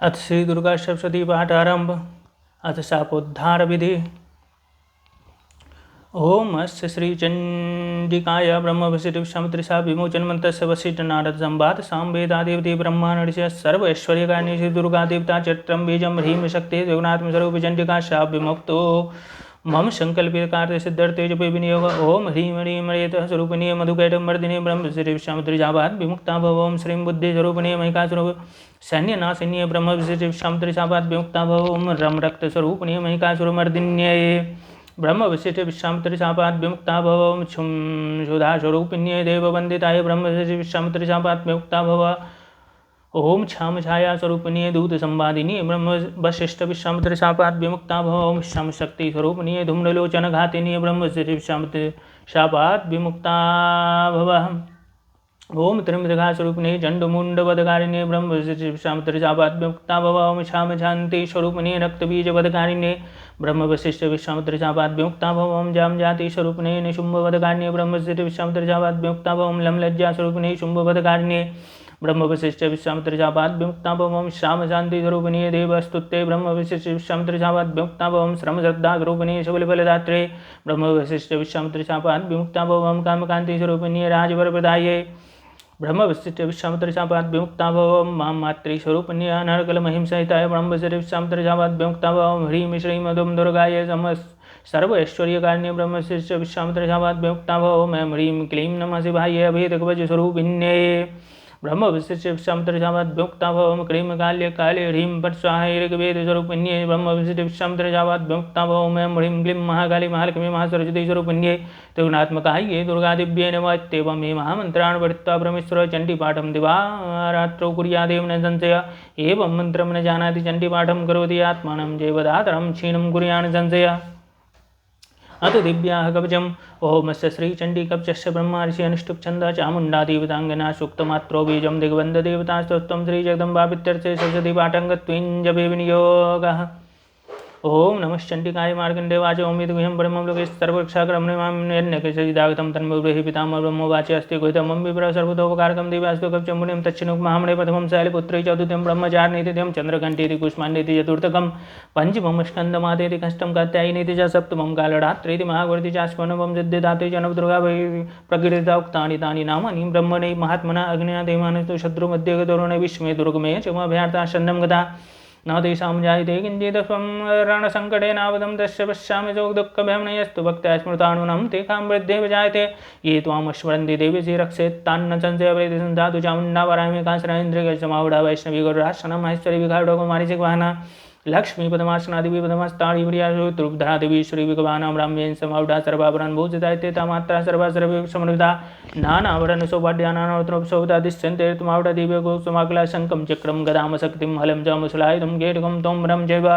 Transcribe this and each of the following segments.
अथ श्री दुर्गा सप्तशती पाठारंभ। अथ शापोद्धार विधि। ओम अस्य श्री चंडिकाय ब्रह्म वशिष्ठ सामुद्रिशा विमोचन मंत्रस्य वशिष्ठ नारद संवाद सामवेदा देवती ब्रह्मांडस्य सर्व ऐश्वर्यकारिणी श्री दुर्गा देवता चत्रम बीजम ह्रीं शक्ति जगन्नाथ स्वरूप चंडिका शाप विमुक्तो मम संकल्पित कार्य सिद्धर्थे जपे विनियोग। ओम ह्रीं ह्रीं मरेत स्वरूपिणी मधुकैटम मर्दिनी ब्रह्म श्री सामुद्रिजावाद विमुक्ता भव। ओम श्रीं बुद्धि स्वरूपिणी महिका स्वरूप सैन्य नाशिन्य ब्रह्म विशिष्ट सामुद्रिजावाद विमुक्ता भव। ओम रम रक्त स्वरूपिणी महिका स्वरूपमर्दिन्ये ब्रह्म विशिष्ट विश्वामित्रिशापात विमुक्ता भव। ओम छुम सुधा स्वरूपिण्ये देववंदिताय ब्रह्म विशिष्ट विश्वामित्रिशापात विमुक्ता भव। ओम छाम छाया स्वरूपिणी दूत संवादिनी ब्रह्म वशिष्ठ विश्वामित्रिशापात विमुक्ता भव। ओम श्याम शक्ति स्वरूपिणी धूम्रलोचन घातिनी ब्रह्म विशिष्ट विश्वामित्रिशापात विमुक्ता भव। ओम त्रिमृगा स्वरूपिणी चंडमुंडवधकारिणे ब्रह्म विशिष्ट विश्वामित्रिशापात विमुक्ता भव। ओम श्याम शांति स्वरूपिणी रक्तबीजवधकारिणे ब्रह्म वशिष्ठ विश्वामित्रिशापात विमुक्ता भव। ओम जाम जाति स्वरूपिणे निशुंभवधकारिणे ब्रह्म वशिष्ठ विश्वामित्रिशापात विमुक्ता भव। ओम लम लज्जा स्वरूपिणी शुंभवधकारिणे ब्रह्म वशिष्ठ विश्वामित्रिशापात विमुक्ता भव। ओम श्याम शांति स्वरूपिणी देवस्तुते ब्रह्म वशिष्ठ विश्वामित्रिशापात विमुक्ता भव। ओम श्रम श्रद्धा स्वरूपिणी सबलफलदात्रे ब्रह्म वशिष्ठ विश्वामित्रिशापात विमुक्ता भव। ओम कामकांति स्वरूपिणी राजवरप्रदाये ब्रह्म विशिष्ट विश्वामित्रिशापात विमुक्ता भव। मां मातृ स्वरूपिणी अनर्गल महिम सहिताय ब्रह्म विशिष्ट विश्वामित्रिशापात विमुक्ता भव। ह्रीं श्रीं मधुम दुर्गाय सर्व ऐश्वर्यकारिण्य ब्रह्म विशिष्ट विश्वामित्रिशापात विमुक्ता भव। ओम ह्रीं क्लीं नमः शिवाय अभेदकवच स्वरूपिण्ये ब्रह्म विशिष्ट विश्वामित्रिशापात विमुक्ता भव। ओम क्लीं काल्य काले ह्रीं पट स्वाहाय ऋग्वेद स्वरूपिण्ये ब्रह्म विशिष्ट विश्वामित्रिशापात विमुक्ता भव। ओम ह्रीं क्लीं महाकाली महालक्ष्मी महासरस्वती स्वरूपिण्ये त्रिगुणात्मकायै दुर्गादिव्यै नमः। इत्येवं मे महामन्त्रान् पठित्वा परमेश्वरः चण्डीपाठं दिवारात्रौ कुर्यादेव न संशय। एवं मन्त्रं न जानाति चण्डीपाठं करोति आत्मानं जैवदातरं क्षीणं कुर्यान् संशय। अथ दिव्याः कवचम्। ओमस्य श्रीचण्डीकवचस्य ब्रह्मर्षि अनुष्टुप् छन्दः चामुण्डा देवताङ्गना सूक्तमात्रो बीजं दिग्बन्धदेवतास्तोत्रं श्रीजगदम्बापित्यर्थे सरस्वती पाठं जपे विनियोगः। ओम नमश्चण्डिकाय मार्कण्डेयवाच ओमिदगुह्यं परमं लोके सर्वरक्षाकरमणिमान्यन्यकेशजिदागतं तन्मब्रहि पितामह ब्रह्मवाचे अस्ति गुहितं मम विप्र सर्वतोपकारकं दिव्यास्तु कवचं मुनिं तच्छिनुग्महामणे प्रथमं शैलपुत्रै चतुर्थं ब्रह्मचारिणीतिथ्यं चन्द्रघण्टेति कुष्माण्डेति चतुर्थकं पञ्चमं स्कन्दमातेति षष्ठं कात्यायनीति च सप्तमं कालरात्रेति महागौरीति च अष्टमं सिद्धिदात्री च नवदुर्गा प्रकृतिता उक्तानि तानि नामानि ब्रह्मणे महात्मना अग्न्या देवानस्तु शत्रुमध्यगतरुणे विस्मे दुर्गमे च मभ्यार्था शरणं गता न तेषां जायते किञ्चित् रणसङ्कटे नावदं तस्य पश्यामि दुःखभयं नयस्तु भक्त्या स्मृतानुनं तेषां वृद्धिः जायते ये त्वां स्मरन्ति देवसी रक्षेत्तान्न संशयवृत्ति सन्धातु चामुण्डा वरामिकाश्रयेन्द्रियसमावुढा वैष्णवी गौराशनं महेश्वरी विघाडोकमारिचिकवाहना लक्ष्मी पदमासनादिवी पदमस्ताड़ी प्रियासु त्रुब्धा देवी श्री विगवानां राम्येन समावुढा सर्वाभरण भूषिता इत्येता मात्रा सर्वा सर्वे समृद्धा नानावरण सौभाड्यानानोत्रोपसौधा दिश्यन्ते ऋतुमावुढा दिव्य गोसमाकला शङ्खं चक्रं गदाम शक्तिं हलं च मुसलायुधं गेटकं तोम्रं चैव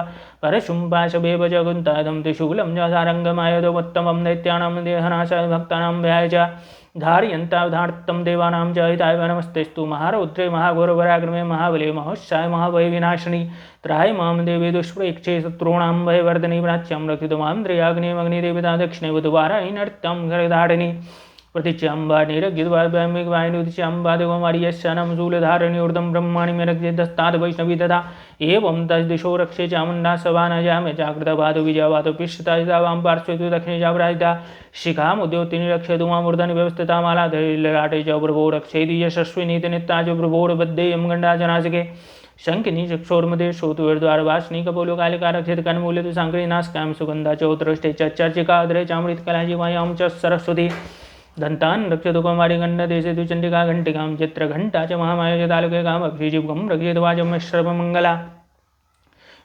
परशुं पाशवेव च कुन्तायुधं त्रिशूलं च सारङ्गमायुधोत्तमं दैत्यानां देहनाशाय भक्तानां भयाय च धारयन्तावधार्तं देवानां च हिताय नमस्तेस्तु महारौद्रे महाघोरपराक्रमे महाबले महोत्साय महाभयविनाशिनी त्राय मां देवी दुष्प्रेक्षे शत्रूणां भयवर्धनी प्राच्यं रक्षितु मां त्र्यग्निमग्निदेवता दक्षिणे बुधवारायि नर्त्यं घरधारिणी प्रतीच्याम्बा निरग्यद्वामिकवायुनुदिच्याम्बा देवमार्यस्यानं शूलधारिणी ऊर्ध्वं ब्रह्माणि मेरग्यदस्ताद् वैष्णवी तथा एवं तद्दिशो रक्षे चामुण्डा सवानजामे जागृतपादो विजयवादो पिष्ठता वां पार्श्वे तु दक्षिणे जावराजिता शिखामुद्योतिनि रक्षेतु मामूर्धनि व्यवस्थिता मालाधरिललाटे च प्रभो रक्षेति यशस्विनीति नित्या च प्रभोर्बद्धेयं गण्डाजनासिके शङ्किनी चक्षोर्मध्ये श्रोतुर्द्वारवासिनी कपोलो कालिका रक्षित कन्मूल्यतु साङ्कृनास्कां सुगन्धा चौद्रष्टे च चर्चिकाद्रे चामृतकलाजीवायां च सरस्वती दन्तान् रक्षतु कौमारी गण्डदेशे तु चण्डिका घण्टिकां चित्रघण्टा च महामाया च तालुके कामक्षिजीवकं रक्षित वाचं सर्वमङ्गला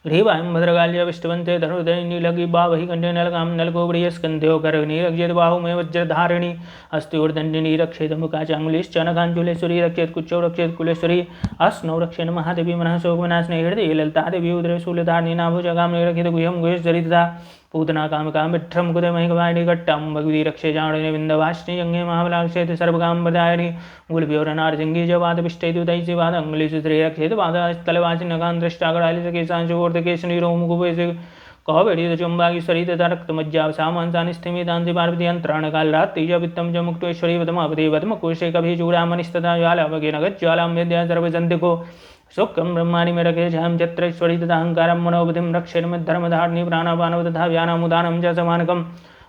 ग्रीवायं भद्रकाल्य विष्टवन्ते धनुर्धरि नीलगी बावहि कण्ठे नलकां नलकोपरियस्कन्ध्यो गर्भिणी रक्षेत बाहुमे वज्रधारिणी हस्त्योर्दण्डिनी रक्षेत मुखा चाङ्गुलिश्च नखाञ्चुलेश्वरी रक्षेत कुच्चौ रक्षेत कुलेश्वरी अस्नौ रक्षेण महादेवी मनः शोकविनाशिनी हृदये ललिता देवी उदरे शूलधारिणी नाभुजगामिनी रक्षित गुह्यं गुहेश्वरी तथा पूतना कामकां विठ्ठं कुतमहिकवाहिनी घट्टां भगवती रक्षे जाणिनी विन्दवासिनी जङ्गे महाबलाक्षेत सर्वकां प्रदायिनी गुलभ्योरनारसिंगी च वादपिष्टैतु तैः वादङ्गुलिषु श्री रक्षेत वादास्तलवासि नखान् दृष्टाकरालिकेशांशोर्धकेशनी रोमकुपेशि कौवेडी चुम्बागीश्वरी तथा रक्तमज्जा सामांसानि स्थिमितांसि पार्वती यन्त्राणकालरात्रि च वित्तं च मुक्तेश्वरी पद्मावती पद्मकोशे कभिचूडामणिस्तथा ज्वालावगेन गज्ज्वालां विद्या सर्वसन्धिको सुखम ब्रह्माणि में रखे जयम चत्रेश्वरी तथा अहंकारम मनोबुद्धिम रक्षेन्मि धर्मधारिणी प्राणापानो तथा व्यानामुदानम च समानकम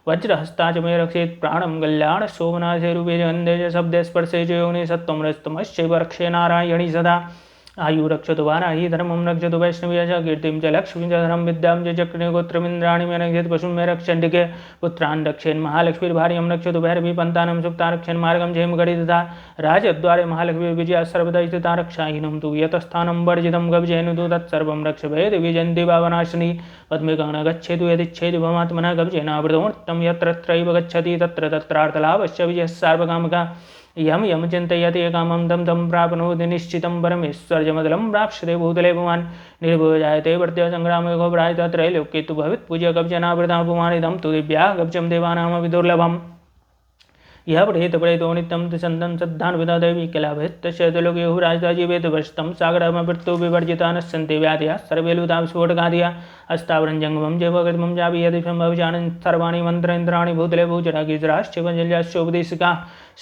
वज्रहस्ता च मे रक्षेत् प्राणम कल्याण शोभनाशे रूपे गंधे च शब्दे स्पर्शे च योनि सत्वम रजतमश्चैव रक्षे नारायणी सदा आयु रक्षतु वाराही धर्मं रक्षतु वैष्णवी च कीर्तिं च लक्ष्मीं च धर्म विद्यां च चक्रे गोत्रमिन्द्राणि मे रक्षेत् पशुं मे रक्षन्डिके पुत्रान् रक्षेन् महालक्ष्मीर्भार्यं रक्षतु भैरवी पन्तानं सुप्ता रक्षेन् मार्गं जयमगढि तथा राजद्वारे महालक्ष्मी विजया सर्वदा स्थिता रक्षाहीनं तु यतस्थानं वर्जितं गब्जेन तु तत्सर्वं रक्षभेद विजयन्ति भावनाशिनी पद्मेकान गच्छेतु यदिच्छेदु भवात्मनः गब्जेनावृतोत्तम यत्रत्रैव गच्छति तत्र तत्रार्थलाभश्च विजयः सार्वकामका यम यम चिंतयति कामं तम तम प्राप्नोति निश्चितं परमेश्वर्यमतलं प्राप्स्यते भूतले पुमान् निर्भयो जायते वर्त्य संग्रामे घोभ्राय त्रैलोक्ये तु भवेत् पूज्य कवचनावृतापुमानिदं तु दिव्या कवचं देवानामपि दुर्लभम् यह पठेत पठेतो नित्यं तिसन्तं सद्धान्विता दैवी कलाभेत्तस्य लोके हुराजता जीवेत वर्षतं सागरमपृत्तो विवर्जिता नश्यन्ते व्याधयः सर्वे लुता विस्फोटकादयः अस्तावरञ्जङ्गमं जैवगतमं जावीयदिशं भवजानन् सर्वाणि मन्त्रेन्द्राणि भूतले भूजरागिजराश्च वञ्जल्याश्चोपदेशिका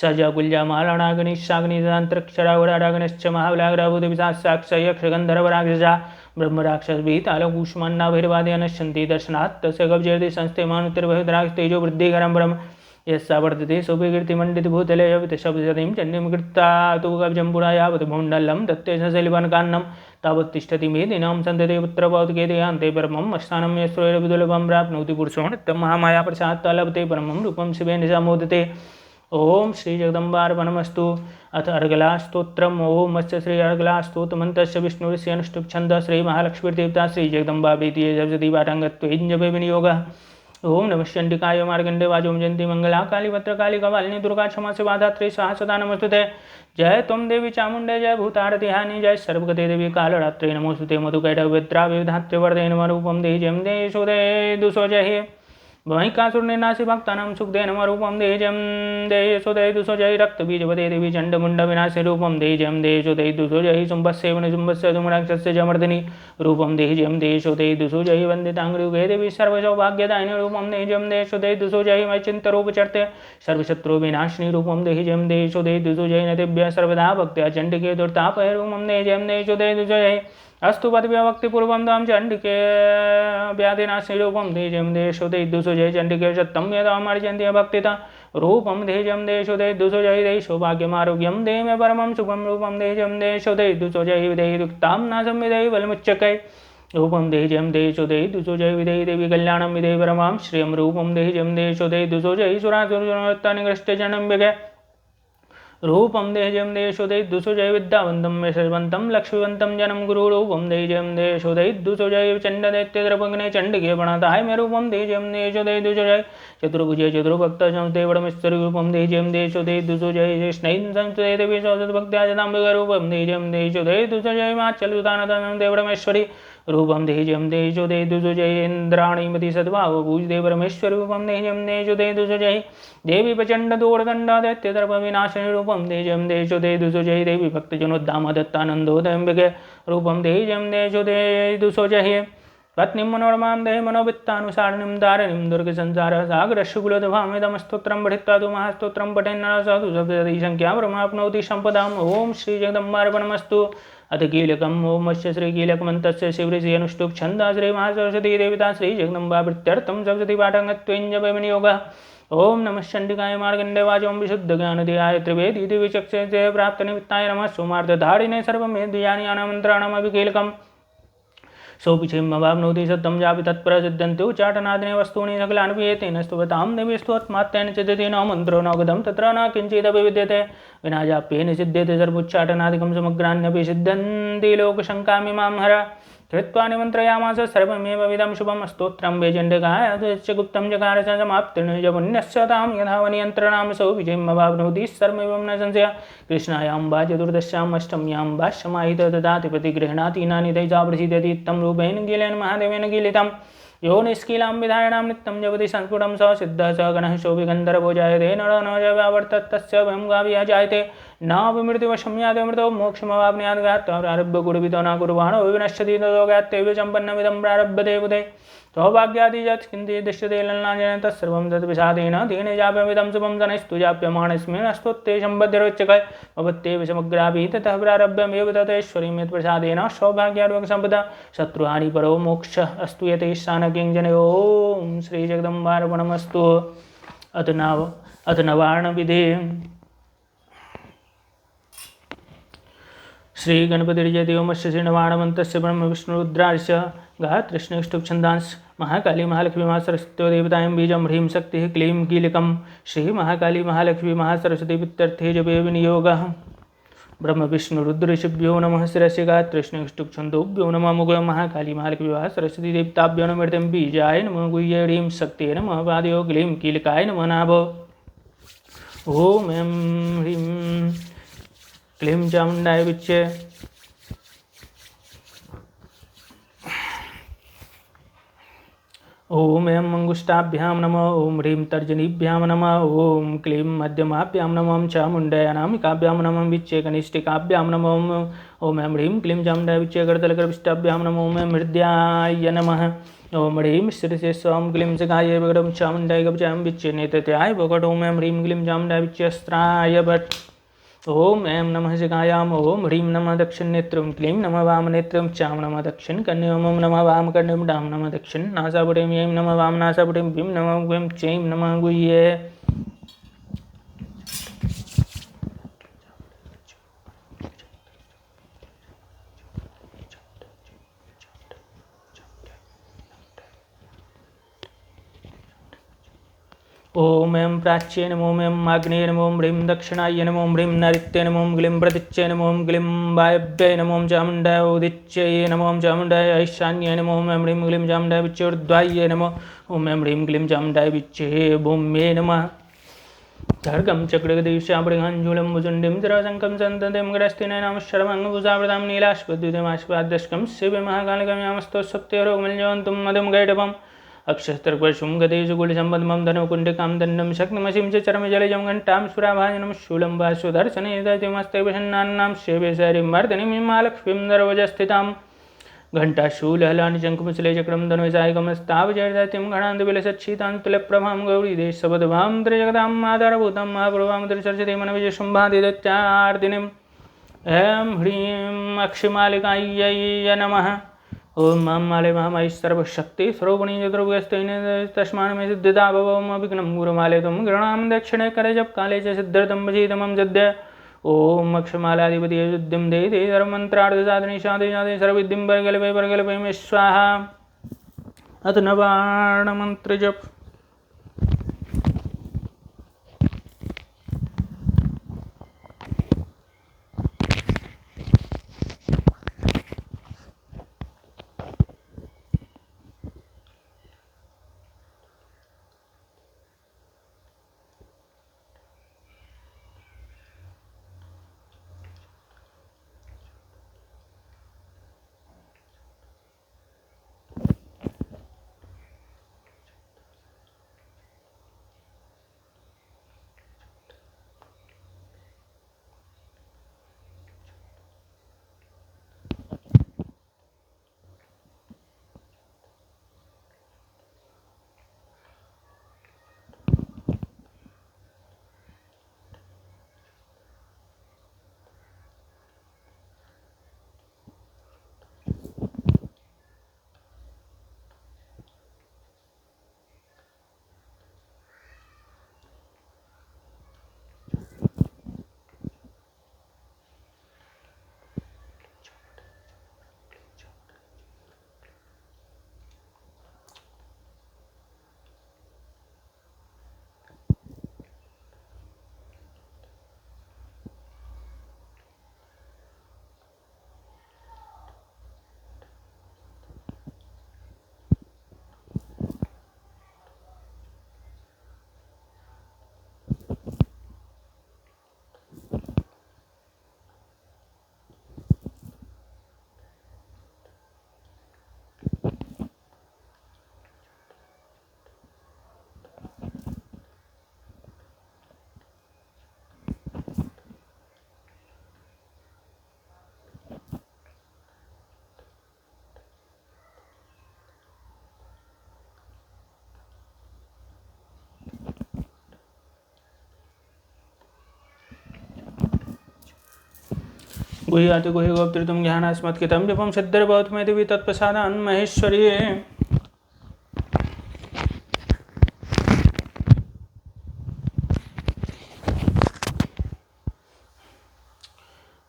सजकुल्या मालाणाग्निशाग्नितान्त्रक्षरावरागणश्च महाबलाग्रभूतपिशाक्षयक्षगन्धर्वराक्षसा ब्रह्मराक्षसभीतालकूष्मान्नाभिर्वादय नश्यन्ति दर्शनात् तस्य कवचेर्ति संस्थे मानुतिर्भयद्राक्षतेजो वृद्धिकरं परम् यस्सा वर्तते सोऽभिकीर्तिमण्डितभूतले यवितशब्दशतीं चण्डीं कृत्वा तु कवचं पुरा यावत् भौण्डलं दत्ते सशैलवनकान्नं तावत् तिष्ठति मेदिनां सन्तते पुत्रपौत्केतयान्ते परमं स्थानं यस्वैरविदुर्लभं प्राप्नोति पुरुषो नित्यं महामायाप्रसादतः लभते परमं रूपं शिवेन च मोदते। ओम श्री जगदम्बार्पणमस्तु। अथ अर्गलास्तोत्रम ओम मत्स्य श्री अर्गलास्तोत्रमन्तस्य विष्णुरस्य अनुष्टुप् छन्दः श्री महालक्ष्मीर्देवता श्री जगदम्बा प्रीतिये जपसति पाठाङ्गत्वेन विनियोगः। ओम नमः चण्डिकाय मार्गण्डे वाजोम जयन्ती मंगला काली भद्रकाली कपालिनी दुर्गा क्षमा शिवा धात्री स्वाहा सदा नमस्तुते। जय त्वं देवी चामुण्डे जय भूतारति हानि जय सर्वगते देवी कालरात्रे नमोस्तुते मधुकैटभद्रा विधात्र्यवर्धे नमः रूपं देहि जयं देहि सुदे दुसो जय वैकासुरनिनाशि भक्तानां सुखदे नमः रूपं देहि जयं देहि सुदे दुसो जय रक्तबीजवदे देवी चण्डमुण्डविनाशि रूपं देहि जयं देहि सुदे दुसो जय शुम्भस्यैव शुम्भस्य धूम्राक्षस्य जमर्दिनी रूपं देहि जयं देहि सुदे दुसो जय वन्दिताङ्घ्रियुगे देवी सर्वसौभाग्यदायिनी रूपं देहि जयं देहि सुदे दुसो जय वैचिन्त्यरूपचर्ते सर्वशत्रुविनाशिनी रूपं देहि जयं देहि सुदे दुसो जय नतिभ्यः सर्वदा भक्त्या चण्डिके दुर्तापय रूपं देहि जयं देहि सुदे दुसो जय अस्तु पदव्यभक्तिपूर्वं दां चण्डिके व्याधिनाशिनी रूपं देहि जयं देहि सुदे दुसो जय चण्डिके सत्तं यदा मार्जन्ति भक्तिता रूपं देहि जयं देहि सुदे दुसो जय देहि सौभाग्यमारोग्यं देहि मे परमं सुखं रूपं देहि जयं देहि सुदे दुसो जय देहि दुक्तां नाशं विदेहि बलमुच्चकै रूपं देहि जयं देहि सुदे दुसो जय विदेहि देवी कल्याणं विदेहि परमां श्रियं रूपं देहि जयं देहि सुदे दुसो जय सुरासुरजनोत्तानिकृष्टजनं विगे रूपं देहि जयं देहि सुदे दुसो जय विद्यावन्तं यशवन्तं लक्ष्मीवन्तं जनं गुरुरूपं देहि जयं देहि सुदे दुसो जय चण्डदैत्यद्रपग्ने चण्डिके प्रणताय मे रूपं देहि जयं देहि सुदे दुसो जय चतुर्भुजे चतुर्भक्तसंस्थे वडमेश्वरीरूपं देहि जयं देहि सुदे दुसो जय कृष्णैः संस्थे देवी सौदभक्त्या जनाम्बिकारूपं देहि जयं देहि सुदे दुसो जय माच्चलुतानदानं देवरमेश्वरी रूपं देहि जयं देहि सुदे दुसो जय इन्द्राणीमति सद्भावभूजिते परमेश्वरी रूपं देहि जयं देहि सुदे दुसो जय देवी प्रचण्डदोर्दण्डादैत्यदर्पविनाशिनी रूपं देहि जयं देहि सुदे दुसो जय देवी भक्तजनोद्धामदत्तानन्दोदयम्बिके रूपं देहि जयं देहि सुदे दुसो जय पत्नीं मनोरमां देहि मनोवित्तानुसारिणीं दारिणीं दुर्गसंसारः सागरशुकुलोद्भामिदमस्तोत्रं पठित्वा तु महास्तोत्रं पठेन्नरः साधु सप्तशतीसङ्ख्यां परमाप्नोति सम्पदाम् ओम श्री जगदम्बार्पणमस्तु। अथ कीलकम् ओम अस्य श्रीकीलकमन्तस्य शिवऋषि अनुष्टुप् छन्दः श्री महासरस्वती देवता श्री जगदम्बा प्रीत्यर्थं सप्तशती पाठाङ्गत्वेन जपविनियोगः। ओम नमः चण्डिकाय मार्गण्डे वाचों विशुद्धज्ञानधियाय त्रिवेदी दिव्यचक्षुषे प्राप्तनिमित्ताय नमः सोमार्थधारिणे सर्वमेधयानि कीलकम् सोऽपिछेमवाप्नोति सत्यं जापि तत्प्रसिद्धन्ते उच्चाटनादिने वस्तूनि सकलानि पीयेतेन स्तुवतां देवी स्तुवत्मात्तेन सिद्ध्यति न मन्त्रो न गतं तत्र न किञ्चिदपि विद्यते विना जाप्येन सिद्ध्यते सर्वोच्चाटनादिकं समग्राण्यपि सिद्धन्ति लोकशङ्कामिमां हर कृत्वा निमन्त्रयामास सर्वमेव विदं शुभं स्तोत्रं वैचण्डिकाय च गुप्तं जकार च समाप्तिर्निज पुण्यस्य तां यथा वनियन्त्रणां सौ विजयमवाप्नोति सर्वमेवं न संशय कृष्णायां वा चतुर्दश्याम् अष्टम्यां वा समाहित ददाति प्रतिगृह्णाति नानि तैजा प्रसीदति तं रूपेण कीलेन महादेवेन कीलितं यो निष्कीलां विधायणां नित्यं जपति संस्फुटं स सिद्धः स गणः सोऽपि गन्धर्वो जायते नर न व्यावर्तत् तस्य वयं गाविया जायते नाभिमृतिवशं यादमृतो मोक्षमवाप्नुयात् प्रारब्ध कुर्वितो न कुर्वाणो विनश्यति ततो ज्ञात्यैव सम्पन्नमिदं प्रारब्धते बुधे सौभाग्यादिजत् किन्ति दृश्यते ललनाजन तत्सर्वं तद्विषादेन तेन जाप्यमिदं शुभं जनस्तुजाप्यमाणस्मिन् अस्तुत्ते सम्बद्धिरोच्यकः भवत्येव समग्राभिः ततः प्रारब्धमेव ततैश्वर्यं यत्प्रसादेन सौभाग्याद्वक्सम्पदा शत्रुहानि परो मोक्ष अस्तु यतेशानकिञ्जनयो ॐ श्रीजगदम्बार्पणमस्तु। अथ नवार्णविधे श्रीगणपतिर्जयति ओमस्य श्रीनवार्णमन्तस्य ब्रह्मविष्णुरुद्रास्य गायत्रीष्णेष्टुप्छन्दांस महाकाली महालक्ष्मी महासरस्वती देवतायां बीजं ह्रीं शक्तिः क्लीं कीलकं श्री महाकाली महालक्ष्मी महासरस्वती वित्यर्थे जपे विनियोगः। ब्रह्म विष्णु रुद्रेशभ्यो नमः शिरस्य गायत्रीष्णेष्टुप्छन्दोभ्यो नमः मुगो महाकाली महालक्ष्मी महासरस्वती देवताभ्यो नमः बीजाय नमः गुह्य ह्रीं शक्तिः नमः पादयो क्लीं कीलकाय नमः नाभ। ओम ऐं ह्रीं क्लीं चामुण्डाय विच्चे ओम ऐं मंगुष्टाभ्यां नमः ओम ह्रीं तर्जनीभ्यां नमः ओम क्लीं मध्यमाभ्यां नमः चामुण्डाय अनामिकाभ्यां नमः विच्चे कनिष्ठिकाभ्यां नमः ओम ऐं ह्रीं क्लीं चामुण्डाय विच्चे करतलकरविष्टाभ्यां नमः ओम ऐं हृदयाय नमः ओम ह्रीं शिरसे स्वां क्लीं सखाय वगडं चामुण्डाय कवचां विच्चे नेत्रत्याय वगड ओम ऐं ह्रीं क्लीं चामुण्डाय विच्चे अस्त्राय भट् ओम ऐं नमः शिखायाम ओम ह्रीं नमः दक्षिणनेत्रं क्लीं नमः वामनेत्रं चां नमः दक्षिणकर्ण्यं ओम नमः वामकर्ण्यं डां नमः दक्षिण नासापुटीं ऐं नमः वामनासापुटीं भीं नमः गुं चैं नमः गुह्ये। ओम ऐं प्राच्ये नमो ओम ऐं आग्नेये नमो ओम ह्रीं दक्षिणाय नमो ओम ह्रीं नैऋत्ये नमो ओम ग्लीं प्रदिच्ये नमो ओम ग्लीं वायव्ये नमो ओम चामुण्डाय उदिच्ये नमो ओम चामुण्डाय ईशान्ये नमो ओम ऐं ह्रीं क्लीं चामुण्डाय विच्चोर्ध्वाये नमो ओम ऐं ह्रीं क्लीं चामुण्डाय विच्चे भूम्ये नमः। खड्गं चक्रगदीशापरिघाञ्जूलं भुजुण्डिं जराशङ्कं सन्ततिं गरस्तिनयनां शर्मङ्गभूषावृतां नीलाश्वद्युतिमाश्वाद्यस्कं शिवे महाकालिकं सत्यरोगमल्यवन्तं मदं गैडपम् अक्षस्त्रपर्शुं गदेषु कुलसम्पद्मं धनुकुण्डिकां दण्डं शक्तिमसिं च चर्मजलजं घण्टां सुराभाजनं शूलं वा सुदर्शने दतिमस्ते प्रसन्नान्नां सेवे शरीं वर्धनीं महालक्ष्मीं दरवजस्थितां घण्टाशूलहलानि शङ्खमुचले चक्रं धनुषायकमस्तावजयतिं गणान्तविलसच्छीतां तुल्यप्रभां गौरीदेशपदभां त्रिजगदां आधारभूतां महाप्रभां त्रिसरस्वतीं मनविजयशुम्भादिदत्यार्दिनीम् ऐं ह्रीं अक्षिमालिकायै नमः ओम मां माले महामायी सर्वशक्ति स्वरूपिणी चतुर्भुजस्तेन तस्मान् मे सिद्धिदा भवम विघ्नं गुरुमाले तुम गृणां दक्षिणे करे जप काले च सिद्ध्यर्थं वशीतमं सद्य ओम अक्षमालाधिपति युद्धं दे दे धर्ममन्त्रार्थ साधने साधे साधे सर्वविद्धिं परगल्पे मे स्वाहा। अथ नवार्ण मंत्र जप। गुह्याति गुह्य गोप्तृतुं ज्ञानास्मत्कृतं जपं सिद्धिर्भवतु मे दिवि तत्प्रसादान् महेश्वर्ये।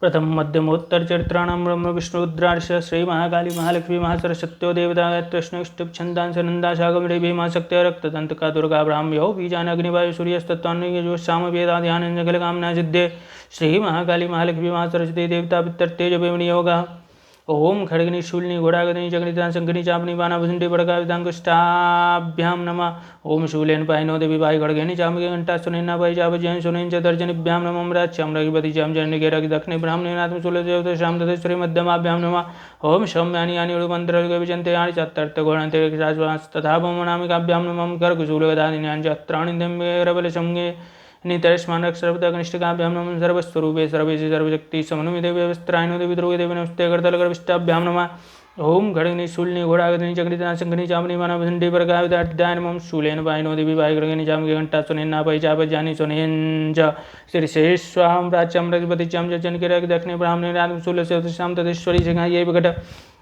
प्रथम मध्यमोत्तर चरित्राणां ब्रह्म विष्णु रुद्रार्ष श्री महाकाली महालक्ष्मी महासरस्वत्यो देवता गायत्र्यष्णुष्टुप छंदांस नंदा शागमरे भीमा शक्ति रक्ततंत्का दुर्गा ब्राह्म्यो बीजान अग्निवायु सूर्यस्तत्वान्वय जो साम वेदा ध्यान जगल कामना सिद्धे श्री महाकाली महालक्ष्मी महासरस्वती देवता पितृतेज बेमणि योगा। ओम खड़गनी शूलनी घोड़ागनी जगनिता शंकनी चापनी बाना भुजंडी बड़का विदांगुष्टाभ्याम नमः। ओम शूलेन पायनो देवी भाई खड़गनी चामके घंटा सुनैना भाई चाप जैन सुनैन च दर्जनिभ्याम नमः। अमराज चामरगिपति चाम जन के रग दक्षिणे ब्राह्मणे नाथ शूल देवता श्याम तदेश्वरी मध्यमाभ्याम नमः। ओम सौम्यानि यानि उड़ुमंत्र विजंते यानि चत्तर्थ घोड़न्ते शाश्वास तथा भवनामिकाभ्याम नमः। गर्गशूल गदादिन्यानि चत्राणि दम्बे रबल संगे नितरस्मानक सर्वतकनिष्ठकाभ्याम नमः। सर्वस्वरूपे सर्वेशि सर्वशक्ति समन्विते व्यवस्थायनो देवी ध्रुवे देवी नमस्ते करतलगर्विष्टाभ्याम नमः। ओम खड़गनी शूलनी घोड़ागनी चक्रिता शंखनी चामनी मानव भुजंडी प्रगाविदाध्याय नमः। शूलेन पायनो देवी भाई खड़गनी चामके घंटा सुनेन्ना पै चाप जानी सुनेन च शीर्षेष्वाहं प्राच्यं रघुपति चाम जन के रग दक्षिणे ब्राह्मणे राम शूल से शाम तदेश्वरी सिंहाये विकट।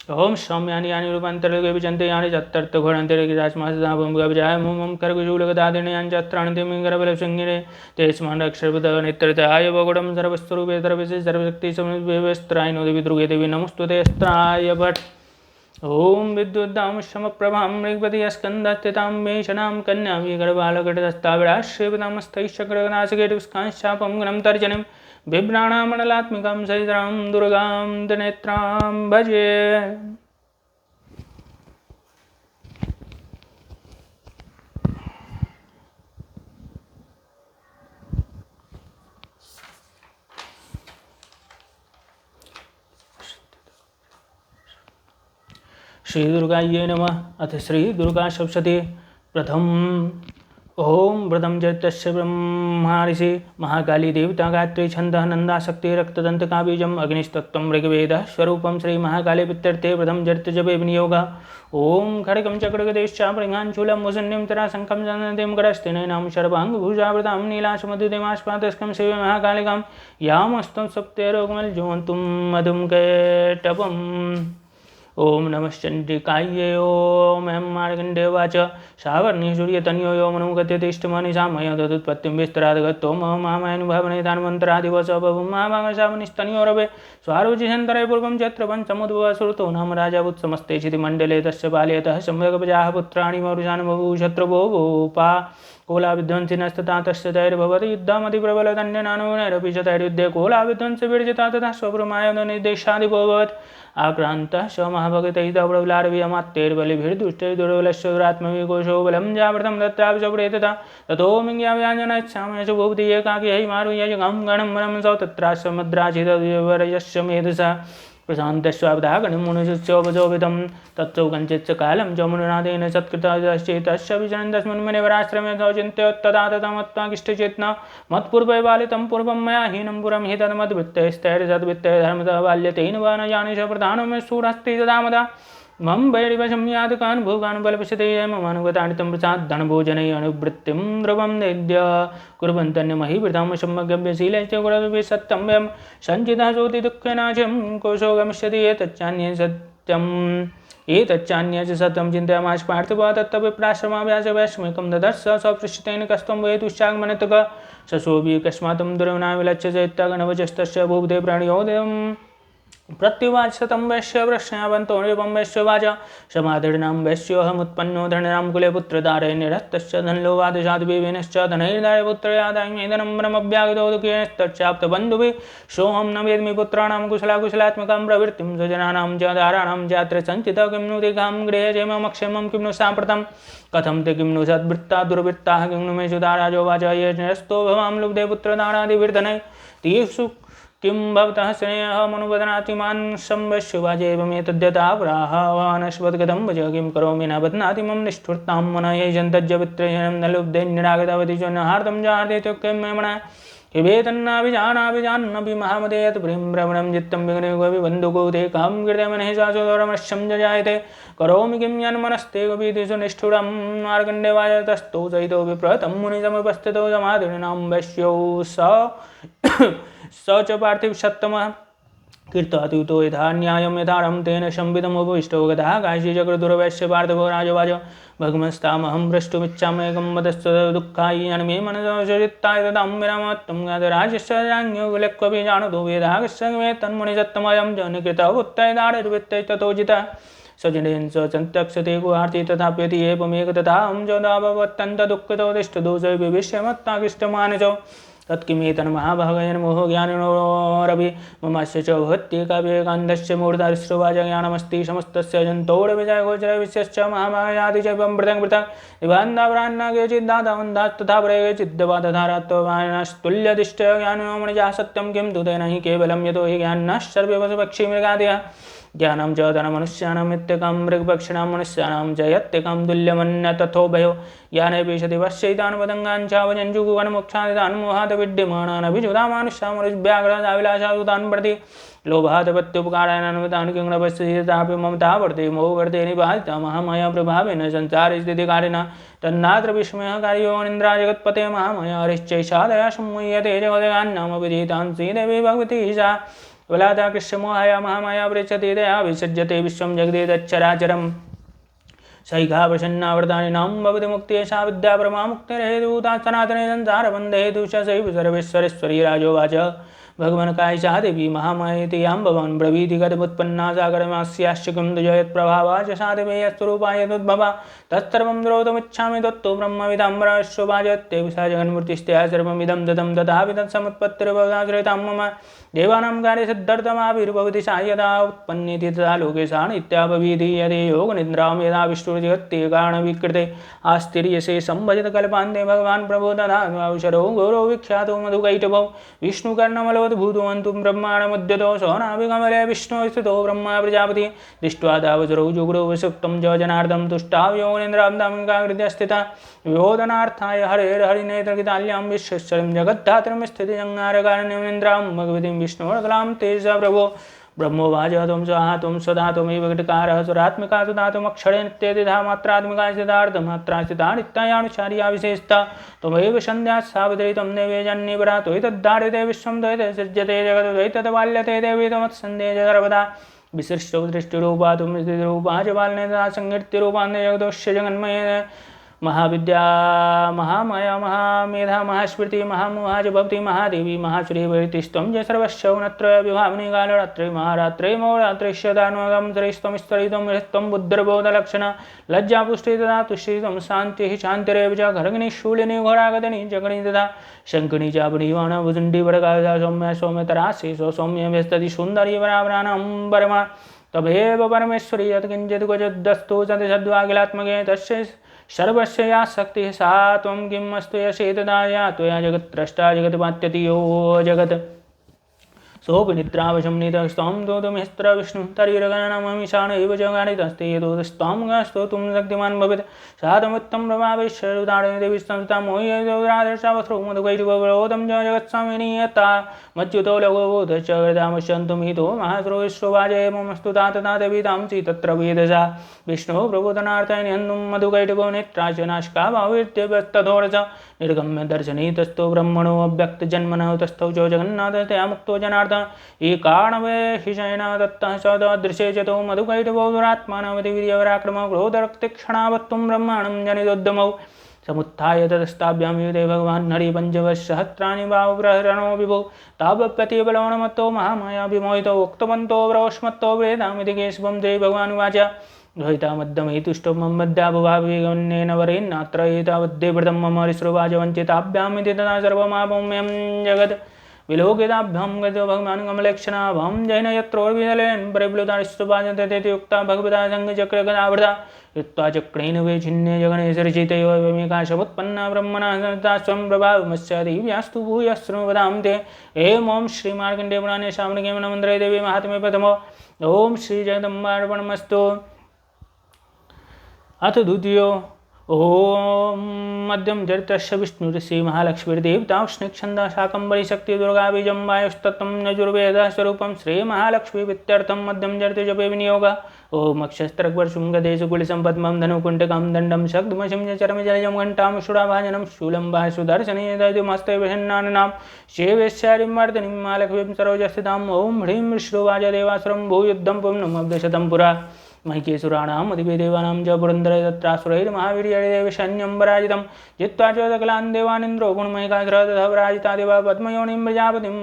ओम सौम्यानि यानि रूपांतर विजंते यानि चत्तर्थ घोड़न्ते राजमासदाभं गवजाय मुमं कर्गशूलगदादिने यानि चत्राणि तिमिंगरबल संगिने तेस्मान् अक्षरपद नेत्रताय भगुडं सर्वस्वरूपे सर्वस्य सर्वशक्ति समन्वितव्यस्त्रायनो देवी दुर्गे देवी नमस्तुते अस्त्राय भट्। ओम विद्युद्दाम समप्रभां मृगपति स्कंदस्थितां मेषणां कन्यां गर्भालकटस्थाविडाश्रेपदामस्तैश्चक्रगनाशकेटुस्कांशापं गणं तर्जनीं बिभ्राणां मण्डलात्मिकां सहितां दुर्गां त्रिनेत्रां भजे। श्री दुर्गायै नमः। अथ श्री दुर्गा सप्तशती। प्रथम ओम व्रतम जयतस्य ब्रह्माऋषि महाकाली देवता गायत्री छंदः नंदा शक्ति रक्तदंतका बीजम अग्निस्तत्वं ऋग्वेदः स्वरूपं श्री महाकाली पितृते व्रतम जयत जपे विनियोगः। ओम खड्गं चक्रगदेश्चापरिघान् शूलं मुसन्निं तराशङ्खं जननतिं करस्तिनैनां सर्वाङ्गभुजावृतां नीलाशमधुदिमास्पादस्कं शिवे महाकालिकां यामस्तं सप्तैरोगमलज्वलन्तं मधुं कैटभम्। ओम नमश्चंडिकायै ओम एं मार्कण्डेयवाच सावर्णि सूर्यतनयो यो मनो गत्यतिष्ठमनि सामय तदुत्पत्तिं विस्तरादगतो मामायनुभवनेतान्मन्त्रादिवश बभुं महाभागशावनिस्तनयोरवे स्वारोचिषन्तरे पूर्वं चत्र पञ्चमुद्भवसुरतो नाम राजावुत्समस्ते चितिमण्डले तस्य बाल्यतः सम्यग्पजाः पुत्राणि मरुषान् बभूव शत्रुभो भूपा कोलाविध्वंसिनस्तथा तस्य तैर्भवति युद्धमतिप्रबलतन्यनानोनैरपि च तैर्युद्धे कोलाविध्वंसविर्जिता तथा स्वप्रमायननिर्देशादिभवत् आक्रान्तः स महाभगतैर्दौरविलारवियमात्यैर्बलिभिर्दुष्टैर्दुर्बलस्य दुरात्मविकोशो बलं जावृतं तत्रापि च प्रेतता ततो मिङ्ग्याव्याञ्जनच्छामय च भूपति एकाकी हैमारुह्य गं गणं वनं सौ तत्रास्य मद्राचितवरयस्य मेधसा प्रशान्तस्वावधागणमुनुशोभितं तत्सौ कञ्चित् कालं च मुनिनाथेन सत्कृतश्चेतस्य विचरन् तस्मिन्मुनिवराश्रमे सौचिन्त्योत्तदा तमत्वाकिष्टचेतना मत्पूर्वे बालितं पूर्वं मया हीनं पुरं हि तन्मद्वृत्तैस्तैर्सद्वृत्तैः धर्मतः बाल्यतेन वा न जाने च प्रधानं सूरस्ति तदा मदा मम वैरिवशं यादकान् भोगान् बलपश्यते ममानुगतानि तं प्रसाद्धनभोजनैः अनुवृत्तिं ध्रुवं दैद्य कुर्वन्तन्यमहीवृतां सम्यग्व्यशीलैश्च गुणभिः सत्यं वयं सञ्चितः सोति दुःखेनाशं कोशो गमिष्यति एतच्चान्ये सत्यम् एतच्चान्यस्य सत्यं चिन्तयामास पार्थिव तत्तविप्राश्रमाभ्यास वैश्विकं ददर्श सपृष्ठतेन कस्त्वं वहेतुश्चागमनतः सशोभि कस्मातं दुर्वनाविलक्ष्य चैत्यागणवचस्तस्य भूपते प्रणयोदयम् प्रत्युवाच शतं वैश्य प्रश्नावन्तो नृपं वैश्यवाच समाधिर्नां वैश्योऽहमुत्पन्नो धनरां कुले पुत्रदारे निरस्तश्च धनलोभादशाद्विवेनश्च धनैर्दायपुत्रयादायमेदनं ब्रह्मव्यागतो दुःखेनस्तच्चाप्तबन्धुभिः सोऽहं न वेद्मि पुत्राणां कुशलाकुशलात्मकां प्रवृत्तिं स्वजनानां च दाराणां चात्र सञ्चितः किं नु दिघां गृहे क्षेममक्षेमं किं नु साम्प्रतं कथं ते किं नु सद्वृत्ता दुर्वृत्ताः किं नु मे सुदाराजोवाच ये निरस्तो भवां लुब्धे पुत्रदारादिविर्धनैः तेषु किं भवतः स्नेहमनुवदनातिमान् संवश्यवाजेवमेतद्यथा प्राहावानश्वद्गतं भज किं करोमि न बध्नाति मम निष्ठुरतां मनः यजन्तज्जवित्रयनं न लुब्धे निरागतवति च न हार्दं जार्देत्यो किं मे मना किवेतन्नाभिजानाभिजान्नपि महामते यत् प्रेम भ्रमणं चित्तं विघ्नयोगविबन्धुको ते कां कृतमनः शाश्वतोरमश्यं जायते करोमि किं यन्मनस्ते कपीतिषु निष्ठुरं मार्कण्डेयवाच तस्थौ सहितो विप्रतं मुनिसमुपस्थितो समाधिर्नां वैश्यौ स च पार्थिव सत्तमः कीर्तात्युतो यथा न्यायं यथारं तेन संविदमुपविष्टो गतः काशी चक्रदुर्वैश्य पार्थभो राजवाज भगमस्तामहं द्रष्टुमिच्छाम्येकं वदस्व दुःखायि मनसोचित्ताय तदां विरामत्तं गातराजस्य गुलक्वपि जानो वेदागस्वे तन्मुनिसत्तमयं जनिकृतवुत्तैदारिर्वित्तैस्ततो जितः सजनेन स चन्तक्षते गुहार्ति तथाप्यति एवमेक तथा हम जोदाभवत्यन्तदुःखितो दिष्टदोषै विविष्यमत्ताकृष्टमानसो तत्किमेतन्महाभागयन् मोहो ज्ञानिनोरपि ममस्य च भवत्येकाव्येकान्धस्य मूर्धाश्रुवाजज्ञानमस्ति समस्तस्य जन्तोरविजयगोचरविश्यश्च महाभागयाति च पृथक् पृथक् निबन्धाभ्रान्ना केचिद्दातावन्धास्तथा परे केचिद्दवादधारात्ववायनस्तुल्यदिष्ट ज्ञानिनो मणिजः सत्यं किं तु तेन हि केवलं यतो हि ज्ञानः सर्वे पशुपक्षी मृगादयः ज्ञानं च धनमनुष्याणां नित्यकं मृगपक्षिणां मनुष्याणां च यत्यकं तुल्यमन्य तथोभयो ज्ञाने पेशति पश्यैतान् मोहात् विद्यमानानभिजुतामानुष्यामनुष्व्याघ्रादाविलासादुतान् प्रति लोभात् प्रत्युपकारायणान्वितान् किं न पश्यतापि ममता वर्ते मोहवर्ते निपातिता महामाया प्रभावेन संसारस्थितिकारिणा तन्नात्र विस्मयकार्यो निन्द्रा जगत्पते महामाया हरिश्चैषादया सम्मुह्यते जगदगान्नामभिजितान् श्रीदेवी भगवती सा बलादा कृष्णमोहाया महामाया पृच्छति दया विसज्जते विश्वं जगदेतच्चराचरम् सैघा प्रसन्नावर्तानि नाम भवति मुक्ति सा विद्या परमा मुक्तिरहेतुता सनातने संसारबन्धेतु च सैव सर्वेश्वरेश्वरी राजोवाच भगवन् कायिषा देवी महामायेति यां भवान् ब्रवीति गतमुत्पन्ना सागरमास्याश्च किं दुजयत्प्रभावा च सा देवेयस्वरूपाय तद्भवा तत्सर्वं द्रोतुमिच्छामि तत्तु ब्रह्मविदाम्बरश्वभाजत्ते सा जगन्मूर्तिस्त्या सर्वमिदं दतं तथापि तत्समुत्पत्तिर्भवदाश्रयतां मम देवानां कार्यसिद्धर्थमाविर्भवति सा यदा उत्पन्नेति तदा लोके सा नित्यापवीति यदे योगनिद्रां यदा विष्णुर्जगत्ते कारणविकृते आस्तिर्यसे संभजितकल्पान्ते भगवान् प्रभो तथा गौरव विख्यातो मधुकैटभौ विष्णुकर्णमलोद्भूतवन्तु ब्रह्माणमुद्यतो सोनाभिकमले विष्णु स्थितो ब्रह्मा प्रजापति दृष्ट्वा दावसरौ जुगुरौ वसुक्तं च जनार्दं तुष्टाव योगनिद्रां दामिकाकृत्य स्थिता विबोधनार्थाय हरेर्हरिनेत्रकिताल्यां विश्वेश्वरं जगद्धात्रं स्थितिजङ्गारकारणिन्द्रां भगवतीं विष्णोर्कलां तेजसा प्रभो ब्रह्मोवाच त्वं स्वाहा त्वं सदा त्वमेव घटकारः सुरात्मिका सदा त्वमक्षरे नित्यतिधा मात्रात्मिका सिद्धार्थमात्रा स्थिता नित्यानुचार्या विशेषता त्वमेव सन्ध्या सावित्री त्वं देवेजन्ये परा त्वयितद्धार्यते विश्वं द्वैते सज्जते जगत् द्वैतद्बाल्यते देवी त्वमत्सन्देह सर्वदा विशिष्टौ दृष्टिरूपा त्वं स्थितिरूपा च बालनेता संकीर्तिरूपान्ते जगदोष्य जगन्मये महाविद्या महामाया महामेधा महास्मृति महामोहा च भवति महादेवी महाश्रीवैतिस्त्वं च सर्वस्यौनत्रय विभावनि कालरात्रे महारात्रे मौरात्रेश्यदानुगं श्रीस्त्वमिस्तरितं हृत्वं बुद्धिर्बोधलक्षण लज्जापुष्टि तथा तुष्टित्वं शान्तिः शान्तिरेव च खर्गिणी शूलिनी घोरागतिनी जगणी तथा शङ्किनी चापणीवाण भुजुण्डी वरकासा सौम्य सौम्यतरासि सौम्य व्यस्तति सुन्दरी वरावराणं परमा तभेव परमेश्वरी यत्किञ्चित् क्वचिदस्तु सद्वाकिलात्मके तस्य सर्वस्य या शक्तिः सा त्वं किम् अस्तु यशेतदा या त्वया जगत्त्रष्टा जगत्पात्यति यो जगत् सोऽपि निद्रावशं नीतस्त्वं दोतुमिस्त्र विष्णुः तरीरगणनममीशान एव च गानितस्ते यतोस्त्वं स्तोतुं शक्तिमान् भवेत् सा तमुत्तमं प्रभावेश्वरुदारणे देवी संस्था मोह्यदोरादर्शावस्रो मधुकैटवरोधं च जगत्स्वामिनीयता मच्युतो लघुबोधश्च वृदामश्यन्तु मितो महाश्रोविश्ववाजय ममस्तु तथा देवी तां च तत्र वेदसा विष्णुः प्रबोधनार्थाय निहन्तुं मधुकैटभो नेत्राश्च नाशिका भावैर्त्यव्यस्तधोरस निर्गम्य दर्शनीतस्थो ब्रह्मणो अव्यक्तजन्मनः तस्थौ च जगन्नाथस्तया मुक्तो जनार्दन एकाणवे हिशयन दत्तः सदृशे चतो मधुकैटभो दुरात्मानमतिवीर्यवराक्रमो क्रोधरक्तिक्षणावत्तुं ब्रह्माणं जनितोद्यमौ समुत्थाय ततस्ताभ्यां युते भगवान् हरिपञ्चवत्सहस्राणि बाहुप्रहरणो विभो तावप्यतिबलवनमत्तो महामाया विमोहितो उक्तवन्तो ब्रवस्मत्तो वेदामिति केशवं श्री भगवान् उवाच द्वैतामद्दमहितुष्टो मम मद्याभुभावेगन्येन वरेन्नात्र एतावद्देवृतं मम ऋश्रुवाच वञ्चिताभ्यामिति तथा सर्वमापौम्यं जगत् विलोकिताभ्यां गतो भगवान् कमलेक्षणाभं जैन यत्रोर्विदलेन परिप्लुतारिष्टुपाचते युक्ता भगवता सङ्गचक्रगदावृता युक्त्वा चक्रेण विच्छिन्ने जगणे सृजितयोर्विकाशमुत्पन्ना ब्रह्मणा संस्था स्वं प्रभावमस्य दिव्यास्तु भूयशृणुवदां ते ॐ श्रीमार्कण्डेयपुराणे शामणिके मन्त्रे देवी महात्म्ये प्रथमो ॐ श्रीजगदम्बार्पणमस्तु अथ द्वितीयो ओम मध्यम चरित्रस्य विष्णुऋषि महालक्ष्मीर्देवता स्निक्षन्द शाकंभरी शक्ति दुर्गा बीजं वायुस्तत्त्वं यजुर्वेद स्वरूपं श्री महालक्ष्मी वित्यर्थं मध्यम चरित्र जपे विनियोग। ओम अक्षस्त्रवर्षुं गदेषु कुलिसंपद्मं धनुकुण्टकं दण्डं शक्तमशं चरमजलजं घण्टां शूराभाजनं शूलं वा सुदर्शने दधिमस्ते विषन्नानां शेवेश्यारिं वर्धनिं महालक्ष्मीं सरोजस्थिताम्। ओम ह्रीं विष्णुवाजदेवासुरं भूयुद्धं पुण्यमब्दशतं पुरा महिकेशुराणाम् अधिपदेवानां च पुरन्दरतत्रासुरैर्महावीर्यदेव सैन्यं पराजितं जित्वा च सकलान् देवानिन्द्रो गुणमहिकासुरः तथा पराजिता देवा पद्मयोनिं प्रजापतिं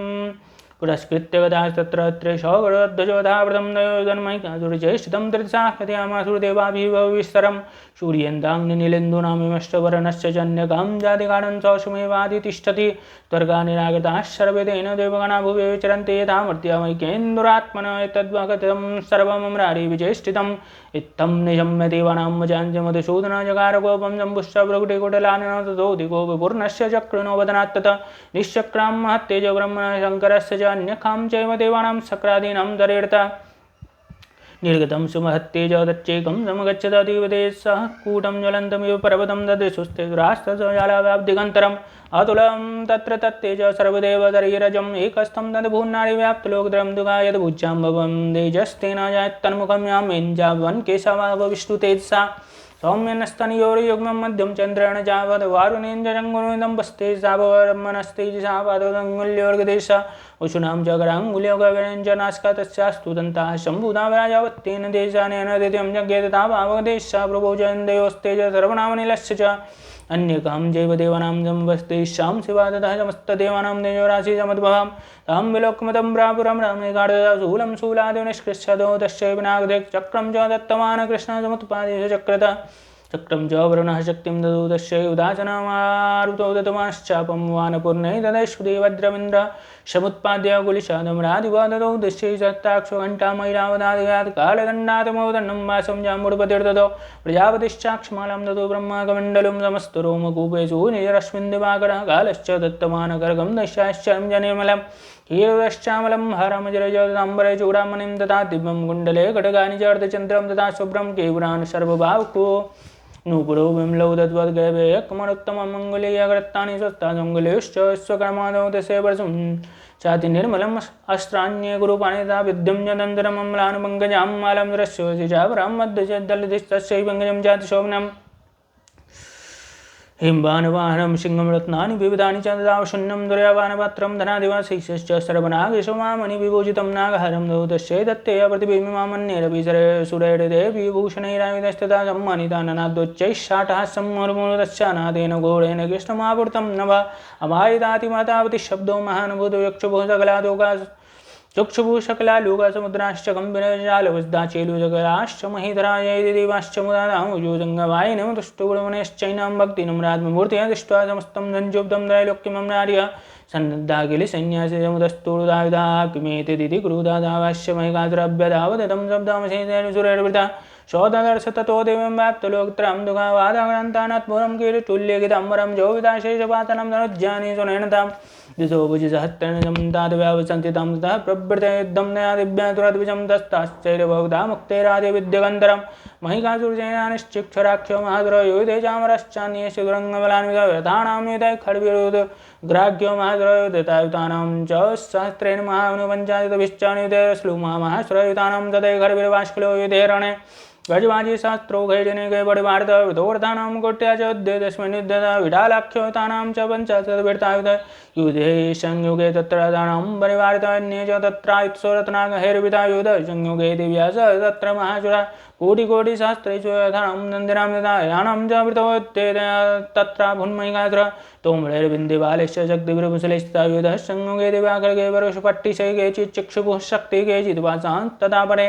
पुरस्कृत्य गतास्तत्र सौगरध्वजोधावृतं दयोधन्महिकासुरचेष्टितं त्रिसाहत्यामासुरदेवाभिभविस्तरं सूर्येन्दाग्निनीलेन्दूनामिमष्टवर्णस्य चन्यकां जातिकारणं सौषमेवाधितिष्ठति त्वर्गा निराकृताः सर्वे तेन देवगणा भुवे विचरन्ति यथा मर्त्यामैकेन्दुरात्मन एतद्वगतं सर्वमम्रारि विचेष्टितम् इत्थं निशम्य देवानां वचाञ्च जगारकोपं सम्पुष्ट प्रकुटिकुटलानन ततोऽधिको विपूर्णस्य चक्रणो वदनात् ततः निश्चक्रां महत्तेज ब्रह्मण शङ्करस्य च अन्यखां चैव देवानां शक्रादीनां दरेर्ता निर्गतं सुमहत्तेज तच्चैकं समगच्छदधिपते सह कूटं ज्वलन्तमिव पर्वतं ददृशुस्तेजरास्तजालाव्याप्तिगन्तरम् अतुलं तत्र तत्तेज सर्वदेव शरीरजम् एकस्थं तद्भून्नारिव्याप्तलोकधरं दुगा यद्भुजाम्बवं तेजस्तेन जायत्तन्मुखं यामेञ्जावन् केशवाविष्णुतेजसा सौम्यनस्तनयोर्युग्मं मध्यं चन्द्रेण जावद् वारुणेन्द्रजङ्गुनिदं वस्ते सावरमनस्तेजसापादोदङ्गुल्योर्गदेश उषूणां च कराङ्गुल्योगविरञ्च नासिका तस्यास्तु दन्ताः शम्भुधा राजावत्तेन देशानेन द्वितीयं जज्ञे तथा भावदेशः प्रभोजयन्देयोस्तेज सर्वनामनिलस्य च अन्यकां जैव देवानां संवस्तेषां शिवा तथा समस्तदेवानां तेजोराशिसमुद्भवां तां विलोकमतं प्रापुरं रामेकार्ददा शूलं शूलादि निष्कृष्यतो तस्यैव नागधेक् चक्रं च दत्तवान् कृष्णसमुत्पादेश चक्रतः चक्रं च वरुणः शक्तिं ददौ तस्यैव दासनामारुतो दत्तवांश्चापं वानपूर्णे तदैश्वरी वज्रमिन्द्र समुत्पाद्य कुलिशादं राधिवा ददौ तस्यै सत्ताक्षो घण्टामैरावदादयात् कालदण्डातमोदन्नं वासं जाम्बुडपतिर्ददौ प्रजापतिश्चाक्षमालां ददौ ब्रह्माकमण्डलं समस्तरोमकूपेषु निजरश्मिन् दिवाकरः कालश्च दत्तवान् कर्गं दस्याश्चरं च निर्मलम् हीरदश्चामलं हरमजरजताम्बरे चूडामणिं तथा दिव्यं कुण्डले घटकानि च अर्धचन्द्रं तथा शुभ्रं केवरान् सर्वभावको नूपुरो विमलौ तद्वद्गैवेयकमरुत्तमं मङ्गलीयकृत्तानि स्वस्तादङ्गुलेश्च स्वकर्मादौ तस्य वर्षं चाति निर्मलम् अस्त्राण्ये गुरुपाणि तथा विद्युं च तन्तरमम्लानुपङ्कजां मालं दृश्योऽसि चापरां मध्यदलितस्तस्यै पङ्कजं चाति शोभनम् हिंबानवाहनं सिंहं रत्नानि विविधानि च तथा शून्यं दुर्यापानपात्रं धनादिवासैश्च सर्वनागेशोमामणिविभूषितं नागहारं दौ तस्यै दत्ते प्रतिबिम्बमामन्यैरपि सुरैर्देवीभूषणैरायुधस्तथा सम्मानिता ननादोच्चैः शाटहास्यं मुहुर्मुहुर्तस्यानादेन घोरेण कृष्णमापूर्तं नभ अभायितातिमातावति शब्दो महानुभूतो यक्षुभो सकलादोगा चक्षुभूषकलालोकासमुद्राश्च कम्बिनजालवस्दाचेलुजकराश्च महिधराजयदेवाश्च मुदादामुजोजङ्गवायिनं तुष्टुगुणवनश्चैनां भक्तिनम्रात्ममूर्तिः दृष्ट्वा समस्तं सञ्जुब्धं त्रैलोक्यमं नार्य सन्नद्धाखिलसैन्यासिसमुदस्तूर्दायुधा किमेतदिति क्रूधादावाश्च महिकासुरभ्यधावदतं शब्दामशेषुरैर्वृता शोधदर्श ततो देवं व्याप्तलोकत्रयं दुःखावादाक्रान्तानात्मूलं कीर्तुल्यगिदम्बरं जोविताशेषपातनं धनुज्ञानी सुनयनतां दिशो भुजसहस्रेण तादव्यावसन्ति तं ततः प्रवृत्ते युद्धं नया दिव्यातुरद्विजं तस्ताश्चैर्यभोक्ता मुक्तेरादिविद्यगन्धरं महिकासुरजैनानिश्चिक्षराख्यो महाधुरयुधे चामरश्चान्येषु दुरङ्गबलान्वितव्यथानां युधे खड्विरुध ग्राह्यो महाधुरयुधतायुतानां च सहस्रेण महानुपञ्चाशतभिश्चान्युधे श्लूमामहासुरयुतानां तथे खड्विर्वाष्कलो युधे रणे गजवाजी शास्त्रो घैजने गए बड़े भारत विदोर्धानां कोट्या च उद्यतस्मिन् युद्धता विडालाख्योतानां च पञ्चाशद्भिर्तायुध युधे संयुगे तत्रादानां परिवारितान्ये च तत्रायुत्सोरत्नागहैर्विता संयुगे दिव्या च तत्र महासुरा कोटिकोटिशास्त्रेषु यथानां नन्दिनां यथा यानां च वृतोत्ते तत्र भुन्मयिकासुर तोमलैर्बिन्दिबालश्च शक्तिभिर्मुसलैस्तायुधः संयुगे दिव्याखड्गे वरुषपट्टिशै केचित् चक्षुपुः शक्ति केचित् वासां तथा परे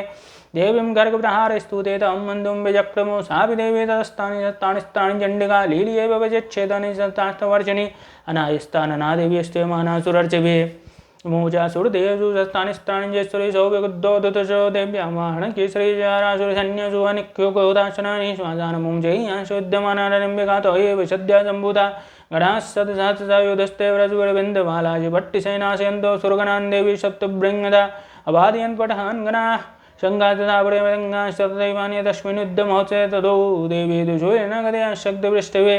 देवीं गर्गप्रहारस्तुते तं मन्दुं विचक्रमो सापि देवी ततस्तानि सत्तानि चण्डिका लील्येव वचच्छेदानि सत्ताष्टवर्षिणि अनायस्ताननादेवीस्ते मानासुरर्चिभिः मोचासुरदेवसु सत्तानि जयश्वरी सौभिगुद्धोदुतशो देव्यामाहण केसरीजारासुरसन्न्यसु अनिख्योगोदाशनानि श्वासानमुं जय्यांशोद्यमानारम्बिकातो एव सद्या सम्भूता गणाः सतसहस्रयुधस्ते व्रजुरविन्दमालाजि भट्टिसैनाशयन्तो सुरगणान् देवी सप्तभृङ्गदा अबाधयन् पठहान् गणाः शङ्गातदापरे मृदङ्गाश्चतदैवानि तस्मिन् युद्धमहोत्सवे ततो देवी दुशूलेन गदया शक्तिवृष्टवे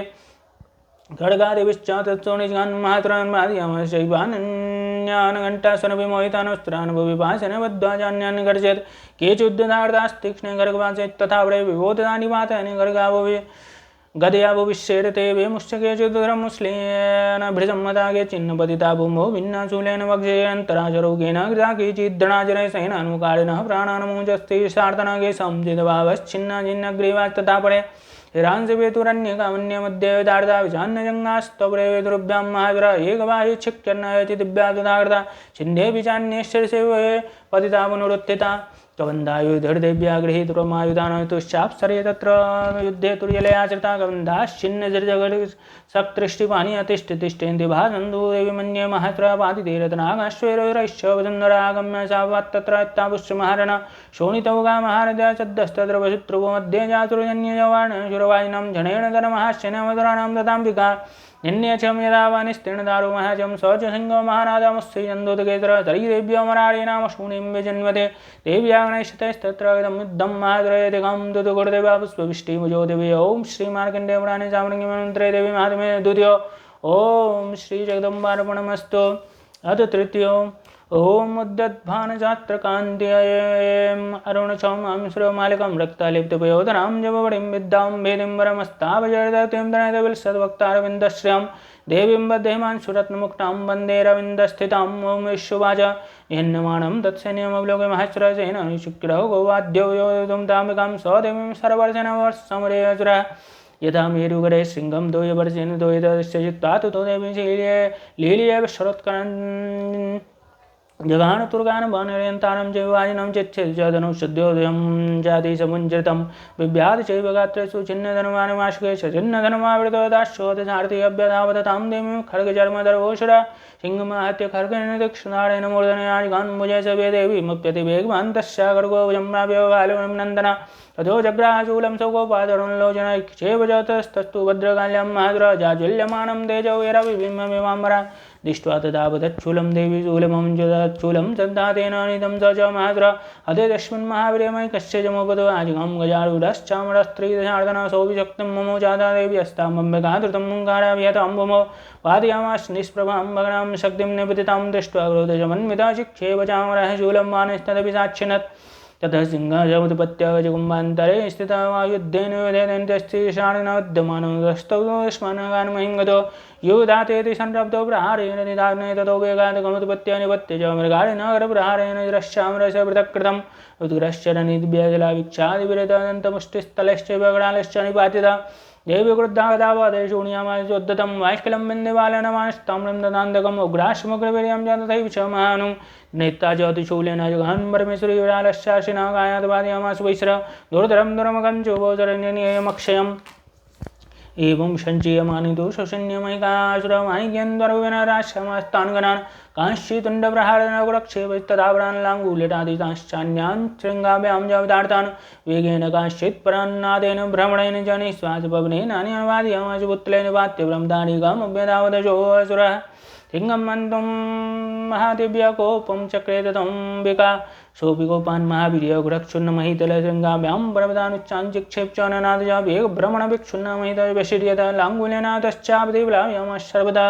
खड्गादिभिश्च तत्सोनिजान् मातॄन्मादियामशैवानन्यान् घण्टासनविमोहितानस्त्रान् भुविपाशन् बद्ध्वाजान्यान् गर्जयत् केचिद्दुदार्दास्तीक्ष्णे गर्गवाचेत् तथा वरे विबोधतानि वातानि गर्गावोवि गदया भविष्येरते वे मुश्चकेचिद्धरमुश्लेन भृजम्मता केचिन्नपतिता भूमौ भिन्नाशूलेन वक्षेऽन्तराचरोगेन कृता केचिद्दणाचरे सैनानुकारिणः प्राणानमुजस्ते सार्धनागे संजितभावश्चिन्नाजिन्नग्रीवास्तथा परे हिरांशवेतुरन्यकामन्यमध्ये दार्दा विचान्यजङ्गास्तवरे वेतुरुभ्यां महाग्रह एकवाहि छिक्यन्नयति दिव्यादुदार्दा छिन्नेऽपि चान्येश्वरसेवे पतिता पुनरुत्थिता कबन्धायुधर्देव्या गृहीतुरमायुधानयतुश्चाप्सरे तत्र युद्धे तुर्यलयाचरिता कबन्धाश्चिन्नजर्जगत्सक्तृष्टिपानि अतिष्ठतिष्ठेन्ति भासन्तु देवी मन्ये महस्रपातितीरतनागाश्वैरैश्च वसुन्धरागम्य सावत्तत्र इत्तापुष्यमहारण शोणितौगा महारजा सद्दस्तत्र वसुत्रुवो मध्ये जातुर्जन्यजवान् शुरवायिनं जनेन धर्महास्यनमधुराणां ददाम्बिका निन्यचम यदा वानिस्तीर्णदारो महाजम सच सिंहो महानादमुस्सृजन्दोदकेतर तरीदेव्यो मरारे नाम शून्यं व्यजन्वते देव्याग्नैश्तैस्तत्र युद्धं महाद्रयते गं दुदुगुरुदेवा पुष्पविष्टिमुजो देवी ओं श्री मार्कण्डेय पुराणे सामरङ्गमन्त्रे देवी महात्म्ये द्वितीयो ओं श्री जगदम्बार्पणमस्तु अथ तृतीयो ओम उद्दद्भानजात्रकान्त्ययम् अरुणचौमांश्रमालिकं रक्तालिप्तपयोधरां जपवडिं विद्यां भेदिम्बरमस्तावजयदतिं दनयतविलसद्वक्तारविन्दश्रियं देवीं बद्धेमांशुरत्नमुक्तां वन्दे रविन्दस्थितां ओं विश्ववाच यन्यमानं तत्सैन्यमवलोके महस्रसेन शुक्रः गोवाद्यो योधुं तामिकां सदेवीं सर्वर्षनवर्षमरेऽसुरः यथा मेरुगरे शृङ्गं दोयवर्षेण दोयदस्य चित्वा ततो देवी लीलीयैव शरत्करन् जगान तुर्गान बाणरयन्तानं चैवाजिनं चिच्छेदनु सद्योदयं जाति समुञ्जृतं बिभ्यात् चैव गात्रेषु छिन्नधनुमानिमाशुकेश छिन्नधनुमावृतोदाश्चोदसारथि अभ्यधावततां देवीं खड्गचर्मधरवोषुर सिंहमाहत्य खड्गेन दक्षिणारेण मूर्धनयाजिगान् भुजे सवे देवीमुप्यति वेगवान् तस्या खड्गो भुजम्राभ्यो बालुं नन्दन ततो जग्राशूलं सौगोपादरुणलोचन क्षेव जतस्तस्तु भद्रकाल्यां महाद्र जाज्वल्यमानं तेजो यरविबिम्बमिवाम्बरा दृष्ट्वा तदावदच्छूलं देवी शूलमं चूलं चन्दातेन नितं स च महाद्र हते तस्मिन् महावीर्यमयि कस्य जमोपदो आजिगां गजारूढश्चामरस्त्रीदशार्दन सौभिशक्तिं ममो जाता देवी अस्तामम्बिका धृतं मुङ्गाराभिहतां भूमौ पादयामास निष्प्रभां भगनां शक्तिं निपतितां दृष्ट्वा क्रोधजमन्विता शिक्षेव चामरः शूलं मानस्तदपि साक्षिणत् ततः सिंहजमुत्पत्य जगुम्बान्तरे स्थितः युद्धेन युद्धेनत्यस्तिशाणिनोद्यमानस्तौष्मानगान्महिं गतो युधातेति संरब्धो प्रहारेण निधाने ततो वेगात् गमुत्पत्य निपत्य च मृगारिनगरप्रहारेण रश्चामरस्य पृथक्कृतम् उद्ग्रश्चरनिर्व्यजलाभिक्षादिविरतदन्तमुष्टिस्थलश्च गडालश्च निपातिता देवी क्रुद्धागदावदेशून्यामासोद्धतं वाष्कलं बिन्दिवालनमास्ताम्रं ददान्तकम् उग्राश्मग्रवीर्यं च तथैव च महानुं नेता च अतिशूलेन जघान् परमेश्वरी विरालश्चाशिना गायाद्वादयामास वैश्र दुर्धरं दुर्मगं चोभोचरण्यनियमक्षयम् एवं सञ्चीयमानितो शोषण्यमयिकासुरमाणिक्यन्द्वरविनराश्रमस्तान् कांश्चितुण्डप्रहारनकुलक्षेपस्तदावरान् लाङ्गूल्यटादिताश्चान्यान् शृङ्गाभ्यां जवदार्तान् वेगेन कांश्चित्परान्नादेन भ्रमणेन च निःश्वासपवनेन अन्यवादयामाशुपुत्रेण वात्यव्रं सिंहं मन्दुं महादेव्या कोपं चक्रे ततोऽम्बिका सोऽपि कोपान् महावीर्यगुरक्षुण्णमहितलशृङ्गाभ्यां पर्वतानुच्चाञ्चिक्षेप च ननादजा वेगभ्रमणभिक्षुण्णमहितविषीर्यत लाङ्गुलेनातश्चापतिप्लाव्यामः सर्वदा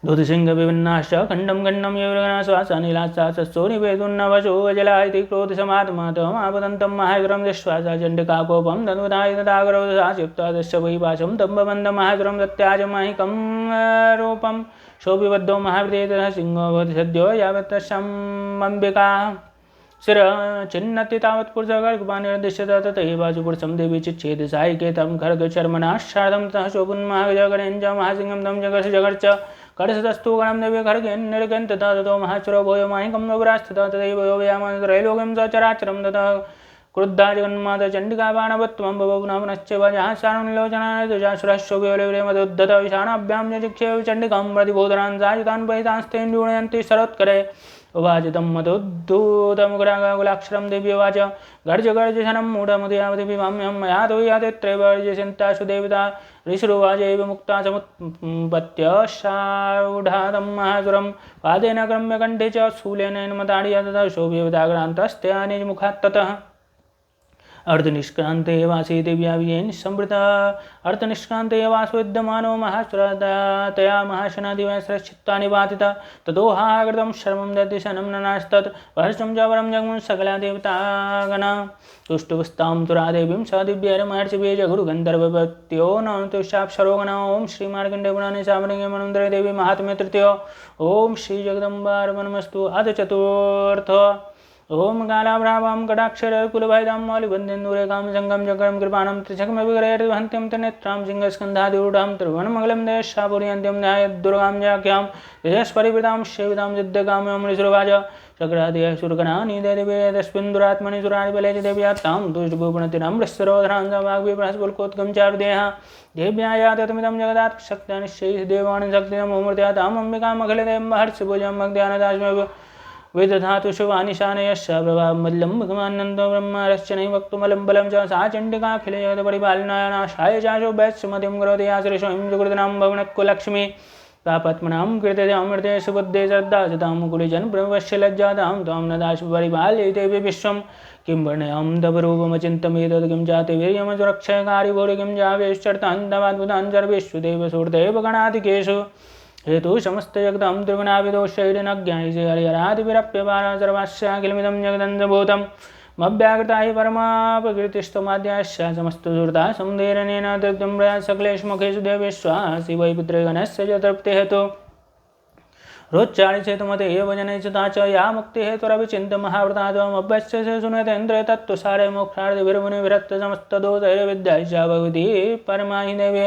दूतसिंहविभिन्नाश्च खण्डं खण्डं यौरगणाश्वासनिलाश्चासस्सो निवेदुन्नवशो अजला इति क्रोधसमात्मातमापतन्तं महासुरं दृष्ट्वा सा चण्डिका कोपं तद्वदाय तदाग्रवदसा चित्वा तस्य वैपाशं तम्बबन्धं महासुरं दत्याजमाहिकं रूपं सोऽपि बद्धो महावृते ततः सिंहो भवति सद्यो यावत् तस्याम्बिका शिरचिन्नति तावत् पुरुषगर्गपानिर्दिश्यत तथैवाचुपुरुषं देवी चिच्छेद सायिकेतं खड्गचर्मणाश्चार्धं ततः शोभुन्महागजगणेन च महासिंहं तं जगर्च कर्षतस्तु गणं देवी खड्गेन निर्गन् तथा ततो महाचुरो भूयो माहिकं नगुरास्तथा तथैव यो व्यामत्रैलोक्यं स चराचरं ततः क्रुद्धा जगन्माता चण्डिका बाणवत्वं बभुवनश्च वजासारणलोचनाशुरशोभिमदुद्धत विषाणाभ्यां चिक्षेव चण्डिकां प्रतिबोधनान् सायुतान् बहितांस्तेन जुणयन्ति शरत्करे उवाच तं मदोद्धूतमुग्रागुलाक्षरं देवी उवाच गर्ज गर्ज शनं मूढमुदयावति माम्यं मया तु यातित्रैवर्जयन्तासु देवता ऋषिरुवाचैव मुक्ता समुत्पत्य शारूढातं महासुरं पादेन क्रम्य कण्ठे च शूलेन मताडिया ततः शोभ्यवताग्रान्तस्त्या निजमुखात् ततः अर्धनिष्क्रान्ते वासी दिव्या विजयेन संवृता अर्धनिष्क्रान्ते वासो विद्यमानो महासुरतया महाशनादिवैश्रश्चित्ता निपातिता ततो हाकृतं शर्मं दर्शनं ननास्तत् वर्षं च वरं जग्मुं सकला देवतागणा तुष्टुवस्तां तुरा देवीं स दिव्यैर्महर्षिभिः गुरुगन्धर्वपत्यो न तुष्टाप्सरोगणा ॐ श्रीमार्कण्डेयपुराणे सामवेदे मन्वन्तरे देवी महात्म्य तृतीय ॐ श्रीजगदम्बार्पणमस्तु अथ चतुर्थ ओम कालाभ्रावां कटाक्षरकुलभयदां मौलिबन्धेन्दुरेखां शङ्खं चक्रं कृपाणं त्रिशकमभिग्रहैर्वहन्तीं त्रिनेत्रां सिंहस्कन्धाधिरूढां त्रिभुवनमङ्गलं देशापुर्यन्तीं ध्यायेद्दुर्गां जाख्यां तेजस्परिवृतां सेवितां सिद्धकाम्यां ऋषिरुवाच चक्रादयः सुरगणानि देवे तस्मिन् दुरात्मनि सुरारिबले च देव्या तां दुष्टभूपणतिनां वृश्चिरोधरां च वाग्विप्रहस्फुल्कोत्कं चारुदेहा देव्या यातमिदं जगदात्मशक्त्या निश्चैः देवानि शक्तिमूर्त्या ताम् अम्बिकामखिलदेवं महर्षिभुजं भक्त्यानदास्मैव वेदधातु शुभानिशानयश्च प्रभावमल्लं भगवानन्दो ब्रह्मरश्चनैव वक्तुमलं बलं च सा चण्डिकाखिले जगत्परिपालनाय नाशाय चाशो वैश्यमतिं करोति या श्रीशों जुगृतनां भवनक्कुलक्ष्मी तापत्मनां कृत्यजामृते सुबुद्धे श्रद्धा जतां मुकुलिजन ब्रह्मवश्य लज्जातां त्वां न दाशु परिपालयते विश्वं किं वर्णयां तव रूपमचिन्तमेतत् किं जाते वीर्यमसुरक्षयकारि भूरि किं जावेश्चर्तान्तवाद्भुतान् सर्वेषु देवसूर्देव गणाधिकेषु हेतु समस्त जगदं त्रिगुणाविदोषैर्नज्ञायसे हरिहरादिभिरप्यपारा सर्वास्याखिलमिदं जगदन्तभूतं मव्याकृताय परमापकृतिस्तमाद्याश्च समस्तसुहृता समुदयनेन तृप्तं प्रयात् सकलेषु मुखेषु देवेश्वासि वै पुत्रे गणस्य च तृप्तिहेतु रोच्चारिचेतुमते एव जनैश्चिता च या मुक्तिहेतुरविचिन्त्य महाव्रता त्वमभ्यस्य सुनतेन्द्र तत्त्वसारे मोक्षार्थिभिर्मुनिविरक्तसमस्तदोषैर्विद्याश्च भगवती परमाहि देवे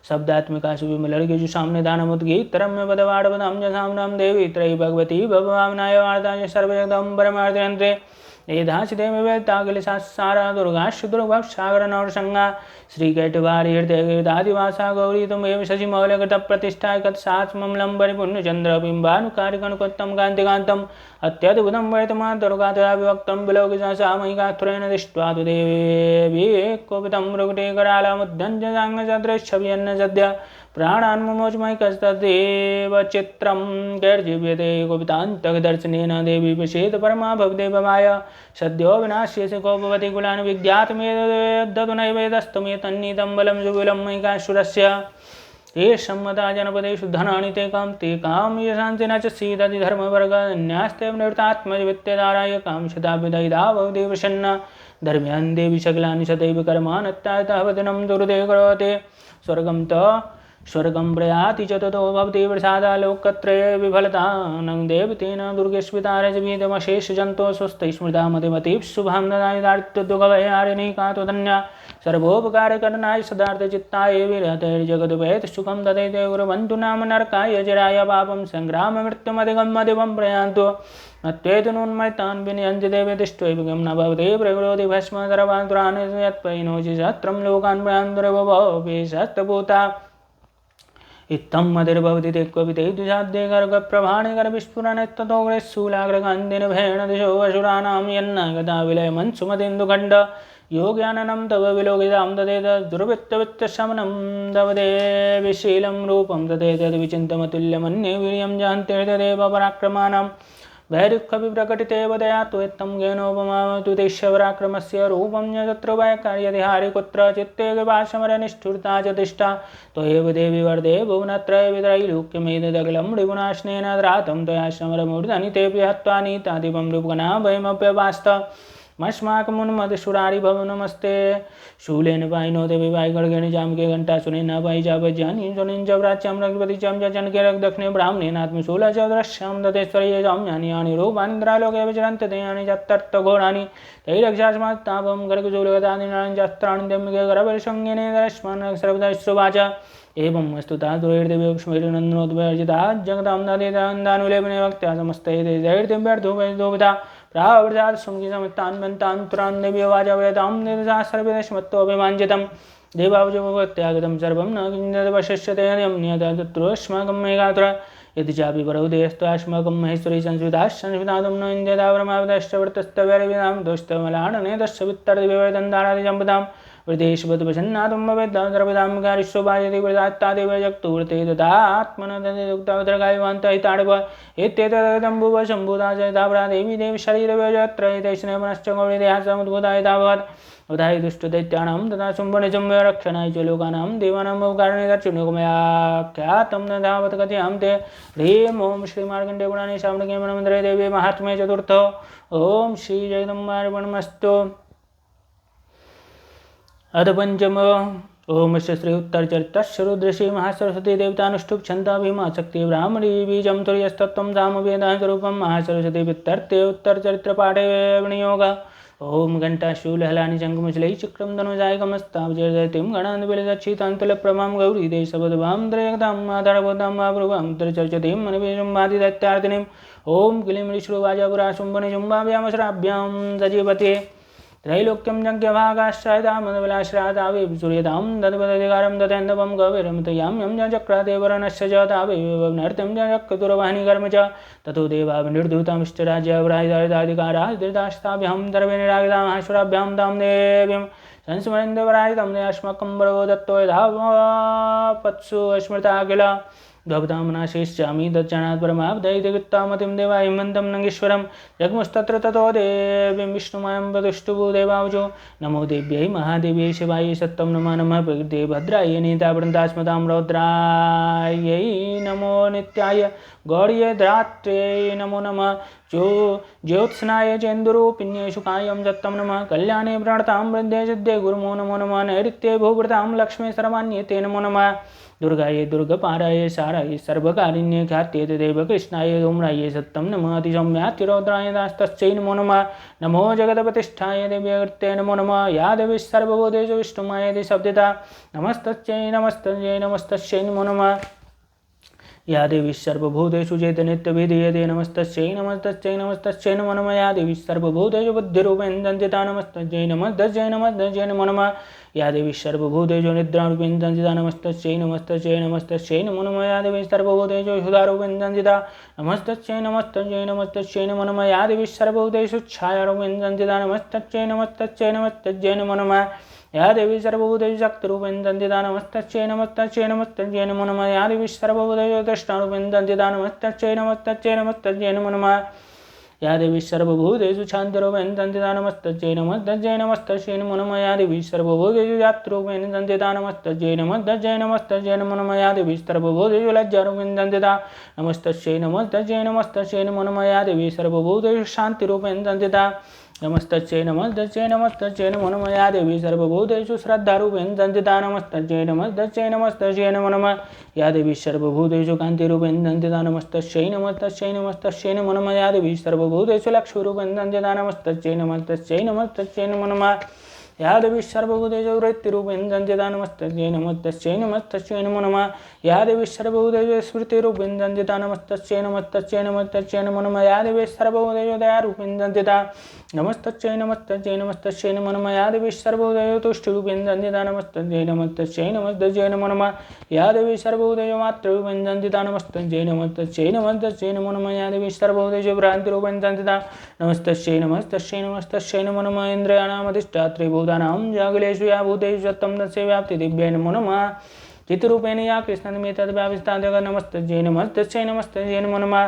शब्दात्मिकासु विमलर्गेषु साम्निधानमुद्गीतरम्य पदवाडपदां च साम्नां देवी त्रयी भगवती भवभावनाय वार्ताय सर्वजगदं परमार्थयन्त्रे एधाचिदेववेत्ताखिलशास्त्रा दुर्गाश्च दुर्गभवसागरनौरसंगा श्रीकैटवारिहृदयगिरिदादिवासा गौरी त्वमेव शशिमौलिकृतप्रतिष्ठा कत्सात्ममलं परिपूर्णचन्द्रबिम्बानुकारिकनुकृतं कान्तिकान्तम् अत्यद्भुतं वर्तमान दुर्गातया विभक्तं विलोकिसामयिकात्रेण दृष्ट्वा तु देवी कोपितं मृगुटेकरालमुद्यञ्जसाङ्गसदृच्छव्यन्न सद्य प्राणान्मुमोचमैकस्तदेव चित्रं कैर्जीव्यते कोपितान्तकदर्शनेन देवी पश्येत परमा भवते भवाय सद्यो विनाश्यसे को भवति कुलान् विज्ञातमेतदुनैवेदस्तमेतन्नीतं बलं सुविलं मयिकासुरस्य ये सम्मता जनपदेषु धनानि ते कां यशांसि न च सीदति धर्मवर्गन्यास्ते निवृत्तात्मवित्तदाराय कां शताभिदयिदा भवति प्रसन्ना धर्म्यान् देवी सकलानि सदैव कर्मानत्यायतः वदनं दुर्दे करोति स्वर्गं प्रयाति च ततो भवति प्रसादालोकत्रये विफलतानं देवतेन दुर्गेष्वितारजवीतमशेषजन्तो स्वस्ति स्मृता मतिमतीः शुभां ददाति दारिद्र्यदुःखभयारिणी कातुधन्या सर्वोपकारकरणाय सदार्थचित्ताय विरतैर्जगदुपैत सुखं ददैते गुरुवन्तु नाम नरकाय जराय पापं सङ्ग्राममृत्युमधिगमधिवं प्रयान्तु नत्वेतु नोन्मयतान् विनयन्ति देवे तिष्ठैव किं न भवते प्रविरोधि भस्म सर्वान्तरान् यत्पैनोचि शत्रं लोकान् प्रयान्तुरवभूता इत्थं मतिर्भवति ते क्वपि ते द्विजाद्ये गर्गप्रभाणिकरविस्फुरणेत्ततो शूलाग्रकान्तेन भेण दिशो असुराणां यन्न गता विलयमन्सुमतेन्दुखण्ड योग्याननं तव विलोकितां तदेत दुर्वृत्तवित्तशमनं तव देविशीलं रूपं तदेतद्विचिन्तमतुल्यमन्ये वीर्यं जहन्त्येतदेव पराक्रमाणां वैरुखविप्रकटितेव दया त्वेत्तं ज्ञानोपमातु तेष्यपराक्रमस्य रूपं च तत्र वैकार्यति हारिकुत्र चित्ते कृपाशमरनिष्ठुरता च तिष्ठा त्वयैव देवि वर्धे भुवनत्रयवित्रैलोक्यमेतदखिलं रिपुनाशनेन द्रातं त्वया समरमूर्धनि तेऽपि हत्वा नीतादिपं रूपगणा वयमप्यपास्त मस्माकमुन्मदसुरारि भव नमस्ते शूलेन पायिनो देवी वायुखड्गेन जामके घण्टासुरेण पायि चापज्यानि सुनीं च प्राच्यां रघुपति चं च चनके रक्दक्षिणे ब्राह्मणेनात्मशूल च दृश्यां दतेश्वर्ये जाम्यानि यानि रूपानिन्द्रालोके विचरन्ति ते यानि चत्तर्तघोराणि तैरक्षास्मात्तापं गर्गशूलगतादिनानि चास्त्राणि दम्मिके करपरिसंज्ञेन दरस्मान् सर्वदश्रुवाच एवं वस्तुतः दुरैर्दिव्यक्ष्मीर्नन्दनोद्वर्जिता जगतां ददेतान्दानुलेपने भक्त्या समस्तैः दैर्दिव्यर्थोपैर्दोपिता प्रावृजात् सुमुखिसमित्तान् बन्तान्तरान् देव्यवाचवेतां निर्दशास्त्रविदश्मत्तोऽभिमाञ्जितं देवावजभवत्यागतं सर्वं न किञ्चिदवशिष्यते यं नियतः तत्रोऽस्माकं मेघातुर यदि चापि परौदेयस्त्वाश्मकं महेश्वरी संस्विताश्चंस्वितादं न इन्द्यदावरमावदश्चवर्तस्तव्यविदां दुष्टमलाणनेतस्य वित्तर्दिविवदन्तारादिजम्पदां वृदेशवद्वसन्नादं भवेद्दां सर्वदां गारिष्वभायति वृदात्तादेव जक्तुवृते ददात्मनदुग्धावत्रगायवान्तहिताडव एत्येतदम्बुव सम्भूता चेतापरा देवी देवी शरीरव्यजत्र एतैष्णे पुनश्च गौरीदेहासमुद्भूतायतावत् उदाय दुष्टदैत्यानां तथा शुम्भनिशुम्भ रक्षणाय च लोकानां देवानाम् उपकारणेतर्चुनुगमयाख्यातं न धावत् कथयां ते ह्रीं ॐ श्रीमार्कण्डेय पुराणे शावणके मनमन्त्रे देवी महात्म्ये चतुर्थ ॐ श्री जगदम्बार्पणमस्तु। अथ पंचम ओम श्री उत्तरचरितस्य रुद्रश्री महासरस्वती देवतानुष्ठुप छंदा भीमा शक्ति ब्राह्मणी बीजम तुर्यस्तत्वं सामवेदां स्वरूपं महासरस्वती वित्तर्थे उत्तरचरित्र पाठे विनियोग। ओम घंटाशूलहलानि शङ्खमुचलैः चक्रं धनुजायकमस्तावजयतिं गणान्विलदक्षितान्तलप्रभां गौरी देशवद्भां त्रयगतां आधारभूतां महाप्रभां उत्तरचर्चतीं मनवेशुम्बादिदैत्यार्थिनीं ओम क्लीं ऋषुवाजापुराशुम्भनिशुम्भाभ्यामश्राभ्यां सजीवते त्रैलोक्यं जङ्क्यभागाश्रयतामदविलाश्रातावे सूर्यतां दधपदधिकारं दधेन्दवं गविरमतयां यं चक्रादेवरणस्य च तावेवनर्त्यं च चक्रतुरवाहिनी कर्म च ततो देवाभिनिर्धूतांश्च राज्यावराधिकाराः धृतास्ताभ्यां दर्वे निरागितामाश्वराभ्यां तां देवीं संस्मरेन्द्रवराजितं अस्माकं बरो दत्तो यथापत्सु स्मृता किल द्वभतामनाशेश्चामि तज्जानात् परमाब्दैतिकृत्तामतिं देवा हिमन्तं नङ्गेश्वरं जग्मुस्तत्र ततो देवीं विष्णुमायं वदुष्टुभु देवावजो नमो देव्यै महादेव्यै शिवायै सत्तं नमः नमः प्रकृते भद्रायै नीतावृन्दास्मतां रौद्रायै नमो नित्याय गौर्ये धात्र्यै नमो नमः ज्योत्स्नाय चेन्दुरूपिण्यै शुकायं सत्तं नमः कल्याणे प्रणतां वृद्धे सिद्धे गुरुमो नमो नमः नैऋत्ये भूभृतां लक्ष्मी सर्वाण्येते नमो नमः दुर्गायै दुर्गपाराय साराय सर्वकारिण्ये ख्यात्ये तदेव कृष्णाय धूम्राय सत्तं नमः अतिसौम्यातिरौद्राय दास्तस्यै नमो नमः नमो जगदपतिष्ठाय देव्यकृत्ये नमो नमः या देवी सर्वभूतेषु विष्णुमायेति शब्दिता नमस्तस्यै नमस्तस्यै नमस्तस्यै नमो नमः या देवी सर्वभूतेषु चेतनित्यभिधीयते नमस्तस्यै नमस्तस्यै नमस्तस्यै नमो नमः या देवी सर्वभूतेषु बुद्धिरूपेण संस्थिता नमस्तस्यै नमस्तस्यै नमस्तस्यै नमो नमः या देवी सर्वभूतेषु निद्रारूपेण संस्थिता नमस्तस्यै नमस्तस्यै नमस्तस्यै नमो नमः या देवी सर्वभूतेषु क्षुधारूपेण संस्थिता नमस्तस्यै नमस्तस्यै नमस्तस्यै नमो नमः या देवी सर्वभूतेषु छायारूपेण संस्थिता नमस्तस्यै नमस्तस्यै नमस्तस्यै नमो नमः या देवी सर्वभूतेषु शक्तिरूपेण संस्थिता नमस्तस्यै नमस्तस्यै नमस्तस्यै नमो नमः या देवी सर्वभूतेषु दृष्टारूपेण संस्थिता नमस्तस्यै नमस्तस्यै नमस्तस्यै नमो नमः या देवी सर्वभूतेषु शान्तिरूपेण संस्थिता नमस्तस्यै नमस्तस्यै नमस्तस्यै नमो नमः या देवी सर्वभूतेषु जातरूपेण संस्थिता नमस्तस्यै नमस्तस्यै नमस्तस्यै नमो नमः या देवी सर्वभूतेषु लज्जारूपेण संस्थिता नमस्तस्यै नमस्तस्यै नमस्तस्यै नमो नमः या देवी सर्वभूतेषु शान्तिरूपेण संस्थिता नमस्तस्यै नमस्तस्यै नमस्तस्यै नमो नमः या देवी सर्वभूतेषु श्रद्धारूपेण संस्थिता नमस्तस्यै नमस्तस्यै नमस्तस्यै नमो नमः या देवी सर्वभूतेषु कान्तिरूपेण संस्थिता नमस्तस्यै नमस्तस्यै नमस्तस्यै नमो नमः या देवी सर्वभूतेषु लक्ष्मीरूपेण संस्थिता नमस्तस्यै नमस्तस्यै नमस्तस्यै नमो नमः या देवी सर्वभूतेषु वृत्तिरूपेण संस्थिता नमस्तस्यै नमस्तस्यै नमस्तस्यै नमो नमः या देवी सर्वभूतेषु स्मृतिरूपेण संस्थिता नमस्तस्यै नमस्तस्यै नमस्तस्यै नमो नमः या देवी सर्वभूतेषु दयारूपेण संस्थिता नमस्तस्यै नमस्तस्यै नमस्तस्यै नमो नमः या देवी सर्वभूतेषु तुष्टिरूपेण संस्थिता नमस्तस्यै नमस्तस्यै नमस्तस्यै नमो नमः या देवी सर्वभूतेषु मातृरूपेण संस्थिता नमस्तस्यै नमस्तस्यै नमस्तस्यै नमो नमः या देवी सर्वभूतेषु भ्रान्तिरूपेण संस्थिता नमस्तस्यै नमस्तस्यै नमस्तस्यै नमो नमः इन्द्रियाणामधिष्ठात्री भूतानां जागलेषु या भूतेषु सत्तं तस्य व्याप्ति दिव्यै नमो नमः चित्तरूपेण या कृष्णमेतद्व्यापिस्ताद्यग नमस्तस्यै नमस्तस्यै नमस्तस्यै नमो नमः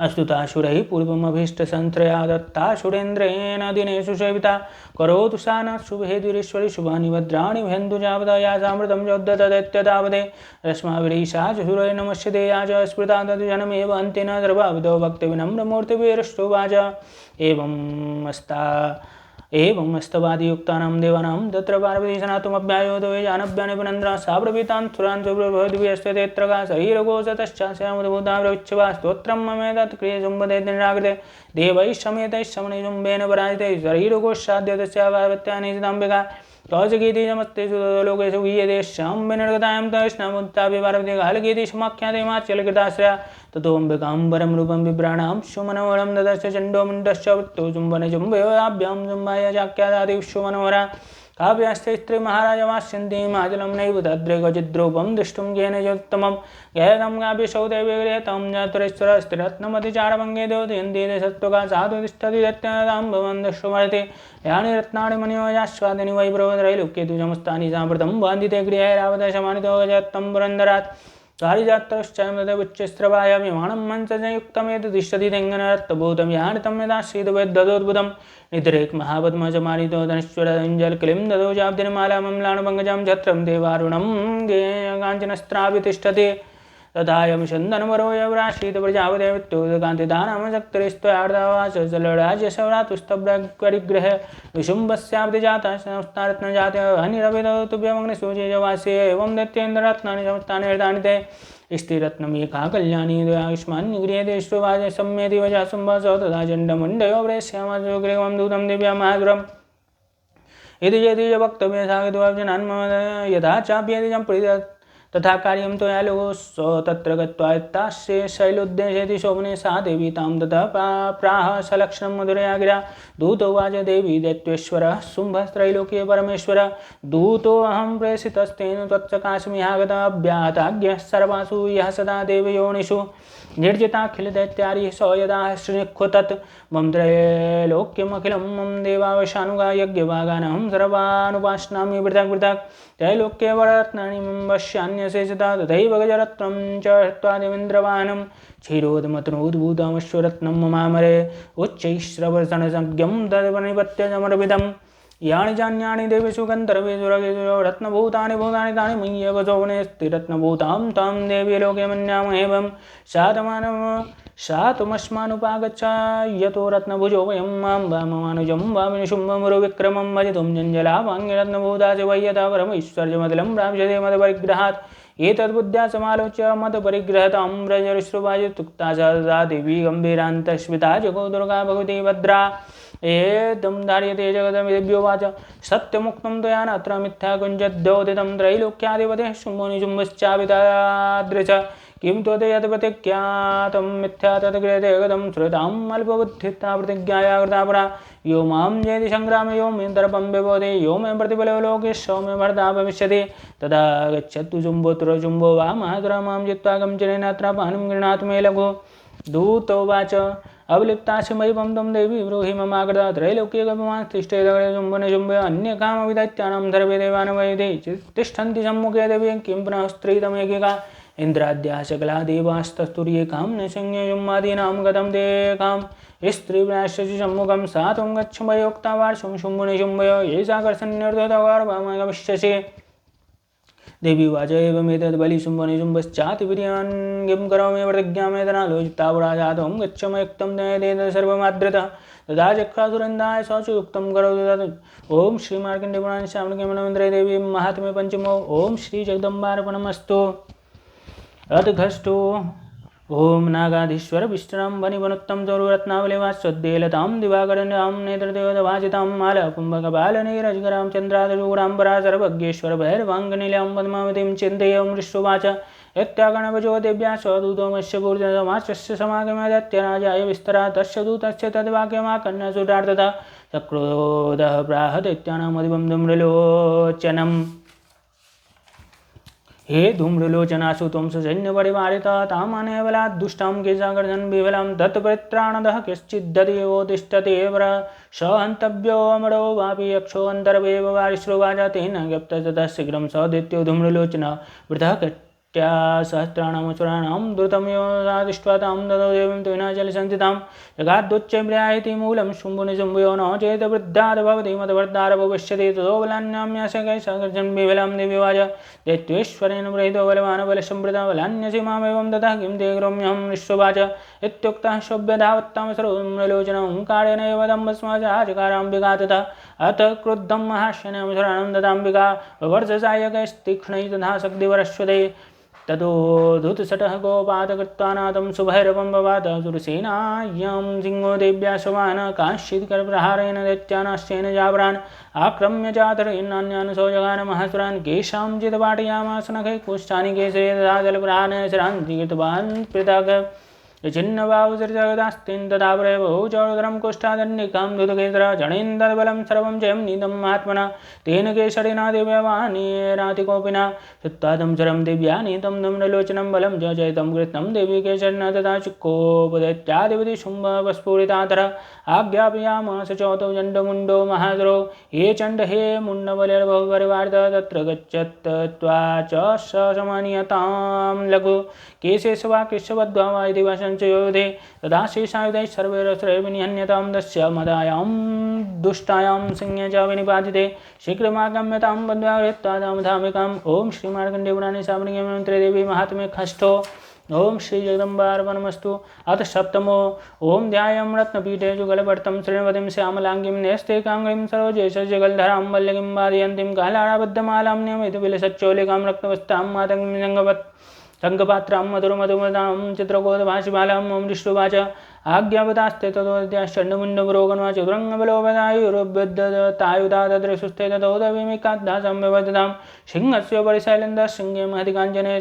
अस्तुताशुरैः पूर्वमभीष्टसन्त्रया दत्ता सुरेन्द्रेण दिनेषु सेविता करोतु सा नः शुभेदुरेश्वरी शुभानि भद्राणि भेन्दुजावदा या सामृतं चोद्धतदैत्यतावदे रश्माभिरीशा च सुरय नमस्यते या च स्मृता तद्जनमेव अन्तेन सर्वाविदो भक्तिविनम्रमूर्तिभिरष्टुवाच एवमस्तवादियुक्तानां देवानां तत्र पार्वती सनातुमभ्यायोतो ये जानभ्यानि पुनन्द्रा सा प्रभीतान् सुरान् सुप्रभद्भियस्तेऽत्रगा शरीरकोशतश्चास्यामुद्भूता स्तोत्रं ममेतत् क्रिये शुम्भते निराकृते देवैः समेतैः शमनैः शुम्भेन पराजितैः शरीरकोशाद्य तस्या पार्वत्या निजिताम्बिका कौशगीतिजमस्तेषु लोकेषु गीयते शाम्बिनिर्गतायां तैष्णामुत्थापि पार्वती कालगीति समाख्याते माच्यलकृताश्रया ततोऽम्बिकाम्बरं रूपं बिभ्राणां सुमनोहरं ददश्च चण्डो मुण्डश्च वृत्तो चुम्बने चुम्बयोराभ्यां चुम्बाय चाख्यादाति विश्वमनोहरा काव्यास्ते स्त्री महाराज वास्यन्ति माजलं नैव तद्रेगजिद्रूपं दृष्टुं येन योत्तमं गैरं गाभिषौ देवीगृहतं जातुरेश्वरस्त्रिरत्नमतिचारभङ्गे द्योतयन्ति सत्त्वका साधु तिष्ठति दत्तां भवन् दृष्टुमर्थे यानि रत्नानि मणिमयास्वादिनि वैभवत्रैलोक्ये तुजमस्तानि साम्प्रतं बान्धिते गृहैरावदशमानितो गजत्तं पुरन्दरात् कारिजात्रश्चयं तदेवुच्चस्रवाय विमानं मञ्चयुक्तमेतु तिष्ठति तेङ्गनरत्तभूतं यानितं यदाश्रीतवेद्ददोद्भुतं निद्रेक महापद्मजमानितो धनेश्वरञ्जलकिलिं ददो जाब्दिनिमालामम्लानुपङ्कजं छत्रं देवारुणं काञ्चनस्त्रापि तिष्ठति तथायं चन्दनवरो यवराशीत प्रजापतिवित्तोदकान्तिदानामशक्तरिस्त्वयार्दावाचलराज्यशवरातुस्तभ्रग्रिग्रह विशुम्भस्याब्दि जातः संस्थारत्नजाते हनिरभिदौतुभ्यमग्निसूचे जवास्य एवं दैत्येन्द्ररत्नानि समस्तानि हृतानि ते स्त्रीरत्नमेका कल्याणी दयायुष्मान्निगृहेतेष्वाज सम्मेति वजा शुम्भसौ तथा चण्डमुण्डयो प्रेष्यामसुग्रीवं दूतं दिव्यमाधुरम् इति चेति च वक्तव्ये सागतोऽर्जुनान् मम यथा चाप्येति प्रीत तथा कार्यं तो यालो तत्र गत्वा यत्तास्य शैलोद्देशेति शोभने सा देवी तां ततः प्राह सलक्षणं मधुरया गिरा दूतोवाच देवी दैत्येश्वरः शुम्भस्त्रैलोक्ये परमेश्वर दूतोऽहं प्रेषितस्तेन त्वत्सकाशमिहागताभ्याताज्ञः सर्वासु यः सदा देवयोनिषु निर्जिताखिलदैत्यारिः स यदा श्रीनिक्वतत् मम त्रैलोक्यमखिलं मम देवावशानुगा यज्ञभागानहं सर्वानुपाश्नामि पृथक् पृथक् त्रैलोक्ये वररत्नानि मम वश्यान्यशेषतः तथैव गजरत्नं च हत्वा देवेन्द्रवाहनं क्षीरोदमतनोद्भूतमश्वरत्नं ममामरे उच्चैश्रवसनसज्ञं तद्पनिपत्य समर्पितम् यानि जान्यानि देवेषु गन्धर्वेषु रगेषु रत्नभूतानि भूतानि तानि मय्येव शोभनेऽस्ति रत्नभूतां तां देवी लोके मन्यामहेवं शातमस्मानुपागच्छ यतो रत्नभुजो वयं मां वाममानुजं वामिनिशुम्भमुरुविक्रमं भजितुं जञ्जलावाङ्गे रत्नभूता च वय्यता परमैश्वर्यमतलं प्राप्स्यते मदपरिग्रहात् एतद्बुद्ध्या समालोच्य मतपरिग्रहतां व्रजश्रुवायुक्ता सा देवी गम्भीरान्तस्मिता जगो दुर्गा भगवती भद्रा एतं धार्यते जगदमिद्योवाच सत्यमुक्तं त्वया नात्र मिथ्या कुञ्जद्योदितं त्रैलोक्याधिपतिः शुम्भोनिशुम्भश्चापितादृश किं त्वते यत्प्रतिज्ञातं मिथ्या तद्गृहते गतं श्रुताम् अल्पबुद्धिता प्रतिज्ञाया कृता पुरा यो मां जयति संग्रामे यो मे दर्पं विबोधे यो मे प्रतिफलो लोके सौ मे भर्ता भविष्यति तदा गच्छतु जुम्बोऽत्र जुम्बो वा महाग्रह मां जित्वा कञ्चनेनात्र पानं गृह्णातु मे लघु दूतोवाच अवलिप्तास्य मयि त्वं देवी ब्रूहि ममाकृता त्रैलोक्ये गपमान् तिष्ठे दगड़े जुम्बने जुम्बे अन्यकामविदैत्यानां सर्वे देवानवैदे तिष्ठन्ति सम्मुखे देवी किं पुनः स्त्रीतमेकिका इन्द्राद्या सकला देवास्तस्तुर्येकां न संज्ञयुम्मादीनां गतं ते कां स्त्रीविनाश्यसि सम्मुखं सा त्वं गच्छ मयोक्ता वार्षं शुम्भुनि शुम्भयो येषा कर्षन्निर्धतवार्भमगमिष्यसि देवी वाच एवमेतद् बलिशुम्भनि शुम्भश्चातिवीर्यान् किं करोमि प्रतिज्ञामेतनालोचितावराजातं गच्छमयुक्तं दयते सर्वमाद्रतः तदा चक्रासुरन्दाय सचुयुक्तं करोतु तत् ओम श्री मार्कण्डेयपुराणे श्यामके मनोन्द्रे देवी महात्म्ये पंचमो ओम श्री जगदम्बार्पणमस्तु अद्घष्टो ओम नागाधीश्वर विष्णुं वनिवनुत्तं चौररत्नावलिवास्वद्देलतां दिवाकरण्यां नेत्रदेवतभाजितां मालकुम्भकपालनीरजगरां चन्द्रादशूरां पराशरभग्येश्वर भैरवाङ्गनीलां पद्मावतीं चिन्तयं वृष्टुवाच यत्यागणवजो देव्या स्वदूतमस्य पूर्जनमाचस्य समागमदत्यराजाय विस्तरा तस्य दूतस्य तद्वाक्यमाकर्ण्यसुरार्थतः चक्रोदः प्राह दैत्यानामधिपं धूम्रलोचनम् हे धूम्रलोचनासु त्वं ससैन्यपरिवारितः तामानेवलात् दुष्टां केशाकर्षन् विफलं तत्परित्राणदः कश्चिद्ददेवो तिष्ठति एव स हन्तव्यो अमरो वापि यक्षो अन्तर्वेव वारिश्रुवाच तेन ज्ञप्तस्ततः शीघ्रं स दैत्यो धूम्रलोचनः वृथः सहस्राणामसुराणां द्रुतमेव दृष्ट्वा तां ददौ देवीं त्विनाचलसंस्थितां जगाद्दुच्चैर्यायति मूलं शुम्भुनिशुम्भयो न चेत् वृद्धाद् भवति मदवर्तार भविष्यति ततो बलान्याम्याशकैः सकर्षन् विफलं दिव्यवाच दैत्येश्वरेण प्रेरितो बलवान् बलसम्प्रदा बलान्यसि मामेवं ततः किं ते करोम्यहं विश्ववाच इत्युक्तः शोभ्यधावत्तां सर्वलोचनम् ओङ्कारेण एव दम्भस्माचकाराम्बिका ततः अथ क्रुद्धं महाशयनमसुराणां ददाम्बिका ववर्षसायकैस्तीक्ष्णैः तथा शक्तिवरश्वते ततो धूतसटः गोपातकृत्वा नादं सुभैरवं बवाद सुरसेनायां सिंहो देव्या शवान् काश्चित्करप्रहारेण दैत्यानाश्चेन जावरान् आक्रम्य चातरेणान्यान् सौजगान् महासुरान् केषां चित्पाटयामास नखैः कुष्ठानि केशरे तथा जलप्रहारेण शिरान् कृतवान् पृथक् छिन्नभावसृजगदास्तिं तथा प्रभो चौरधरं कुष्ठादन्निकां दुधकेसरा जणेन्दबलं सर्वं जयं नीतं महात्मना तेन केसरिना दिव्यवाणीरातिकोपिना शुत्वादं शरं दिव्या नीतं दम्रलोचनं बलं च चैतं कृतं देवी केसरिना तथा चिक्कोपदैत्यादिपति शुम्भस्फुरितातर आज्ञापयामास चौथो चण्डमुण्डो महासुरो हे चण्ड हे मुण्डबलिर्भवपरिवार्त तत्र गच्छत्वा च समानीयतां लघु केशेषवा कृष्णवद्वा वा इति वा संशयोधे तदा शेषायुधैः सर्वैरस्त्रैर्विनिहन्यतां दस्य मदायां दुष्टायां संज्ञा च विनिपातिते शीघ्रमागम्यतां बद्ध्वा कृत्वा धामधामिकाम् ॐ श्रीमार्कण्डेयपुराणे सावर्णिके देवी महात्म्ये खष्ठो ओम श्री जगदम्बार्पणमस्तु। अथ सप्तमो ओम ध्यायं रत्नपीठे जुगलवर्तं श्रीणवतीं श्यामलाङ्गीं नेस्ते काङ्गीं सरोजेशजगलधरां वल्लकीं वादयन्तीं कालाराबद्धमालां नियमितविलसच्चोलिकां रक्तवस्तां मातङ्गीं शङ्खपात्रां मधुरमधुमदां चित्रकोदभाषिबालां ओं विष्णुवाच आज्ञापदास्ते ततोद्याश्चण्डमुण्डपुरोगणवा चतुरङ्गबलोपदायुरुभ्यतायुधा तद्रसुस्ते ततोदविमिकाद्दासंव्यवदतां सिंहस्य परिशैलेन्द्रः सिंहे महति काञ्चने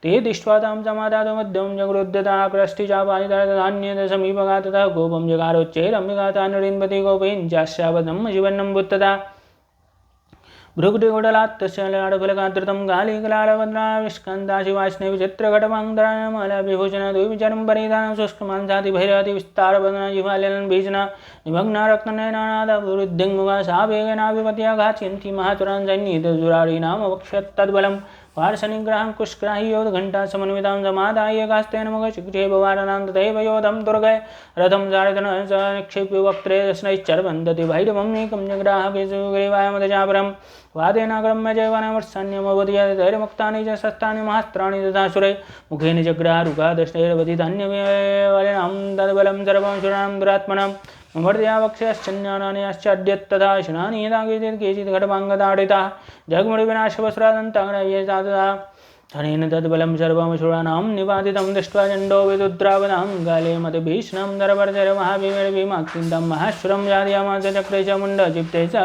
ते दृष्ट्वा तां समादातु मध्यं जगरुद्धता कृष्टिचापादितधान्यदसमीपगा तथा गोपं जगारोच्चैरम्बिकातानुरिन्वती गोपैञ्चास्यावदं शिवन्नं बुद्धता भृगुटिगुडलात्तस्य लाडफलकाधृतं गालिकलाडवद्राविष्कन्दा शिवाश्ने विचित्रघटमाङ्गरायमलविभूषण द्विविचरं परिधानं शुष्कमांसातिभैरति विस्तारवदना जिह्वालनं भीषणा निमग्ना रक्तनयनादावृद्धिङ्मुगा सा वेगेनाभिपत्या घाच्यन्ति महातुरान् सैन्यीतजुरारीणामवक्ष्यत्तद्बलं पार्श्वनिग्रहं कुशग्राही योधघण्टा समन्वितां समादाय कास्तेन मुखचिक्षेपवारणां तथैव योधं दुर्गय रथं सारथन स निक्षेप्य वक्त्रे दशनैश्चर्वन्दति भैरवं एकं जग्राहके सुग्रीवाय मदचापरं वादेनाक्रम्य जैवनमर्षण्यमवधीयतैर्मुक्तानि च शस्त्राणि महास्त्राणि तथासुरे मुखेन जग्रारुकादशैर्वधिधन्यवेलिनां तद्बलं सर्वं सुराणां दुरात्मनां ममर्दया वक्ष्यश्चन्यानानि आश्चर्यत्तथा शनानि यदा केचित् घटमाङ्गताडिताः जगमुडिविनाशवस्त्रादन्ताग्रह्ये साधता धनेन तद्बलं सर्वमसुराणां निपातितं दृष्ट्वा चण्डो विदुद्रावदां गाले मतभीषणं दरवर्जरमहाभीमेर्भीमाक्तिन्तं महाश्वरं यादयामास चक्रे च मुण्डचिप्ते च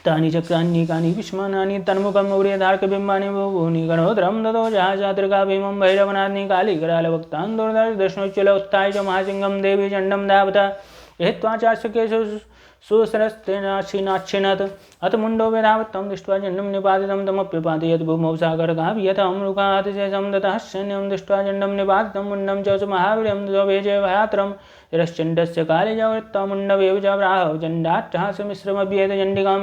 तानि चक्रान्येकानि विस्मनानि तन्मुखं मौर्यधार्कबिम्बानि भूभूनि गणोदरं ददो जहाजातृका भीमं भैरवनाथनि कालीकरालभक्तान् दुर्दर्शनोच्चलोत्थाय च महासिंहं देवी चण्डं धावता एत्वा चाश्वकेषु सुसरस्तेनाक्षिनाक्षिणत् अथ मुण्डो वेधावत्तं दृष्ट्वा चण्डं निपातितं तमप्यपातयत् भूमौ सागरगाभियतं मृगातिशेषं दतः सैन्यं दृष्ट्वा चण्डं निपातितं मुण्डं च महावीर्यं स्वभेजे भयात्रं शिरश्चण्डस्य काले जावृत्ता मुण्डवेव च प्राह चण्डाट्टहासमिश्रमभ्येत चण्डिकां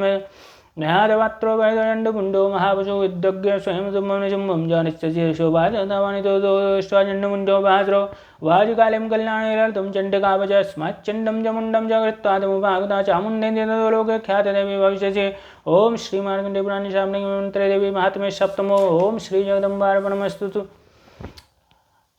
न्यायवात्रो वैदण्डमुण्डो महावशो विद्यज्ञ स्वयं शुम्भं निशुम्भं जानश्चेषोभाजतावानितोष्ट्वा चण्डमुण्डो भास्रो वाजुकालिं कल्याणैरर्थं चण्डिकावचस्माच्चण्डं च मुण्डं च कृत्वा तमुपागता चामुण्डेन्द्र लोके ख्यातदेवी भविष्यसि ओं श्रीमार्कण्डेयपुराणे सावर्णिके देवी महात्म्ये सप्तमो ओं श्रीजगदम्बार्पणमस्तु।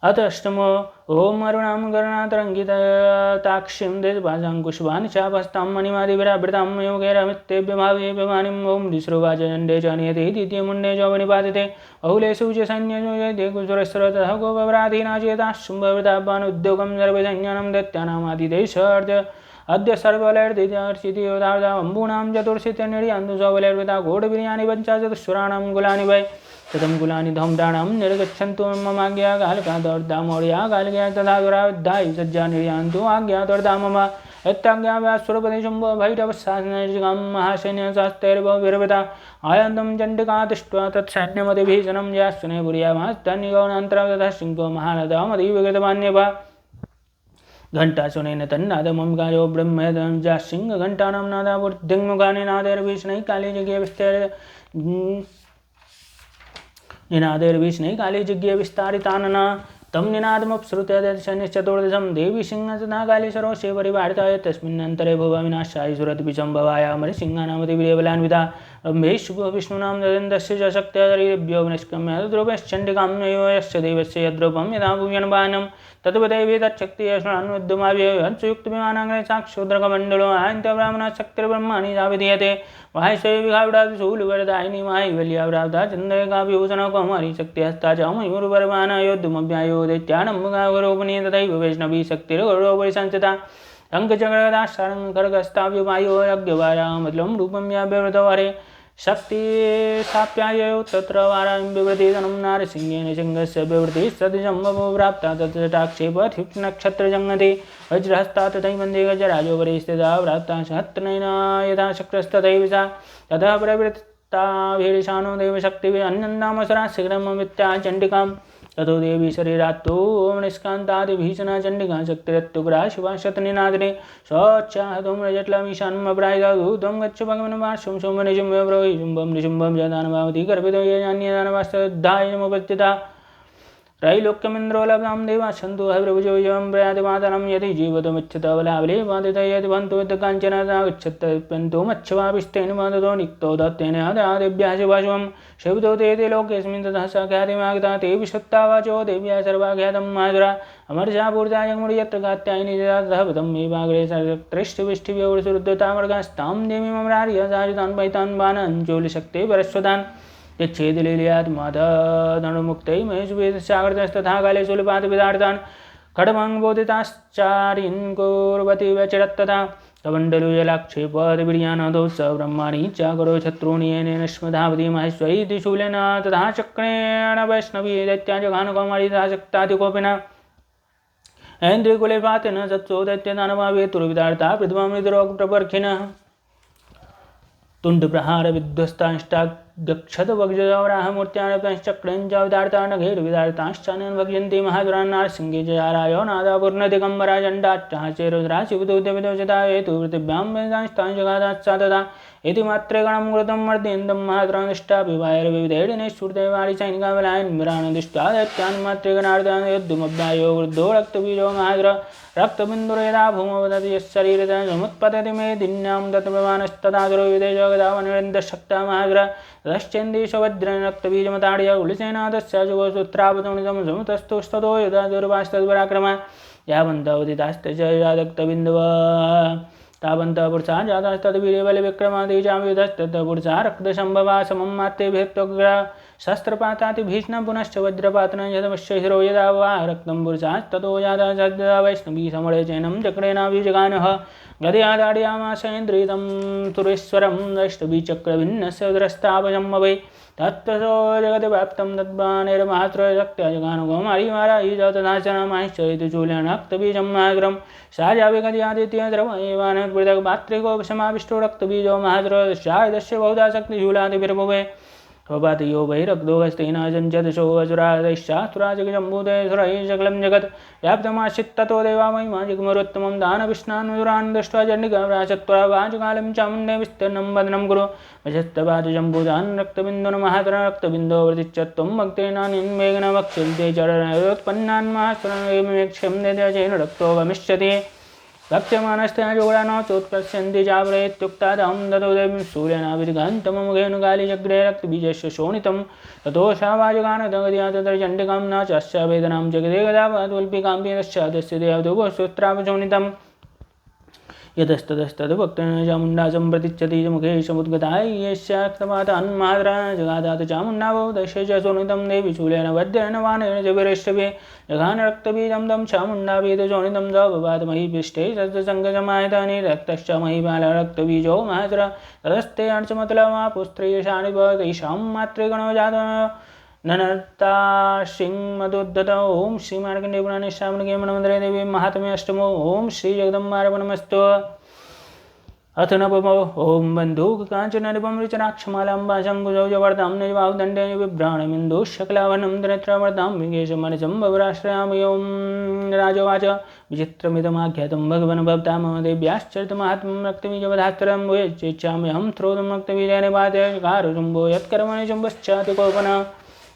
अथ अष्टमो ओम अरुणां गरुणातरङ्गिताक्षीं देशभाषाङ्कुशवान् शापस्तां मणिमादिभिरावृतां योगैरमित्येभ्यभावेभ्यमानिम् ओं दिश्रुवाच चण्डे च नियते द्वितीयमुण्डे च विनिपातिते बहुलेषु च सैन्यजयते कुसुरस्रतः गोपव्राधीनाचेताः शुम्भवृतापानुद्योगं सर्वसैन्यानां दैत्यानामादिदेशार्थ अद्य सर्वलैर्दित्यार्चिति योधार्धाम्बूनां चतुर्शीत्यनिर्यान्तु स्वबलैर्वृता कोटिवीर्याणि पञ्चाशतुश्वराणां कुलानि वै शतं कुलानि धौम्राणां निर्गच्छन्तु ममाज्ञा कालकादर्दा मौर्या कालज्ञा तथा दुराविद्धायि सज्जा निर्यान्तु आज्ञादर्दा मम यत्ताज्ञाव्यासुरपति शुम्भो भैरवशासनजिगां महासैन्यशास्त्रैर्भविर्वृता आयन्तं चण्डिका दृष्ट्वा तत्सैन्यमतिभीषणं याश्वने पुर्यामास्तन्निगौनान्तरा तथा सिंहो महानदामतिविगतमान्यवा घण्टासुनेन तन्नादमंगायो ब्रह्मजा सिंहघण्टानां नादावृद्धिङ्मुखानि नादैर्भीषणैः काले निनादैर्भीषणैः काले जिज्ञे विस्तारितानना तं निनादमप्सृत्य दर्शनश्चतुर्दशं देवी सिंहसदा काले सरोषे परिवारिताय तस्मिन्नन्तरे भुवविनाशाय सुरद्विजम्भवायामरिसिंहानामतिवीर्यबलान्विता रम्भेषु विष्णूनां ददन्तस्य च शक्त्यरीभ्यो निष्क्रम्य ध्रुवश्चण्डिकां यस्य देवस्य यद्रूपं यदा भुव्यन्वानं तद्वदैवे तच्छक्तियश्वान्नुद्यमाव्ययुक्तविमानाग्रे साक्षुद्रकमण्डलो आयन्त्यब्राह्मणः शक्तिर्ब्रह्माणि विधीयते वायशैविघावृताशूलवरदायिनी मायवल्याव्राता चन्द्रकाभिभूषणकौमारी शक्तिहस्ता च मयूरवर्माना योद्धुमभ्यायोदैत्यानम्बुगावरोपणी तथैव वैष्णवी शक्तिर्गौरोपरि संस्थिता अङ्कचक्रगदाश्चारङ्कर्गस्ताव्यवायो यज्ञवारामतलं रूपं व्याव्यवृतो हरे शक्ति साप्याययो तत्र वारां विवृतिधनं नारसिंहेन सिंहस्य विवृतिः सदजम्बो प्राप्ता तत्क्षेपत्युक्नक्षत्रजङ्गति वज्रहस्ता तथैव वन्दे गजराजोपरि स्थिता प्राप्ता सहस्रनयना यथा शक्रस्तथैव सा ततः प्रवृत्ताभिरिशानो देवशक्तिभिः अन्यन्नामसरा शीघ्रममित्या चण्डिकां ततो देवी शरीरात्तो निष्कान्तादिभीषणा चण्डिका शक्तिरत्युग्रा शिवा शतनिनादिने स्वच्छाहतोम्रजट्लमीशान्मप्रायिता त्वं गच्छ भगवन्माशुं शुम्भनिशुम्भं ब्रूहि शुम्भं निशुम्भं च दानवावती गर्भितो ये अन्यदानवास्तुद्धायमुपस्थिता त्रैलोक्यमिन्द्रो लब्धां देवा सन्तु हविर्भुजो यं प्रयाति मातरं यदि जीवतमिच्छतवलावले बाधित यदि बन्तो काञ्चनागच्छत्यन्तु मच्छवापिष्टेन बाधतो निक्तो दत्तेन देव्याः शिवाशुवं शिवतो ते लोकेऽस्मिन् ततः स ख्यातिमागता ते विशुत्ता वाचो देव्या सर्वाख्यातं माधुरा अमर्षा पूर्जा यत्र कात्यायिनी ततः पदं मे वाग्रे सर्वत्रिष्टिविष्टिव्यवसुरुद्धतामर्गास्तां देवीं ममरार्य साजुतान् पैतान् बाणाञ्चोलिशक्ते परश्वतान् यच्छेदिलीलयात् माधनुमुक्तै महेशवेदसागरतस्तथा काले शूलपातविदार्थान् खड्गमङ्गोदिताश्चारीन् कुर्वती व्यचिरत्तथा कमण्डलुजलाक्षेपद्वीर्यानादौ स ब्रह्माणि चाकरो शत्रूणि येनेन स्मधावती महेश्वरीति शूलेन तथा चक्रेण वैष्णवी दैत्याजघानकौमारी तथा शक्तातिकोपिना ऐन्द्रिकुले पातेन सत्सो दैत्यदानवावेतुर्विदार्ता पृथ्वामृतरोगप्रपर्खिनः तुण्डप्रहार विध्वस्तांश्चाक्षतवग्जवराहमूर्त्यानप्तश्चक्रेञ्चाविदार्ता नघैर्विदार्ताश्चानन् वक्ष्यन्ति महादुरान्नारसिंहे जयारायो नादापूर्णदिगम्बरा चण्डाच्चाचेरुद्रा शिवदूतविदोषिता हेतु पृथिव्यां वेदांस्ताञ्जगादाच्चा तथा इति मात्रे गणं कृतं मर्दयन्तं महादुरानिष्टाभिवायर्विविधैर्निष्ठुरदैवारि सैनिकाबलायन्मिराणदृष्ट्वा दैत्यान् मात्रे गणार्दान् यद्दुमब्दायो वृद्धो रक्तबीजो महादुर रक्तबिन्दुर यदा भूमौ वदति यच्छरीरतः समुत्पतति मेदिन्यां दत्तप्रमाणस्तदादुरो विदेशगदावनिरन्दशक्ता महादुर ततश्चेन्दीशो वज्रेण रक्तबीजमताड्य उलिसेनादस्य शुभसूत्रापतुनितं समुतस्तुस्ततो यदा दुर्वास्तद्पराक्रमा यावन्तवदितास्ते च रक्तबिन्दव तावन्तः पुरुषा जातास्तद्वीर्यबलविक्रमादिजामयुधस्ततः पुरुषा रक्तसम्भवा समं मात्रेभिर्त्वग्रा शस्त्रपातातिभीषणं पुनश्च वज्रपातनं यदवश्य शिरो यदा वा रक्तं पुरुषास्ततो जाता सद्यदा वैष्णवी समरे चैनं चक्रेणाभिजगानः गदयादाड्यामासेन्द्रितं सुरेश्वरं वैष्णवीचक्रभिन्नस्य उदरस्तापजं वै तत्त्वसो जगद्व्याप्तं तद्बाणैर्मात्रशक्त्या जगानुगौमारीमारायि तथाचनमाश्चरिति चूलेन रक्तबीजं महाद्रं सा जाविगदयादित्यद्रवैवान् पृथग्मात्रिकोपसमाविष्टो रक्तबीजो महाद्र शायदस्य बहुधा शक्तिशूलादिभिर्भुवे स्वपातियो बहिरक्तोगस्तेन जञ्जदशो असुरादैश्चासुराजगजम्बूदयसुरैः सकलं जगत् व्याप्तमाश्चित्ततो देवामहिमा जिग्मरुत्तमं दानविष्णान् मधुरान् दृष्ट्वा चण्डिकाव्राचत्वा वाचकालं चामुण्डे विस्तीर्णं वदनं कुरु वशस्तपादजम्बूदान् रक्तबिन्दुन् महातरं रक्तबिन्दो वर्तिच्च त्वं भक्तेनान्यन्वेगन वक्ष्यन्ते चरणोत्पन्नान् महासुरमेक्षं देदेन रक्तो गमिष्यति भक्ष्यमानस्त्याजोगुणानो चोत्पश्यन्ति चावरेत्युक्तादां दतो देवीं सूर्यनाभिर्घन्तममुखेन कालीचक्रे रक्तबीजस्य शोणितं ततो सा वाजगानतगदया तत्र चण्डिकां न चास्य वेदनां जगदे गदावल्पिकां तस्य देवदुभसूत्रापशोणितम् यतस्ततस्तद्भक्तेन चामुण्डा सम्प्रतिच्छति च मुखे समुद्गता यस्याक्तपातान् मातरा जगादात चामुण्डावो दश्य च शोणितं देवी शूलेन वज्रेण वानेन च विरेष्टभे जघान रक्तबीजं तं चामुण्डाभीतशोणितं च बभात महीपृष्ठे सत्सङ्गसमाहितानि रक्तश्च महीपाल रक्तबीजो मातरा ततस्ते अर्चमतलमा पुस्त्रयशानिभ तेषां मात्रे गणो जात ननर्ता सिंहमदुद्धत ओं श्री मार्कण्डेय पुराणे श्रावणगे मनमंदरे देवी महात्म्य अष्टमो ओं श्री जगदम्बार्पणमस्तु अथ नवमो ओं बन्धुक काञ्चननिपं ऋचराक्षमालाम्बा शङ्कुजौ जवर्तां निजबाहुदण्डेन बिभ्राणमिन्दु शकलावनं दरिद्रवर्तां विगेशमनिशं भवराश्रयामि ओं राजोवाच विचित्रमिदमाख्यातं भगवन् भवता मम देव्याश्चरितमाहात्म्यं रक्तबीजवधास्त्रं चेच्छाम्यहं श्रोतुं रक्तबीजेन वाचकारुशुम्भो यत्कर्मणि शुम्भश्चातिकोपन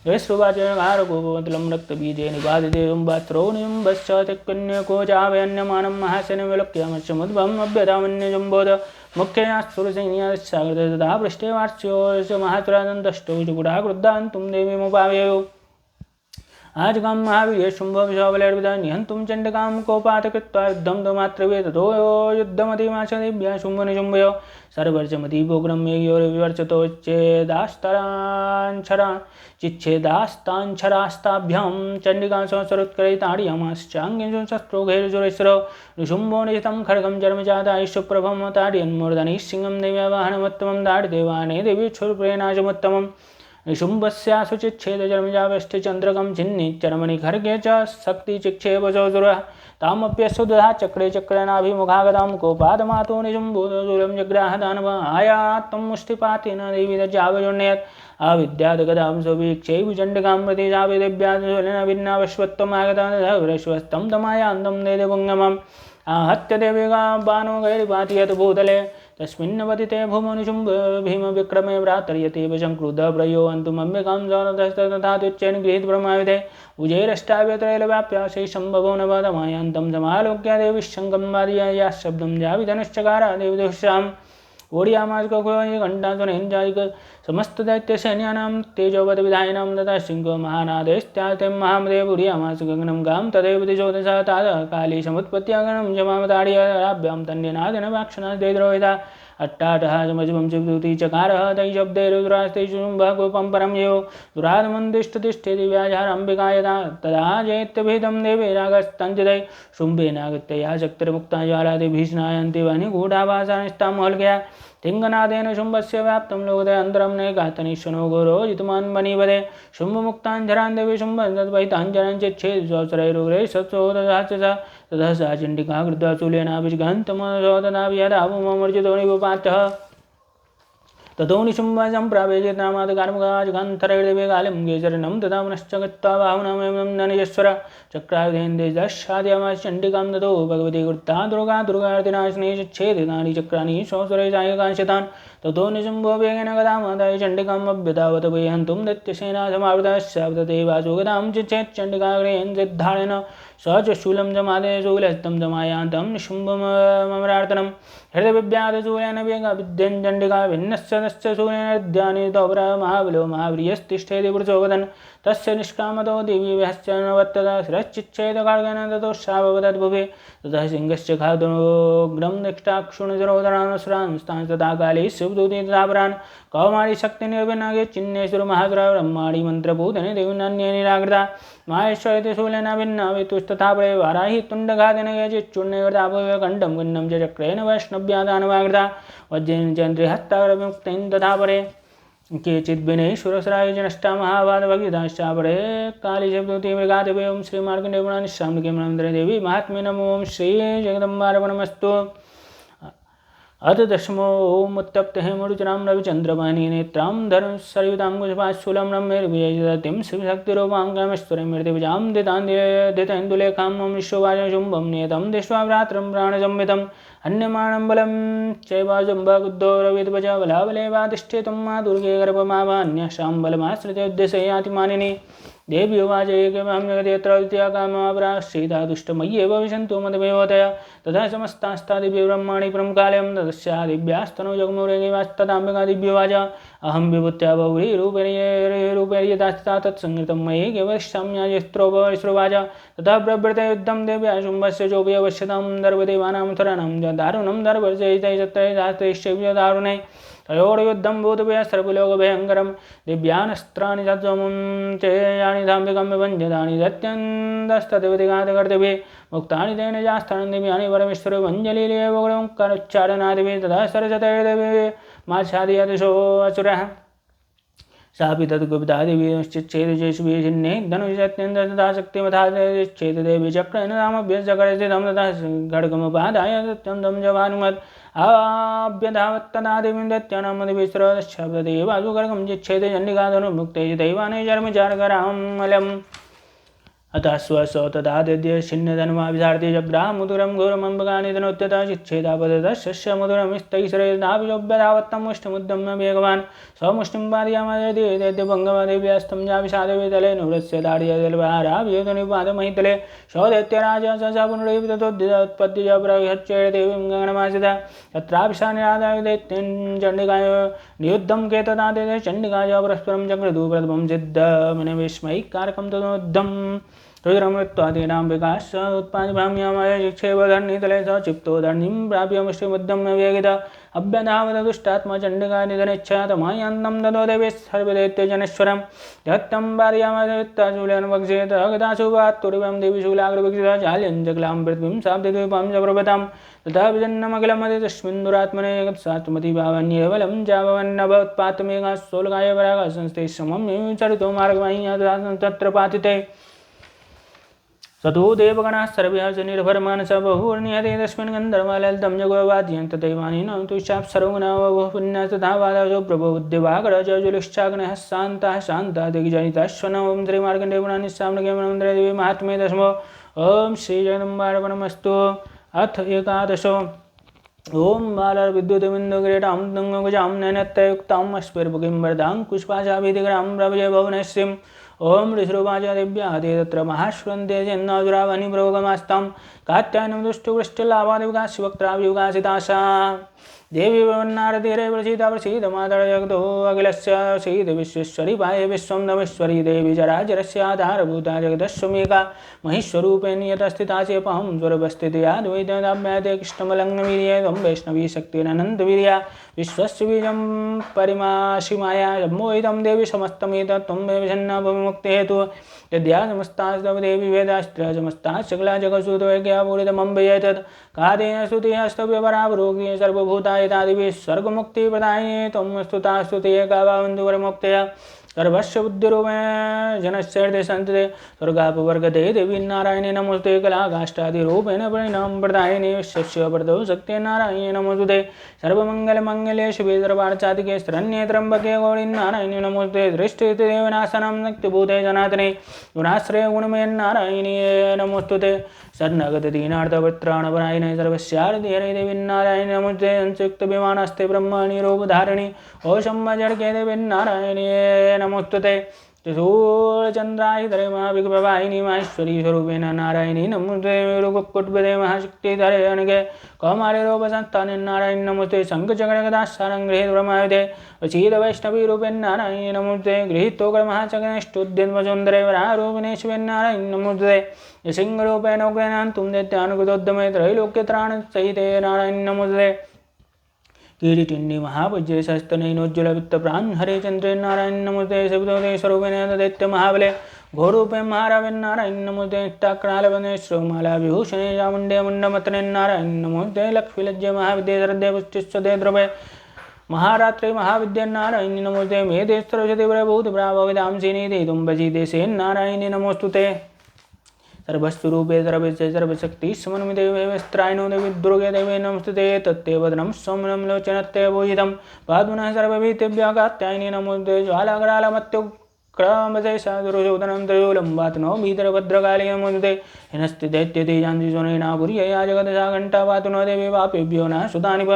यस्रुवाचकारगोपवतलं रक्तबीजे निपादिते शुम्भस्त्रो निशुम्भश्चातिकन्यको चावयन्यमानं महाशनिविलोक्यमश्चमुद्भवम् अभ्यतामन्यजुम्बोध मुख्ययास्तुरसैन्यासागरते तथा पृष्ठे वार्ष्यो महासुरादन्तष्टौ च पुरा क्रुद्धान्तुं देवीमुपावेयो आजगां महावीर्य शुम्भो विशाबलैर्विदा निहन्तुं चण्डिकां कोपात् कृत्वा युद्धं तमात्रवे ततो युद्धमतिमाशदिभ्यः शुम्भनिशुम्भयो सर्वर्चमतीपोग्रं चिच्छेदास्ताञ्छरास्ताभ्यां चण्डिकां संसरुत्करैताड्यमाश्चाङ्गेषु शस्त्रोघैर्जुरेश्वरो निशुम्भो निशितं खड्गं जन्मजातायुष्यप्रभं ताड्यन्मूर्धनिः सिंहं देव्यावाहनमुत्तमं दाडिदेवाने देवी क्षुरप्रेणाशमुत्तमम् निशुम्भस्यासुचिच्छेदजन्मजावेष्टिचन्द्रकं छिन्निच्चरमणि खड्गे च शक्तिचिक्षेपसोऽसुरः तामप्यस्सु दधा चक्रे चक्रेणाभिमुखागतां कोपादमातो निशुम्भोदूरं जग्राह दानव आयात्तं मुष्टिपातेन देवी दज्जावजोन्नयत् अविद्यादगदां सुवीक्षैभुचण्डिकां प्रति जावेदेव्यादुलेन भिन्नावश्वत्वमागतं तमायान्तं देदपुङ्गमम् आहत्य देविका बाणो गैर्भाति यत् भूतले तस्मिन्नवतिते भूमनुशुम्भ भीमविक्रमे भ्रातर्यतेव संक्रुद्धः प्रयो अन्तुमम्बिकां तथा तुच्चैन गृहीत ब्रह्माविधे उजैरष्टाव्यत्रैलव्याप्य शैशम्भवो नवदमायान्तं समालोक्य देवीशङ्कं वादयाः शब्दं जाविधनुश्चकार देवदुष्याम् ओडियामास्कघण्टासुनेन्द्रादिक समस्तदैत्यसैन्यानां तेजोवद्विधायिनां तथा सिंहो महानादेस्त्यास्ते महामदेव उडियामास्कगणं गां तदेव दिशोदशः तादः काली समुत्पत्त्यागणं जमामताड्याभ्यां तन्यनादेन वाक्षणादेद्रोहिता अट्टाटः समजमं चिवदूति चकारः तैः शब्दैरुद्रास्ते शुम्भः गोपं परं यो दुरादमन्दिष्टतिष्ठेति व्याजारम्बिका यदा तदा जयत्यभिधं देवे रागस्तञ्जदै शुम्भेनागत्य शक्तिर्मुक्ता ज्वालादि भीषणायन्ति वह्निगूढाभासानिष्ठां मोहल्क्या तिङ्गनादेन शुम्भस्य व्याप्तं लोकदे अन्तरं नैकातनिश्वनो घोरोजितमान् मणिवदे शुम्भमुक्ताञ्जरान् देवी शुम्भवैताञ्जरञ्चिच्छेद स्वसरैरुग्रे सत्सोदधाच ततः सा चण्डिका कृत्वा शूलेनाभिषघन्तमसोदनाभियदावमर्जितो निपुपातः ततो निशुम्भसम्प्रावेशेतनामादकार्मुकाजगन्थरैर्देवे कालिं गेचरणं तथा पुनश्च गत्वा बाहुनामेवं धनेश्वर चक्रायुधेन्द्रश्चाद्यमाश्चण्डिकां ततो भगवती कृता दुर्गार्तिनाशिनी चच्छेदितानि चक्राणि स्वसुरै सायकांशतान् ततो निशुम्भो वेगेन गदामादाय चण्डिकाम् अभ्यधावत वै हन्तुं दैत्यसेना समावृतश्चावतते वासो गदां चिच्छेच्चण्डिकाग्रेण सिद्धारेण स च शूलं जमादे शूलस्तं जमायान्तं निशुम्भममरार्तनं हृदयविव्याधशूलेन वेगविद्यं चण्डिका भिन्नश्च तश्च शूलेन हृद्यानि तोब्र महाबलो महावीर्यस्तिष्ठेति पुरुषोवदन् तस्य निष्कामतो देवीभ्यश्च नवर्तत शिरश्चिच्छेदखड्गेन ततो शाववदद्भुवे ततः सिंहश्च खादोग्रं निष्टाक्षुणजरोदरानुसरांस्तांस्तथा काले शिवदूति तथा परान् कौमारी शक्तिनिर्विनागे चिन्नेश्वर महाग्रह ब्रह्माणि मन्त्रभूतने देविनान्ये निराकृता माहेश्वरिति शूलेन भिन्ना वितुस्तथा परे वाराहि तुण्डघातेन केचिच्चूर्णे कृता कण्ठं खण्डं च चक्रेण वैष्णव्यादानवाकृता वज्रेण चन्द्रिहस्ताग्रमुक्तेन तथा परे केचिद्विनैश्वरसराय च नष्टा महाभारतभगिताश्चापरे कालीशब्दोति मृगादेवी ओं श्रीमार्कण्डेयपुराणश्यामकेमनन्दरे देवी महात्म्ये नमो ओं श्री जगदम्बार्पणमस्तु। अथ दशमो ओम उत्तप्त हेमरुचिरां रविचन्द्रवाणी नेत्रां धनुस्सरयुताङ्कुशपाशूलं रम्यैर्विजयतिं शिवशक्तिरूपाङ्गमेश्वरीं दितान्दुलेखां मम विश्ववाचं शुम्भं नियतं दृष्ट्वा भ्रातरं प्राणसंवितम् अन्यमानं बलं चैवाजम्बुद्धो रविध्वज बलाबलेवाधिष्ठितुं मा दुर्गे गर्भमावान्यशां बलमाश्रित्य उद्देशे याति मानिनी देवी उवाच एकमहं जगति यत्र द्वितीयाकामवाप्राश्चेदा दुष्टमय्येव विशन्तु मदमेवतया तथा समस्तास्तादिभ्यो ब्रह्माणि प्रमुखालयं ततस्या दिव्यास्तनो जगमुरेवास्तदाम्बिका दिव्योवाच अहं विभूत्या बहुरीरूपैर्यथास्थिता तत्संहृतं मयि केवलिष्याम्याजस्त्रोपविश्रुवाच तथा प्रवृत्ते युद्धं देव्या शुम्भस्य चोपि अवश्यतां दर्वदेवानां थराणां च दारुणं दर्वजयितैश्चैव दारुणे तयोर्युद्धं भूतभयः सर्वलोकभयङ्करं दिव्यानस्त्राणि सत्समं चेयानि धाम्बिकं विभञ्जतानि दत्यन्तस्तदेवतिघातकर्तव्ये मुक्तानि तेन जास्थानं दिव्यानि परमेश्वरो वञ्जलीलेवोङ्कारोच्चारणादिभिः तथा सरस्वतैर्देवी माच्छादयतिशो असुरः सापि तद्गुप्तादिभिश्चिच्छेदजेष्विन्ने धनुषत्यन्तदा शक्तिमथा चेतदेवी चक्रेण रामभ्यश्चकरस्थितं तथा खड्गमुपादाय सत्यन्तं जवानुमत् आभ्यधावत्तदा देवीं दैत्यानामधिविश्रवश्चब्ददेवासुखड्गं चिच्छेद चण्डिका धनुर्मुक्ते दैवाने चर्मचारकरामलम् अतः स्वसौ तदाद्य छिन्नधन्वाभिधार्थे जग्रामुदुरं घोरमम्बगानि धनोत्यतः चिच्छेदापततः शस्य मधुरं स्तैश्रयदाभिजोभ्यधावत्तमुष्टमुद्यं न वेगवान् स्वमुष्टिं पादयामदेव्यभङ्गमदेव्यस्तं जाभिषादवितले नुरस्य दार्यजलभाराभियोनिपादमहितले सौदैत्यराजा स पुनरेव ततोद्युत्पत्तिजप्रविहच्चैर्देवीं गगनमासिता तत्राभिषानिरादाय दैत्यं चण्डिकाय नियुद्धं केतदाते चण्डिकाय परस्परं चक्रदु प्रथमं सिद्धमनविस्मयिकारकं तदोद्धम् रुद्रमृत्वादीनां विकास उत्पादिभाम्यामाय शिक्षेवधर्नितले स चिप्तो धर्निं प्राप्य मुष्टिबुद्धं न वेगित अभ्यधावतदुष्टात्मा चण्डिका निधनेच्छा तमायान्तं ददो देवे सर्वदैत्यजनेश्वरं दत्तं भार्यामदत्ताशूलेन गदाशुभात्तुरिवं देवी शूलाग्रविक्षिता चाल्यं जगलां पृथ्वीं साब्दिद्वीपं च प्रभतां तथा विजन्नमखिलमदि तस्मिन्दुरात्मने सात्मतिभावन्येवलं जाभवन्नभवत्पातमेघा सोलकाय परागः संस्थे समं चरितो मार्गमयी तत्र पातिते सतो देवगणाः सर्वः च निर्भरमानसः बहुर्निहते तस्मिन् गन्धर्वाललितं जगोवाद्यन्त दैवानीनं तुष्टाप्सरोगुणावभुः पुण्यस्तथा वादाजो प्रभुद्दिवाकरजुलिश्चाग्नयः शान्ताः शान्ताः दिग्जनिताश्वनवं श्रीमार्कण्डेयपुराणनिस्साम्नकेमनमन्त्रे महात्म्ये दशमो ॐ श्रीजगदम्बार्पणमस्तु अथ एकादशो ओम बालर्विद्युतबिन्दुक्रीडां तुङ्गगजां नयनत्रयुक्तां स्फुरभुगिं वरदां पुष्पाशाभिधिग्रां प्रभजे भुवनेश्वरीं ओम ऋषिरुवाचादेव्याः ते तत्र महाश्वन्ते जन्नाजुरावनिप्रोगमास्तां कात्यायनं दुष्टुवृष्टिलाभादिविकासवक्त्राभिविकासिताशा देवी नारदीरे प्रसीदा प्रसीद मातरजगतो अखिलस्य सीद विश्वेश्वरी पाये विश्वं नमेश्वरी देवी चराचरस्याधारभूता जगदस्वमेका महेश्वरूपे नियतस्थिता चेपहं स्वरूपस्थितिया द्वैतदाभ्याते कृष्णमलङ्गवीर्ये त्वं वैष्णवी शक्तिरनन्तवीर्या विश्वस्य बीजं परिमाशिमाया मोहितं देवी समस्तमेतत् त्वं विषन्ना भवमुक्तिहेतु यद्या समस्तास्तव देवी वेदास्त्र समस्ता सकला जगत्सूतवैज्ञापूरितमं वैतत् कादेन स्तुतिस्तव्यपरावरोग्ये सर्वभूतायतादिभिः स्वर्गमुक्तिप्रदायिने त्वं स्तुतास्तुते गावावन्तु वरमुक्तया सर्वस्य बुद्धिरूपेण जनस्य हृदये सन्तते स्वर्गापवर्गते देवी नारायणे नमोस्तुते कलाकाष्ठादिरूपेण परिणाम प्रदायिने विश्वस्य वरदो शक्ते नारायणे नमोस्तुते सर्वमङ्गलमङ्गले शिवे सर्वार्थसाधिके शरण्ये त्र्यम्बके गौरी नारायणे नमोस्तुते दृष्टिस्थिते देवनाशनं शक्तिभूते जनार्दने गुणाश्रये गुणमये नारायणे नमोस्तुते शरणगतदीनार्थवत्राणपरायणे सर्वस्यार्थिहरे देवी नारायणे नमोस्तुते संयुक्तविमानस्ते ब्रह्मणि रूपधारिणि ओशम्भजड़के देवी नारायणे नमोस्तुते त्रिशूलचन्द्रायुधरे महाविग्रहवाहिनी माहेश्वरी स्वरूपेण नारायणी नमोस्तुते मेरुकुक्कुटपदे महाशक्तिधरे अनघे कौमार्यरूपसंस्थाने नारायणी नमोस्तुते शङ्खचक्रगदासारं गृहीत ब्रह्मायुधे वशीद वैष्णवी रूपेण नारायणी नमोस्तुते गृहीतोग्रमहाचक्रनिष्ठुद्यन्वसुन्दरे वरारूपिणे शिवे नारायणी नमोस्तुते सिंहरूपेण उग्रेण तुम दैत्यानुगतोद्यमे त्रैलोक्यत्राणसहिते नारायणी नमोस्तुते किरीटिन्नी महापूज्य शस्तनैनोज्ज्वलवित्तप्राण हरे चंद्रे नारायण नमोस्ते शिवदोदे स्वरूपेण दैत्य महाबले घोरूपे महारावे नारायण नमोस्ते निष्ठाक्रालवने श्रोमाला विभूषणे चामुण्डे मुण्डमतने नारायण नमोस्ते लक्ष्मीलज्जे महाविद्ये श्रद्धे पुष्टिस्वदे द्रवे महारात्रे महाविद्या नारायणी नमोस्ते मेधे सर्वशतिव्रे भूतप्राभविदांसिनी तुम्बजी देशे नारायणी नमोस्तुते सर्वस्वरूपे सर्वस्य सर्वशक्ति समन्विते वस्त्रायणो देवी दुर्गे देवे नमस्ते तत्ते वदनं सौम्यं लोचनत्ते भूषितं पादुनः सर्वभीतेभ्यः कात्यायनी नमोस्ते ज्वालाग्रालमत्युक्रामसे साधुरोधनं त्रयोलं वातनो भीतरभद्रकाली नमोस्ते हिनस्ति दैत्यतेजान्तिसुनेनापुर्यया जगदशा घण्टा वातुनो देवी पापेभ्यो न सुतानिप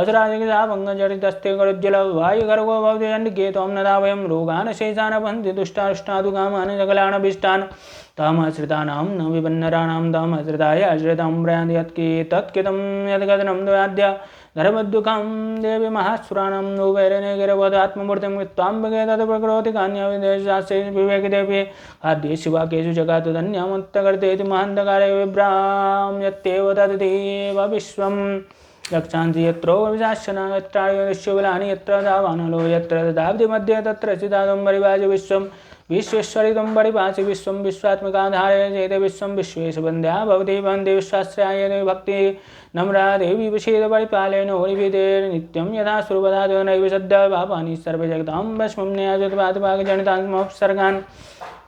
असुराजगिता भङ्गजडितस्ते करुज्जल वायुगर्भो भवति चण्डिके त्वं न दावयं रोगान् शेषान् भन्ति दुष्टाष्टादु कामान् सकलानभीष्टान् तामाश्रितानां न विपन्नराणां तामाश्रिताय आश्रितां प्रयान्ति तत्कितं यद्गतनं द्वयाद्य गर्भदुःखं देवी महासुराणां नोवैरणे गिरवदात्ममूर्तिं त्वाम्बके तत्प्रकरोति कान्याविदेशास्ते विवेकिदेवी खाद्ये शिवाकेषु जगातु धन्यामत्तकर्तेति महान्तकारे विभ्रां यत्तेव तदेव विश्वं रक्षांसि यत्रो विशासना यत्रायुष्यबलानि यत्र दावानलो यत्र ददाब्धिमध्ये तत्र चिदादम्बरिवाज विश्वं विश्वेश्वरी तुम परिपासि विश्वं विश्वात्मकाधारे चेते विश्वं विश्वेशबन्ध्या भवति वन्दे विश्वाश्रयाय देवी भक्ति नम्रा देवी विषेद परिपालेन हरिविदे नित्यं यथा सुरपदातो नैव सद्य पापानि सर्वजगतां भस्मं न्यायजतपादपाकजनितान्मोपसर्गान्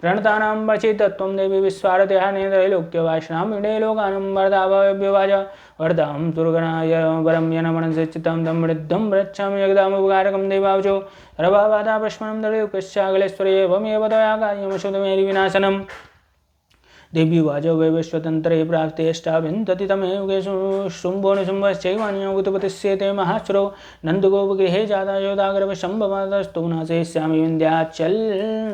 प्रणतानां वचितत्वं देवी विश्वारत्याने त्रैलोक्यवासिनां विडे लोकानं वरदाभव्यवाच वरदां दुर्गणाय वरं यनमनसिचितं तं वृद्धं वृच्छामि जगदामुपकारकं देवावचो सर्वबाधा प्रश्मनं त्रैलोक्यस्यागलेश्वरे एवमेव तया कार्यमशुतमेरि विनाशनम् देवी वाजो वैवस्वतन्त्रे प्राप्तेष्टाभिन्तति तमेव केषु शुम्भो निशुम्भश्चैवान्योगुतपतिस्येते महासुरो नन्दगोपगृहे जाता योदाग्रवशम्भवादस्तु नाशयिष्यामि विन्ध्याचल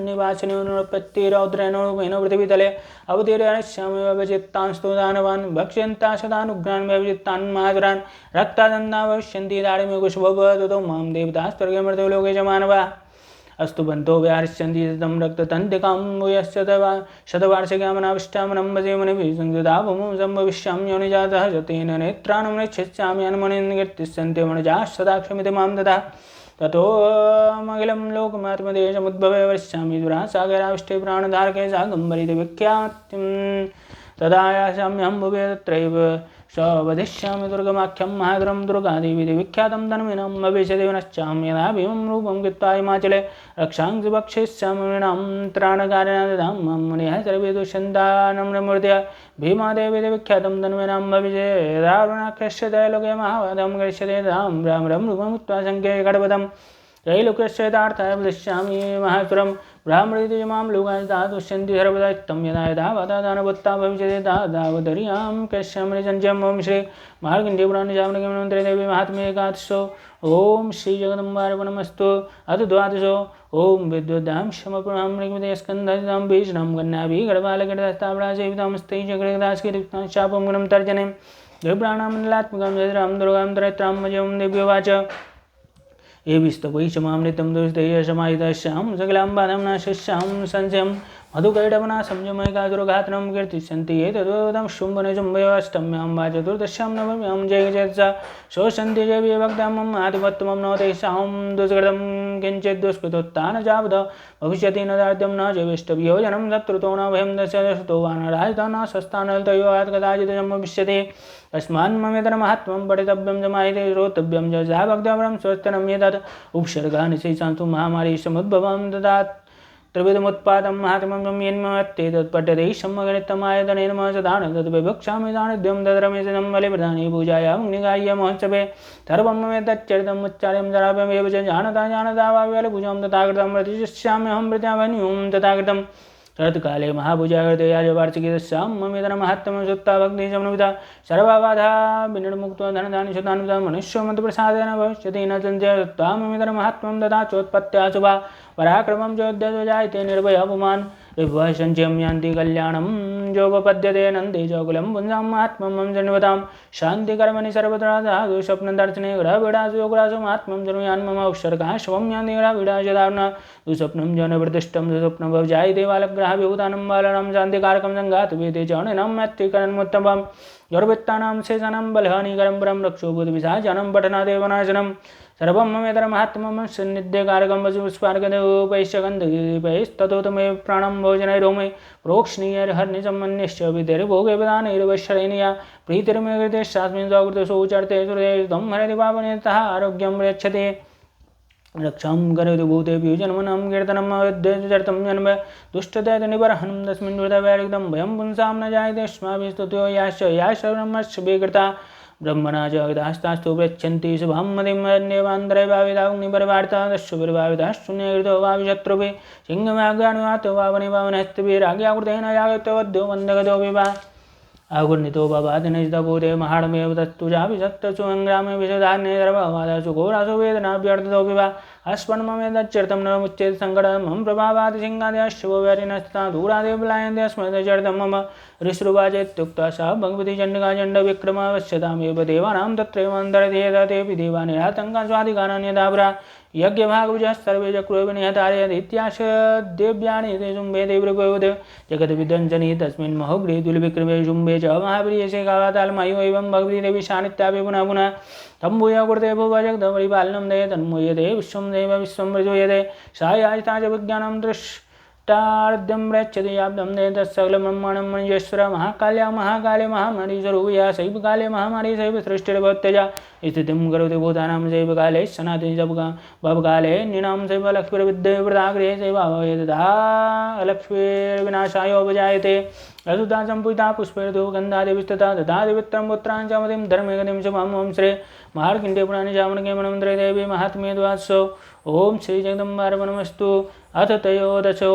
निवासिनोपत्तिरौद्रेणोपेन पृथिवीतले अवतीर्यास्यामि व्यवचित्तांस्तु दानवान् भक्ष्यन्ता सदानुग्रान् व्यवचित्तान् महासुरान् रक्तादन्ता भविष्यन्ति दारिमे कुशभवतो मां देवतास्वर्गे लोके च मानवा अस्तु बन्तो व्याहृष्यन्ति तं रक्ततन्तिकां भूयश्च शतवार्षिकामनाविष्टामनं भजे मुनिभिः भूमौ सम्भविष्यामि योनिजातः तेन नेत्राणं नेच्छिष्यामि अनुमनिर्तिष्यन्ते मनुजाः सदा क्षमिते मां ददा ततोऽखिलं लोकमात्मदेशमुद्भवे वरिष्यामि दुरासागराविष्टे प्राणधारके सागम्बरिते विख्यातिं तदा यास्याम्यहं भुवे तत्रैव वधिष्यामि दुर्गमाख्यं महागरं दुर्गादेवी विख्यातं तन्विनं भविष्यति नश्चामि यदा भीमं रूपं कृत्वा हिमाचले रक्षांसि भक्षयिष्यामि नृणां त्राणकारिणा ददां मम मुनिः सर्वे दुष्यन्तानम्रमूर्तय भीमादेवी विख्यातं तन्विनं भविष्यति यदा रुणाकृष्यते लोके महावादं करिष्यते तदां रामरं रूपमुक्त्वा शङ्खे खड्गदं त्रैलोक्यस्यैतार्थाय वदिष्यामि महासुरं ब्राह्मणीति मां लोकाः दुष्यन्ति सर्वदा तं यदा यदा वातादानवत्ता भविष्यति तावदर्यां कश्यामि सञ्जयं ओं श्री मार्कण्डेयपुराणजामनके देवी महात्म्ये एकादशो ओं श्री जगदम्बार्पणमस्तु अथ द्वादशो ओं विद्युद्धां शमपुरां स्कन्धां बीजनं कन्याभिः गढबालगढस्तावरासेवितामस्ते जगदास्किरिक्तां शापं गुणं तर्जने देवप्राणामण्डलात्मकं जयरां दुर्गां त्रयत्रां मजं दिव्यवाच एभिस्तपैशमामृतं दुष्टयशमायितश्यां सकलां बाधां नाशयिष्यां संशयं मधुकैटवना संयमैकासुरघातनं कीर्तिष्यन्ति एतद्वदं शुम्भनिशुम्भयोऽष्टम्यां वा चतुर्दश्यां नवम्यां जयजयत्सा शोषन्ति जय भक्तां मम आदिपत्तमं न तेषां दुष्कृतं किञ्चित् दुष्कृतोत्थानजावद भविष्यति न दार्ढ्यं न जैविष्टभ्योजनं शत्रुतो न भयं दशतो वा न राजता न सस्तानलतयोगात् कदाचित् भविष्यति तस्मान् ममेतरमहात्म्यं पठितव्यं च माहिते श्रोतव्यं च सा भक्तवरं स्वस्तनं एतत् उपसर्गानि शैशान्तु महामारी समुद्भवं ददात् त्रिविधमुत्पादं महात्म्यं यन्मत्तेतत् पठ्यते समगणितमायतनेन महसदान तद्विवक्ष्यामि दानद्वयं तद्रमेशनं बलिप्रदाने पूजायां निगाय महोत्सवे सर्वं ममेतच्चरितम् उच्चार्यं जराभ्यमेव च जानता वा व्यलभुजां तथाकृतं प्रतिष्याम्यहं प्रत्यावन्यूं तथाकृतं शरत्काले महाभुजाकृते याजवार्षिकीदस्यां ममेतरमहात्म्यं सुत्ता भक्तिसमन्विता सर्वबाधा विनिर्मुक्त्वा धनदानि सुतान्विता मनुष्यमतप्रसादेन भविष्यति न सञ्चयत्वा ममेतरमहात्म्यं तथा चोत्पत्त्याशुभा पराक्रमं चोद्यतो जायते निर्भयपुमान् विभवः सञ्चयं यान्ति कल्याणं जोपपद्यते नन्दे चकुलं पुंसां महात्म्यं जन्मतां शान्तिकर्मणि सर्वत्र साधु स्वप्नदर्शने ग्रहपीडासु योगरासु महात्म्यं जन्मयान् मम उपसर्गाः स्वं यान्ति ग्रहपीडाशदारुणा दुःस्वप्नं जनप्रतिष्ठं दुःस्वप्नं भवजायते बालग्रहविभूतानं बालानां शान्तिकारकं सङ्घातवेदे च नैनं मैत्रीकरणमुत्तमं दुर्वृत्तानां शेषानां बलहानिकरं परं रक्षो बुद्धिविशाचानं पठनादेवनाशनं सर्वं ममेतरमहात्म्यं सन्निध्यकारकं वसुपुष्पार्कदेवोपैश्चगन्धदीपैस्ततोतमेव प्राणं भोजनैरोमे प्रोक्ष्णीयैर्हर्निसम्मन्यश्च विधिर्भोगैर्वदानैर्वशरैनया प्रीतिर्मे कृते शास्मिन् स्वकृतसोचर्ते सुहृदं हरति पावनेतः आरोग्यं यच्छते रक्षां करोति भूतेभ्यो जन्मनां कीर्तनम् अवद्यचर्तं जन्म दुष्टदैत्यनिबर्हनं तस्मिन् हृदयवैरिक्तं भयं पुंसां न जायते स्माभिस्तुतो याश्च याश्च विकृता ब्रह्मणा च विदास्तास्तु पृच्छन्ति शुभां मतिमन्यवान्तरैवाविदाग्निपरिवार्ता दस्युपरिभाविताश्शून्यकृतो वा विशत्रुभिः सिंहव्याघ्राणुवातो वा वनिभावनहस्तभिराज्ञाकृतेन यागत्वद्यो वन्दगतो विवा आगुर्नितो भवादिनिजतभूते महाडमेव तत्तु चाभिषक्तसु सङ्ग्रामे विशदाग्ने सर्ववादासु घोरासु वेदनाभ्यर्थतो विवा अस्मन्ममेतच्चरितं नरमुच्चेत सङ्कटं मम प्रभावादिसिंहादयश्वरिनस्ता दूरादेव लायन्ते अस्मदचरितं मम ऋषुवाचेत्युक्ता सा भगवती चण्डिकाचण्डविक्रमावश्यतामेव देवानां तत्रैवान्तरधेयतेऽपि देवानिरातङ्का स्वाधिकारान्यदापुरा यज्ञभागवजः सर्वे चक्रो निहतारयदित्याश देव्यानि ते शुम्भे देवृभवदेव जगद्विदञ्जनि तस्मिन् महोग्रे दुर्विक्रमे शुम्भे च महाप्रियसे कावातालमयो एवं भगवती देवी शानित्यापि पुनः पुनः तं भूय कुरुते भुवजगदपरिपालनं दये तन्मूयते विश्वं देव विश्वं प्रचोयते सा याचिता च विज्ञानं दृष्टार्ध्यं रच्यते याब्दं दये तत्सकलब्रह्माण्डं मञ्जेश्वर महाकाल्या महाकाले महामारीस्वरूपया शैवकाले महामारी शैव सृष्टिर्भवत्यजा स्थितिं करोति भूतानां शैवकाले सनातनि भवकाले नृणां शैव लक्ष्मीर्विद्यवृताग्रे शैवावये तथा लक्ष्मीर्विनाशायोपजायते रसुता सम्पूता पुष्पैर्धूपगन्धादिविस्तता ददादिवित्रं पुत्रां च मतिं धर्मे गतिं शुभं ओं श्री मार्कण्डेयपुराणजामनके मनमन्त्रे देवी महात्म्ये द्वादशो ओं श्री जगदम्बार्पणमस्तु अथ त्रयोदशो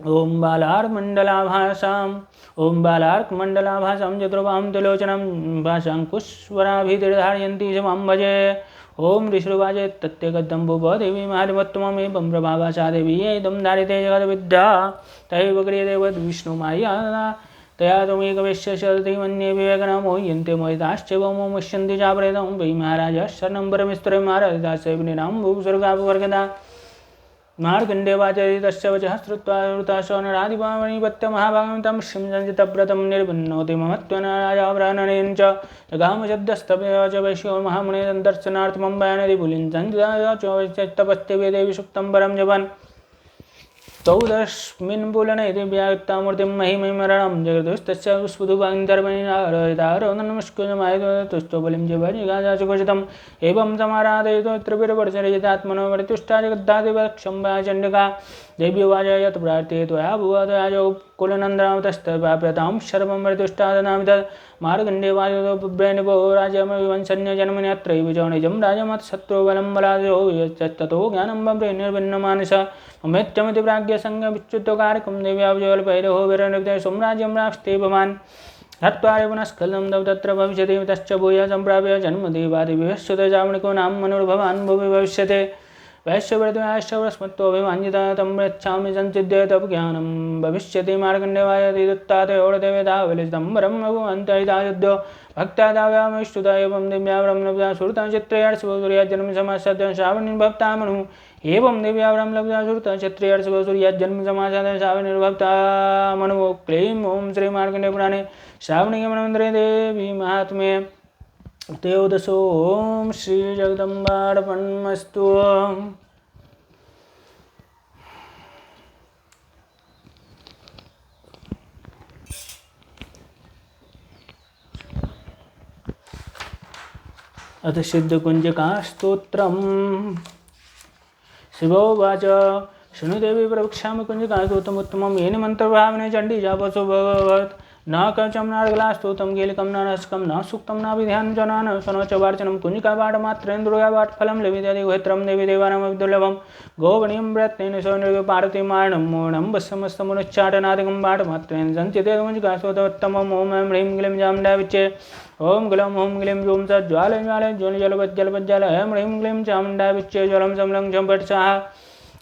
ओम बालार्कमण्डलाभासाम् ओम बालार्कमण्डलाभासां चतुर्बां त्रिलोचनं भासाङ्कुशवराभिर्धारयन्ती च मां भजे ओम ऋषिर्वाजे तत्यगद्धं भूपदेवी महादेवत्वमेवं प्रभावा सा देवी इदं धारिते जगद्विद्या तयैव क्रियते विष्णुमाया तया त्वमेकवेश्य शरति मन्ये विवेकना मोह्यन्ते मोहिताश्च वो मुष्यन्ति चाप्रेतं वै महाराज शरणं परमेश्वरे महाराजदास्य विनिनां भूस्वर्गापवर्गदा मार्कण्डेवाचार्य तस्य वचः श्रुत्वा वृताशोनरादिपावनिपत्य महाभागं तं संसञ्जितव्रतं निर्भिन्नोति ममत्वनाराजाभ्राणनेन च जगामशब्दस्तपया च वैश्यो महामुने दर्शनार्थमं वयनदि पुलिं सञ्जिता च तपस्ते वेदेवि सुप्तं परं जपन् तौदस्मिन् पुलने दिव्यायुक्तामूर्तिं महिमरणं जगदुस्तस्य पुष्पदुपान्तर्मणिनारोदनमस्कुजमायुस्तुष्टो बलिं जीवजिगाजाचुकोचितम् एवं समाराधयितो त्रिभिर्वर्षरजितात्मनो वरितुष्टा जगद्धादिवक्षं चण्डिका देव्युवाच यत् प्रार्थे त्वया भुवतयाजो कुलनन्दनामतस्तप्राप्यतां सर्वं वरितुष्टादनामि तत् मार्कण्डेवायुतो राज्यमविवंशन्यजन्मनि अत्रैव च निजं राजमत्शत्रो बलं बलादयो यच्चत्ततो ज्ञानं बम्रे निर्भिन्नमानस ममेत्यमिति प्राज्ञसङ्गविच्युतकारकं देव्यावजोल्पैरहो विरनिर्दय सोमराज्यं राष्ट्रे भवान् हत्वारे पुनस्खलनं तव तत्र भविष्यति तश्च भूय सम्प्राप्य जन्मदेवादिविश्वतजामणिको नाम मनुर्भवान् भुवि भविष्यते वैश्यवृत्तिमाश्चवस्मत्वभिमान्यता तं पृच्छामि संचिद्य तव ज्ञानं भविष्यति मार्कण्डेयादिदत्तातयोडदेवतावलितं रघुवन्तरितायुद्धो भक्तादाव्यामश्रुता एवं दिव्याव्रह्मलब्धा सुरता चित्रयार्षसूर्याजन्मसमासद्य श्रावणीर्भक्ता मनु एवं दिव्याव्रह्मलब्धा सुरता चित्रयार्षसूर्याजन्मसमासद्य श्रावणीर्भक्ता मनु क्लीं ॐ श्रीमार्कण्डेयपुराणे श्रावणीयमनोन्दरे देवी महात्म्ये त्रयोदशो ॐ श्रीजगदम्बार्पणमस्तु। अथ सिद्धकुञ्जकास्तोत्रम् शिवोवाच शृणुदेवी प्रवक्ष्यामि कुञ्जकास्तोत्रमुत्तमं येन मन्त्रभावने चण्डी जापसो भगवत् न कवचं नार्गलास्तोत्रं कीलिकं न रसकं न सूक्तं न विध्यानं च न शनो च वार्चनं कुञ्जिकापाठमात्रेण दुर्गापाठफलं लभितधिगोत्रं देवी देवानामविदुर्लभं गोवणीं व्रत्नेन सौनर्गपार्वतीमारणं मूर्णं वस्समस्तमुच्चाटनादिकं पाठमात्रेण सञ्चिते कुञ्जिकास्तोत्तमम् ॐ ऐं ह्रीं क्लीं चामुण्डाविच्चे ओम ग्लम ओम ग्लीम जोम स ज्वाल ज्वाल ज्वल जलवज्जल ऐं ह्रीं क्लीं चामुण्डाविच्चे ज्वलं समलं झंपट स्वाहा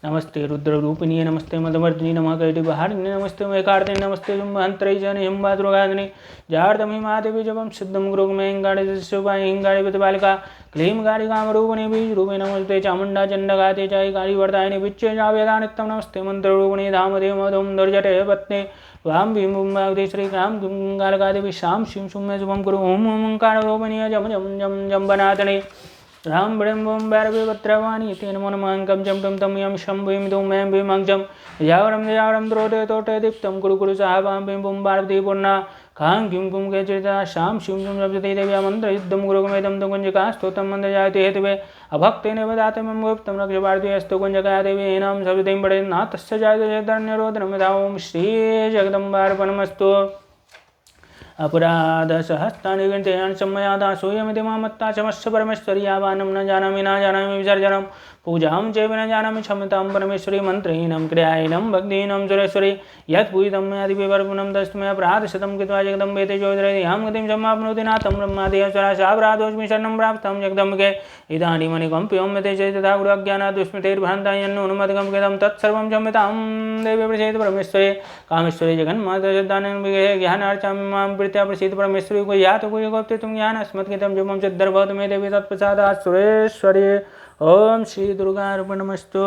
नमस्ते रुद्ररूपिणी नमस्ते मदवर्धिनी नमः कैटिबहारिणी नमस्ते मेकार्तिनी नमस्ते जुम्बहंतरैजनि हिंबाद्रोगादिनी जार्दमिमादेवी जपं सिद्धं गुरुगमे हिंगाड़िशुभाय हिंगाड़िपतिपालिका क्लीं गारिकामरूपिणी बीजरूपिणी नमस्ते चामुण्डा चण्डगाते चायि कारिवर्धायिनी विच्चे जाव्यदा नित्यं नमस्ते मन्त्ररूपिणी धामदेव मधुं दुर्जटे पत्नी वाम भीमुम्बावती श्रीराम गालकादेवी शाम शिं सुम्य शुभं कुरु ओम ओंकाररूपिणी जम जम जम जम्बनाथनी राम ब्रह्म ओम भैरवीभद्रवाणी तेन मनमहंकं जं टं तं यं शम्भुं धूम मैं भीमंजं यावरं द्रोटे तोटे दीप्तं कुरु कुरु साहबां भीं बुं भारतीपूर्णा खां किं कुं के चिता शां शिं शुं जपति देव्या मन्त्रयुद्धं गुरुगमेदं तं कुञ्जकास्तोत्रं मन्त्रजायते हेतुवे अभक्तेन वदातमं गुप्तं रक्ष भारतीयस्तु कुञ्जका देवी एनां सवितिं पठेत् तस्य जायते चैतन्यरोदनं यथा ओम श्री जगदम्बार्पणमस्तु। अपराधसहस्तानि गणतेयान् सम्मयादा सूयमिति मामत्ता चमस्य परमेश्वरी आवानं न जानामि विसर्जनं पूजां चैव न जानामि क्षमतां परमेश्वरी मन्त्रीणां क्रियायीनं भक्तीनां सुरेश्वरी यत् पूजितं मयादिविवर्पुनं तस्मै अपराधशतं कृत्वा जगदम्बेते चोदरयां गतिं समाप्नोति नाथं ब्रह्मादेयस्वराशापराधोऽस्मि शरणं प्राप्तं जगदम्बिके इदानीमनिकम्प्यों यते चेत् तथा गुरु अज्ञानात् दुष्मितेर्भ्रान्तां यन्नूनमधिकं कृतं तत्सर्वं क्षम्यतां देवी प्रसीद परमेश्वरे कामेश्वरी जगन्माता सिद्धानं ज्ञानार्चामि मां प्रीत्या प्रसीद परमेश्वरी को यात कोई गोप्ते तुम ज्ञान अस्मत्कृतं जपं सिद्धिर्भवतु मे देवी तत्प्रसादात् सुरेश्वरी ओम श्री दुर्गार्पणमस्तु।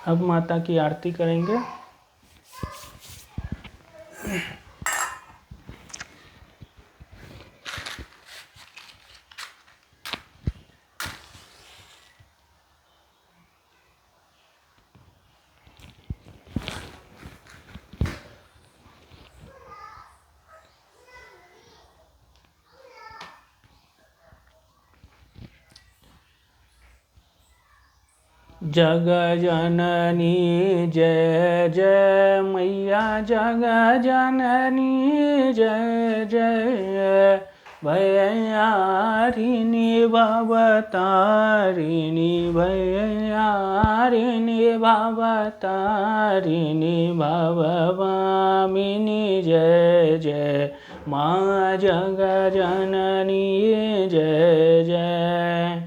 अब माता की आरती करेंगे। जग जननी जय जय मैया, जग जननी जय जय, भैयारिणी भवतारिणी, भैयारिणी भवतारिणी, भवभामिनी जय जय, माँ जग जननी जय जय।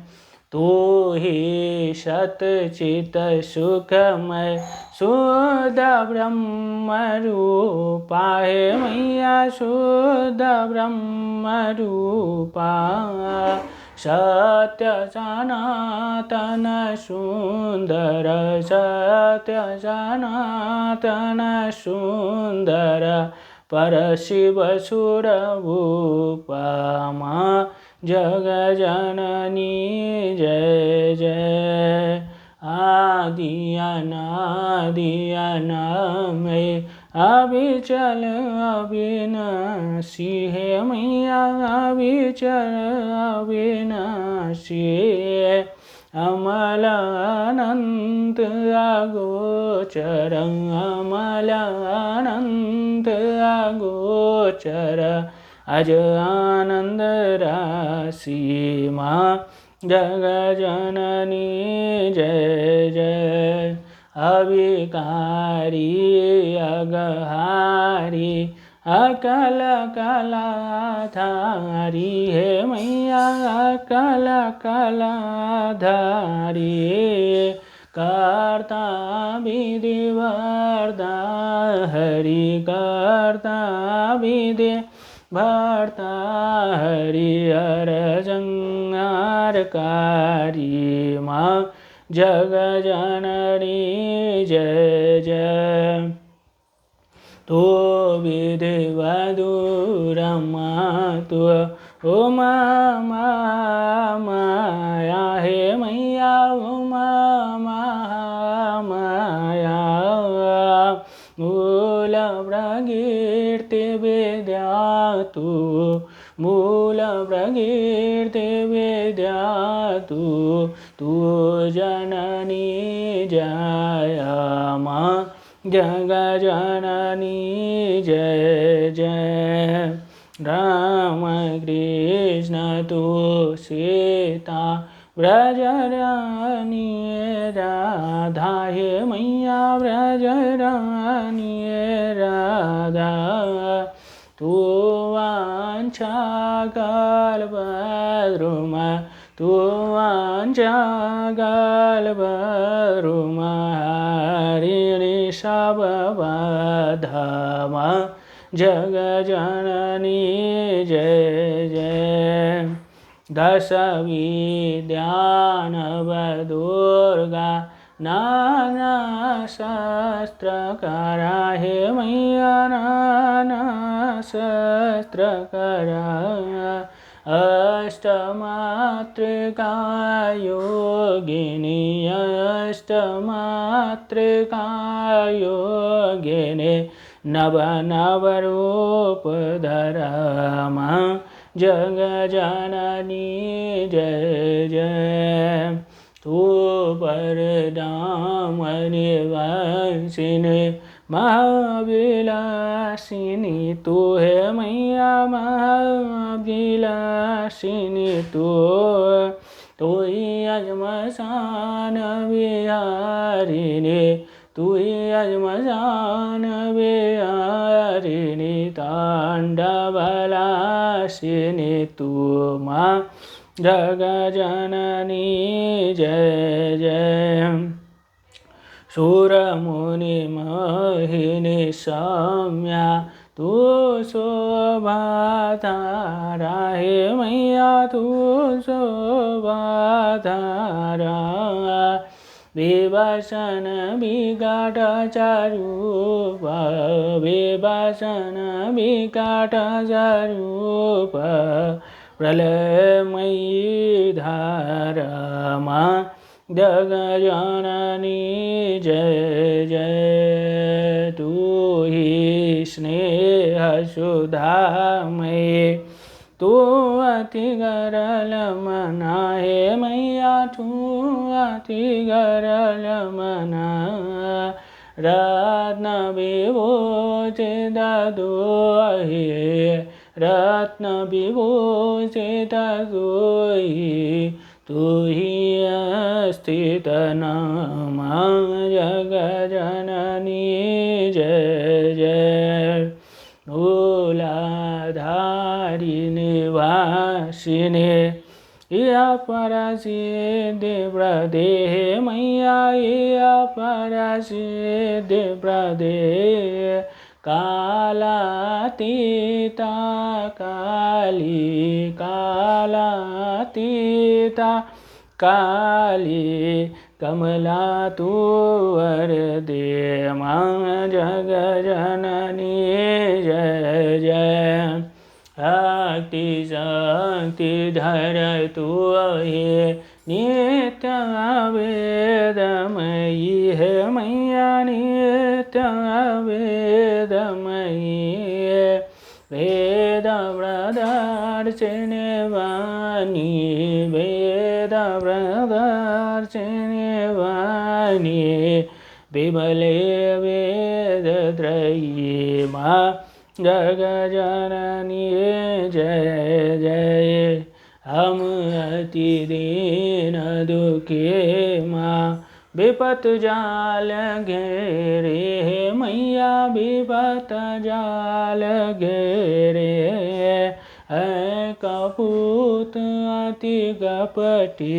तू ही सतचित सुखमय शुद्ध ब्रह्म रूपा है मैया, शुद्ध ब्रह्म रूपा, सत्य सनातन सुंदर, सत्य सनातन सुंदर, परशिव सुर भूपा, माँ जग जननी जय जय। आदि अनादि अनामय अविचल अविनाशी है मैया, अविचल अविनाशी, अमल अनंत अगोचर, अमल अनंत अगोचर, अज आनंद राशि, माँ जग जननी जय जय। अविकारी अगहारी अकल कलाधारी है मैया, अकल कलाधारी, कर्ता विधि वरदा हरि, कर्ता विधि भर्ता हरि, हर संहारकारी, माँ जग जननी जय जय। तो विधि वधुरमा तु उमा माया है मैया, उमा माया, मूल प्रकीर्ति विद्या तू, मूल प्रकीर्ति विद्या तू, तू जननी जय, माँ जग जननी जय जय। राम कृष्ण तू सीता व्रज रानी राधा है मैया, व्रज रानी राधा, तू वांछा कल्पद्रुम, तू वांछा कल्पद्रुम, हरिणी सबवधमा जग जननी जय जय। दश विद्यानव दुर्गा नाना शस्त्र करा है मैया, नाना शस्त्र करा, अष्टमातृका योगिनी, अष्टमातृका योगिनी, नव नव रूप धरमा जग जननी जय जय। तू परदामनि वासिनी महाविलासिनी, तू है मैया महाविलासिनी, तू ही अजमसान विहारिणी, तू ही अजमसान विहारिणी, तांडवलासिनी तू, माँ जग जननी जय जय। सूर मुनि मोहिनी सौम्या तू शोभा धारा हे मैया, तू शोभा धारा, विभूषण विकट स्वरूप, विभूषण विकट स्वरूप, प्रलयमयी धारमा जग जननी जय जय। तू ही स्नेह सुधामयी, तू अति गरल मना हे मैया तू अति गरल मना रत्न विभूषित दोहि रत्न विभूषित दोहि तू ही स्थित नमा जग जननी जय जय मूलाधारिणी वासिनी या परासिद्धि प्रदे मैया या परासिद्धि प्रदे कालातीता काली कालातीता काली कमला तू वरदे मां जग जननी जय जय शक्ति शक्ति धर तू हे नित्य वेदमयी है मैया नित्य वेदमयी वेद प्रदर्शिनी वाणी वेद प्रदर्शिनी वाणी विमले वेदत्रयी मां जग जननी जय जय हम अति दीन दुखी माँ विपत जाल घेरे मैया विपत जाल घेरे है कपूत अति कपटी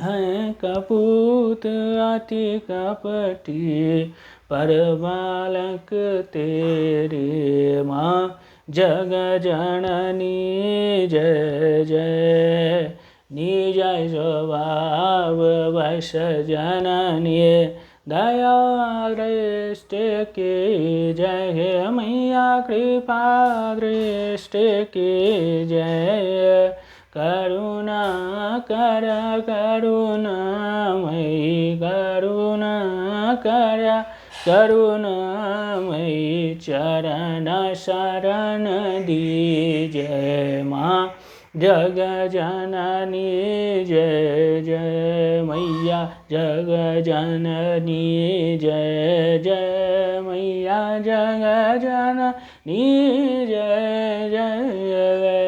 है कपूत अति कपटी पर बालक तेरे माँ जग जननी जय जय निज स्वभाव वश जननी दया दृष्टि की जय मैया कृपा दृष्टि की जय करुणा कर करुणामयी करुणा कर करुणामयी चरण शरण दीजय माँ जग जननी जय जय मैया जग जननी जय जय मैया जग जननी जय जय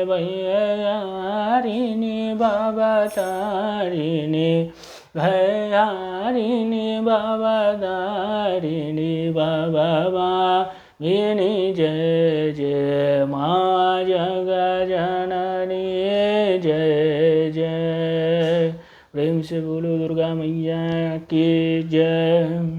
भैयारिणी बाबा तारिणी भैयारिणी बाबा दारिणी बाबा वामिनी जय जय माँ जग जननी जय जय। प्रेम से बोलो दुर्गा मैया की जय।